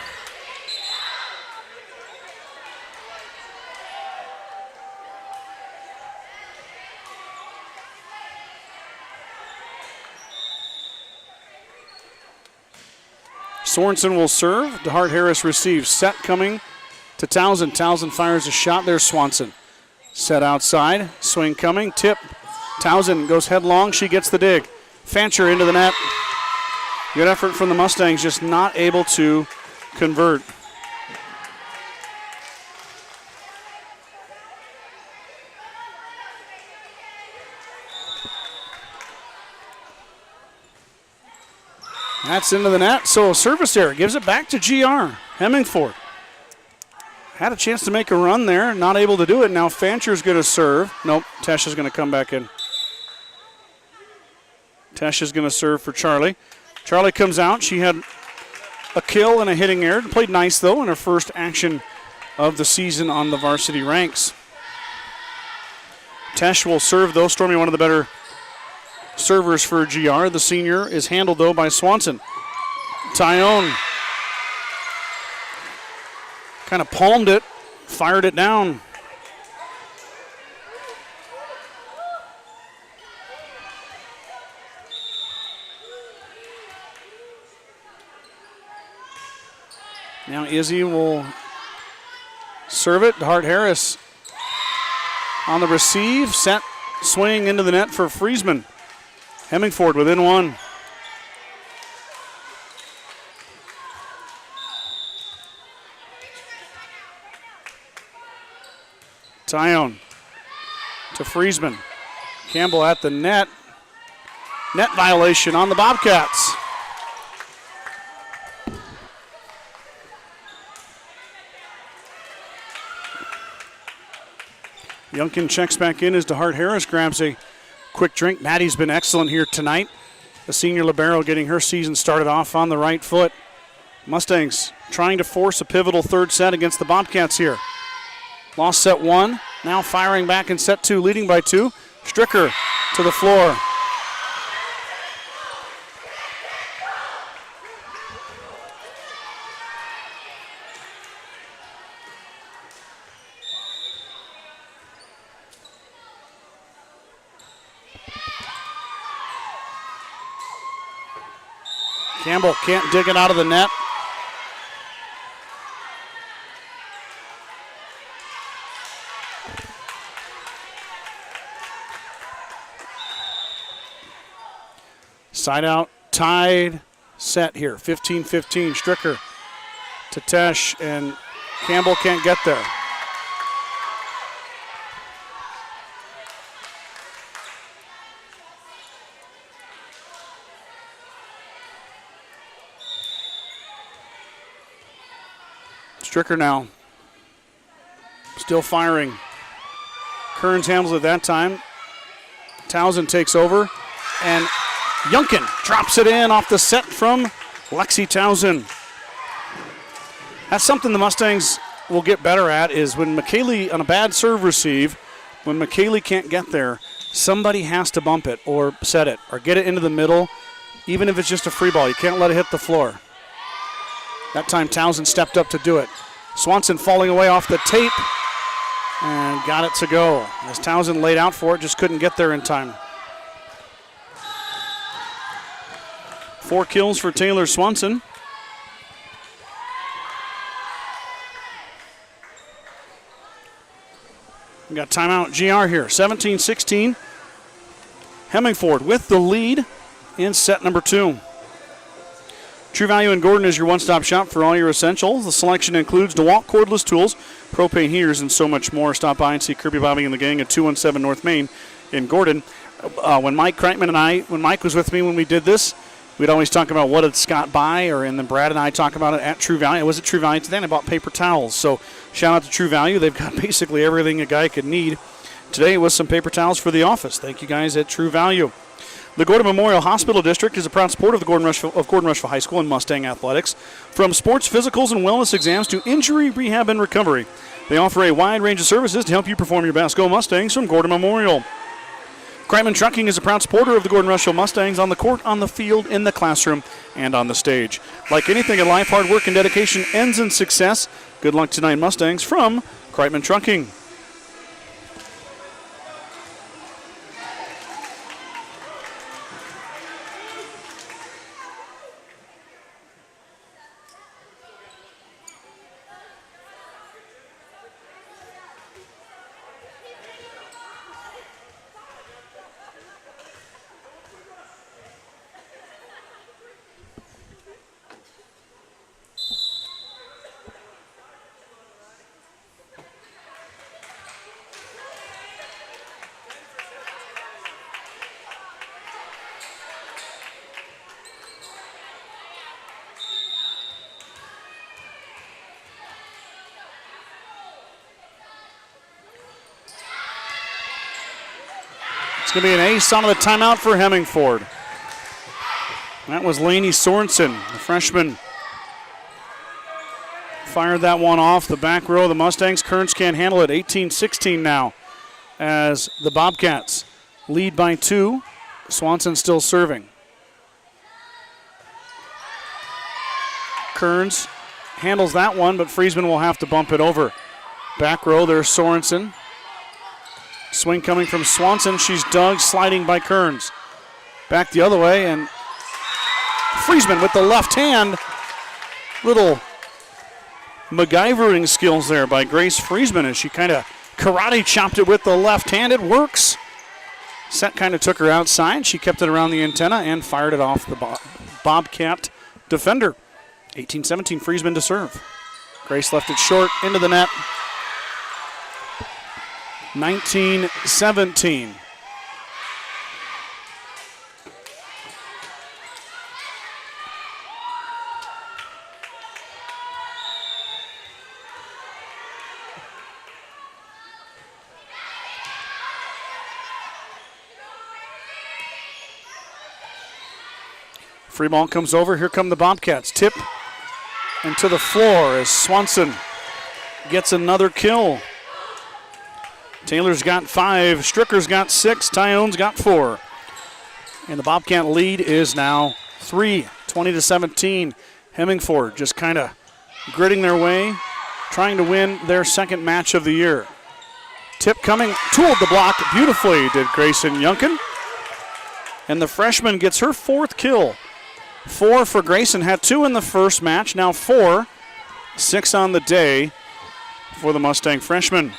Sorensen will serve. DeHart Harris receives. Set coming to Townsend. Townsend fires a shot. There's Swanson. Set outside. Swing coming. Tip. Townsend goes headlong. She gets the dig. Fancher into the net. Good effort from the Mustangs, just not able to convert. That's into the net, so a service error gives it back to G-R. Hemingford had a chance to make a run there, not able to do it. Now Fancher's going to serve. Nope, Tesh is going to come back in. Tesh is going to serve for Charlie. Charlie comes out. She had a kill and a hitting error. Played nice, though, in her first action of the season on the varsity ranks. Tesh will serve, though. Stormy, one of the better servers for GR. The senior is handled, though, by Swanson. Tyone kind of palmed it, fired it down. Now Izzy will serve it. DeHart Harris on the receive. Set, swing into the net for Friesman. Hemingford within one. Tyone to Friesman. Campbell at the net. Net violation on the Bobcats. Youngkin checks back in as DeHart Harris grabs a quick drink. Maddie's been excellent here tonight. The senior libero getting her season started off on the right foot. Mustangs trying to force a pivotal third set against the Bobcats here. Lost set 1, now firing back in set 2, leading by 2. Stricker to the floor. Campbell can't dig it out of the net. Side out, tied set here, 15-15. Stricker to Tesh, and Campbell can't get there. Stricker now. Still firing. Kearns handles it that time. Townsend takes over. And Yunkin drops it in off the set from Lexi Townsend. That's something the Mustangs will get better at, is when McKaylee, on a bad serve receive, when McKaylee can't get there, somebody has to bump it or set it or get it into the middle, even if it's just a free ball. You can't let it hit the floor. That time Townsend stepped up to do it. Swanson falling away off the tape and got it to go. As Townsend laid out for it, just couldn't get there in time. 4 kills for Taylor Swanson. We got timeout GR here, 17-16. Hemingford with the lead in set number 2. True Value in Gordon is your one-stop shop for all your essentials. The selection includes DeWalt cordless tools, propane heaters, and so much more. Stop by and see Kirby, Bobby, and the gang at 217 North Main in Gordon. When Mike Kreitman and when Mike was with me when we did this, we'd always talk about what did Scott buy, and then Brad and I talk about it at True Value. I was at True Value today, and I bought paper towels. So shout out to True Value. They've got basically everything a guy could need. Today was some paper towels for the office. Thank you guys at True Value. The Gordon Memorial Hospital District is a proud supporter of the Gordon-Rushville High School and Mustang Athletics. From sports physicals and wellness exams to injury, rehab, and recovery, they offer a wide range of services to help you perform your best. Go Mustangs from Gordon Memorial. Kreitman Trucking is a proud supporter of the Gordon-Rushville Mustangs on the court, on the field, in the classroom, and on the stage. Like anything in life, hard work and dedication ends in success. Good luck tonight, Mustangs, from Kreitman Trucking. It's going to be an ace on the timeout for Hemingford. That was Laney Sorensen, the freshman. Fired that one off the back row of the Mustangs. Kearns can't handle it. 18-16 now as the Bobcats lead by 2. Swanson still serving. Kearns handles that one, but Friesman will have to bump it over. Back row, there's Sorensen. Swing coming from Swanson. She's dug, sliding by Kearns. Back the other way, and Friesman with the left hand. Little MacGyvering skills there by Grace Friesman as she kind of karate chopped it with the left hand. It works. Set kind of took her outside. She kept it around the antenna and fired it off the Bobcat defender. 18-17, Friesman to serve. Grace left it short into the net. 19-17. Free ball comes over. Here come the Bobcats. Tip and to the floor as Swanson gets another kill. Taylor's got 5, Stricker's got 6, Tyone's got 4. And the Bobcat lead is now 3, 20-17. Hemingford just kind of gritting their way, trying to win their second match of the year. Tip coming, tooled the block beautifully, did Grayson Yunkin. And the freshman gets her 4th kill. 4 for Grayson, had 2 in the first match, now 4. 6 on the day for the Mustang freshman.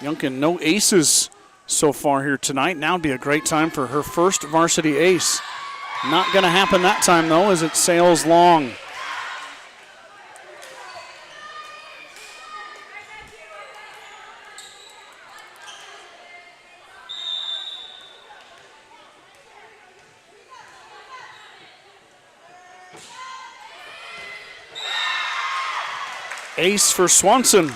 Yunkin, no aces so far here tonight. Now would be a great time for her first varsity ace. Not going to happen that time, though, as it sails long. Ace for Swanson.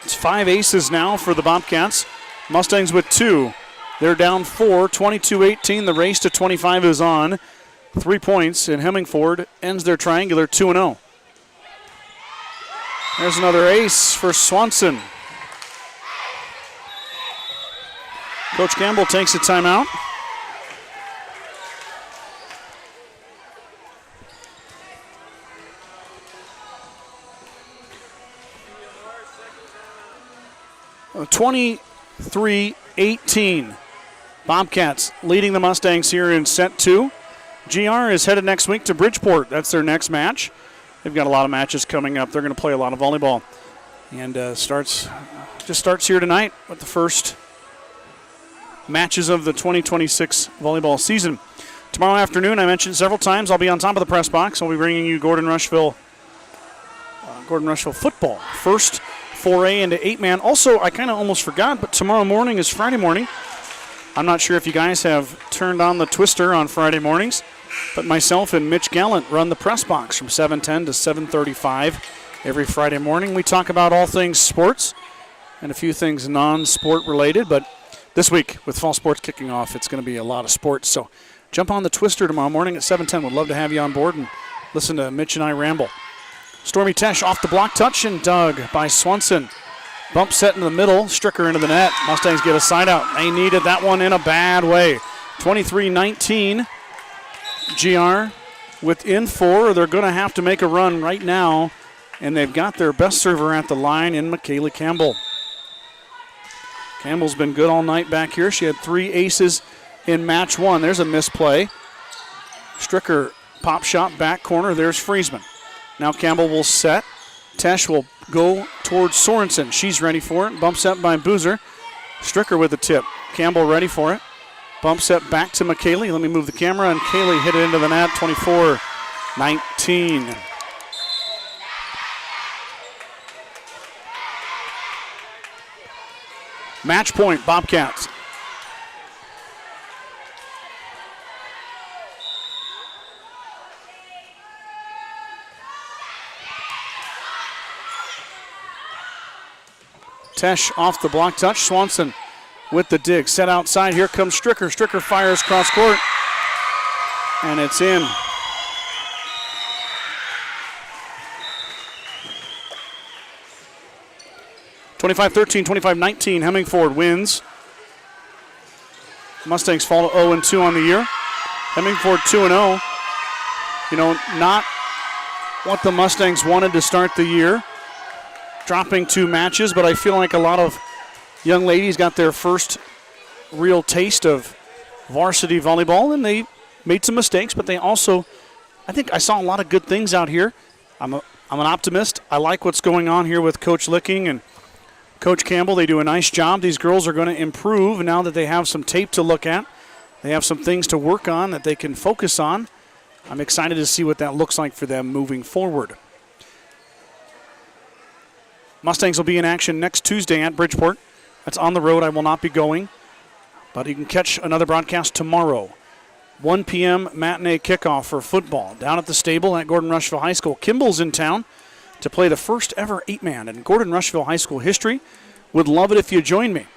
It's 5 aces now for the Bobcats. Mustangs with 2. They're down 4, 22-18. The race to 25 is on. 3 points, and Hemingford ends their triangular 2-0. There's another ace for Swanson. Coach Campbell takes a timeout. Uh, 23-18. Bobcats leading the Mustangs here in set 2. GR is headed next week to Bridgeport. That's their next match. They've got a lot of matches coming up. They're going to play a lot of volleyball. And starts here tonight with the first matches of the 2026 volleyball season. Tomorrow afternoon, I mentioned several times, I'll be on top of the press box. I'll be bringing you Gordon-Rushville football. First foray into 8-man. Also, I kind of almost forgot, but tomorrow morning is Friday morning. I'm not sure if you guys have turned on the twister on Friday mornings, but myself and Mitch Gallant run the press box from 7:10 to 7:35 every Friday morning. We talk about all things sports and a few things non-sport related, but this week with fall sports kicking off, it's going to be a lot of sports. So jump on the twister tomorrow morning at 7:10. We'd love to have you on board and listen to Mitch and I ramble. Stormy Tesh off the block touch and dug by Swanson. Bump set into the middle, Stricker into the net. Mustangs get a side out. They needed that one in a bad way. 23-19. GR within 4. They're going to have to make a run right now, and they've got their best server at the line in McKaylee Campbell. Campbell's been good all night back here. She had 3 aces in match 1. There's a misplay. Stricker pop shot back corner. There's Friesman. Now Campbell will set. Tesh will go towards Sorensen. She's ready for it. Bump set by Boozer. Stricker with the tip. Campbell ready for it. Bump set back to McKaylee. Let me move the camera, and Kaylee hit it into the net. 24-19. Match point, Bobcats. Tesh off the block touch. Swanson with the dig. Set outside. Here comes Stricker. Stricker fires cross court. And it's in. (25-13, 25-19). Hemingford wins. Mustangs fall to 0-2 on the year. Hemingford 2-0. You know, not what the Mustangs wanted to start the year. Dropping 2 matches, but I feel like a lot of young ladies got their first real taste of varsity volleyball, and they made some mistakes, but they also, I think I saw a lot of good things out here. I'm an optimist. I like what's going on here with Coach Licking and Coach Campbell. They do a nice job. These girls are going to improve now that they have some tape to look at. They have some things to work on that they can focus on. I'm excited to see what that looks like for them moving forward. Mustangs will be in action next Tuesday at Bridgeport. That's on the road. I will not be going. But you can catch another broadcast tomorrow. 1 p.m. matinee kickoff for football down at the stable at Gordon-Rushville High School. Kimball's in town to play the first ever 8-man in Gordon-Rushville High School history. Would love it if you join me.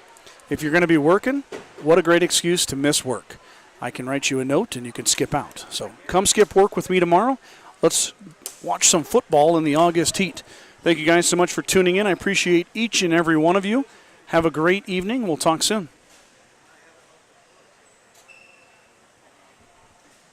If you're going to be working, what a great excuse to miss work. I can write you a note and you can skip out. So come skip work with me tomorrow. Let's watch some football in the August heat. Thank you guys so much for tuning in. I appreciate each and every one of you. Have a great evening. We'll talk soon.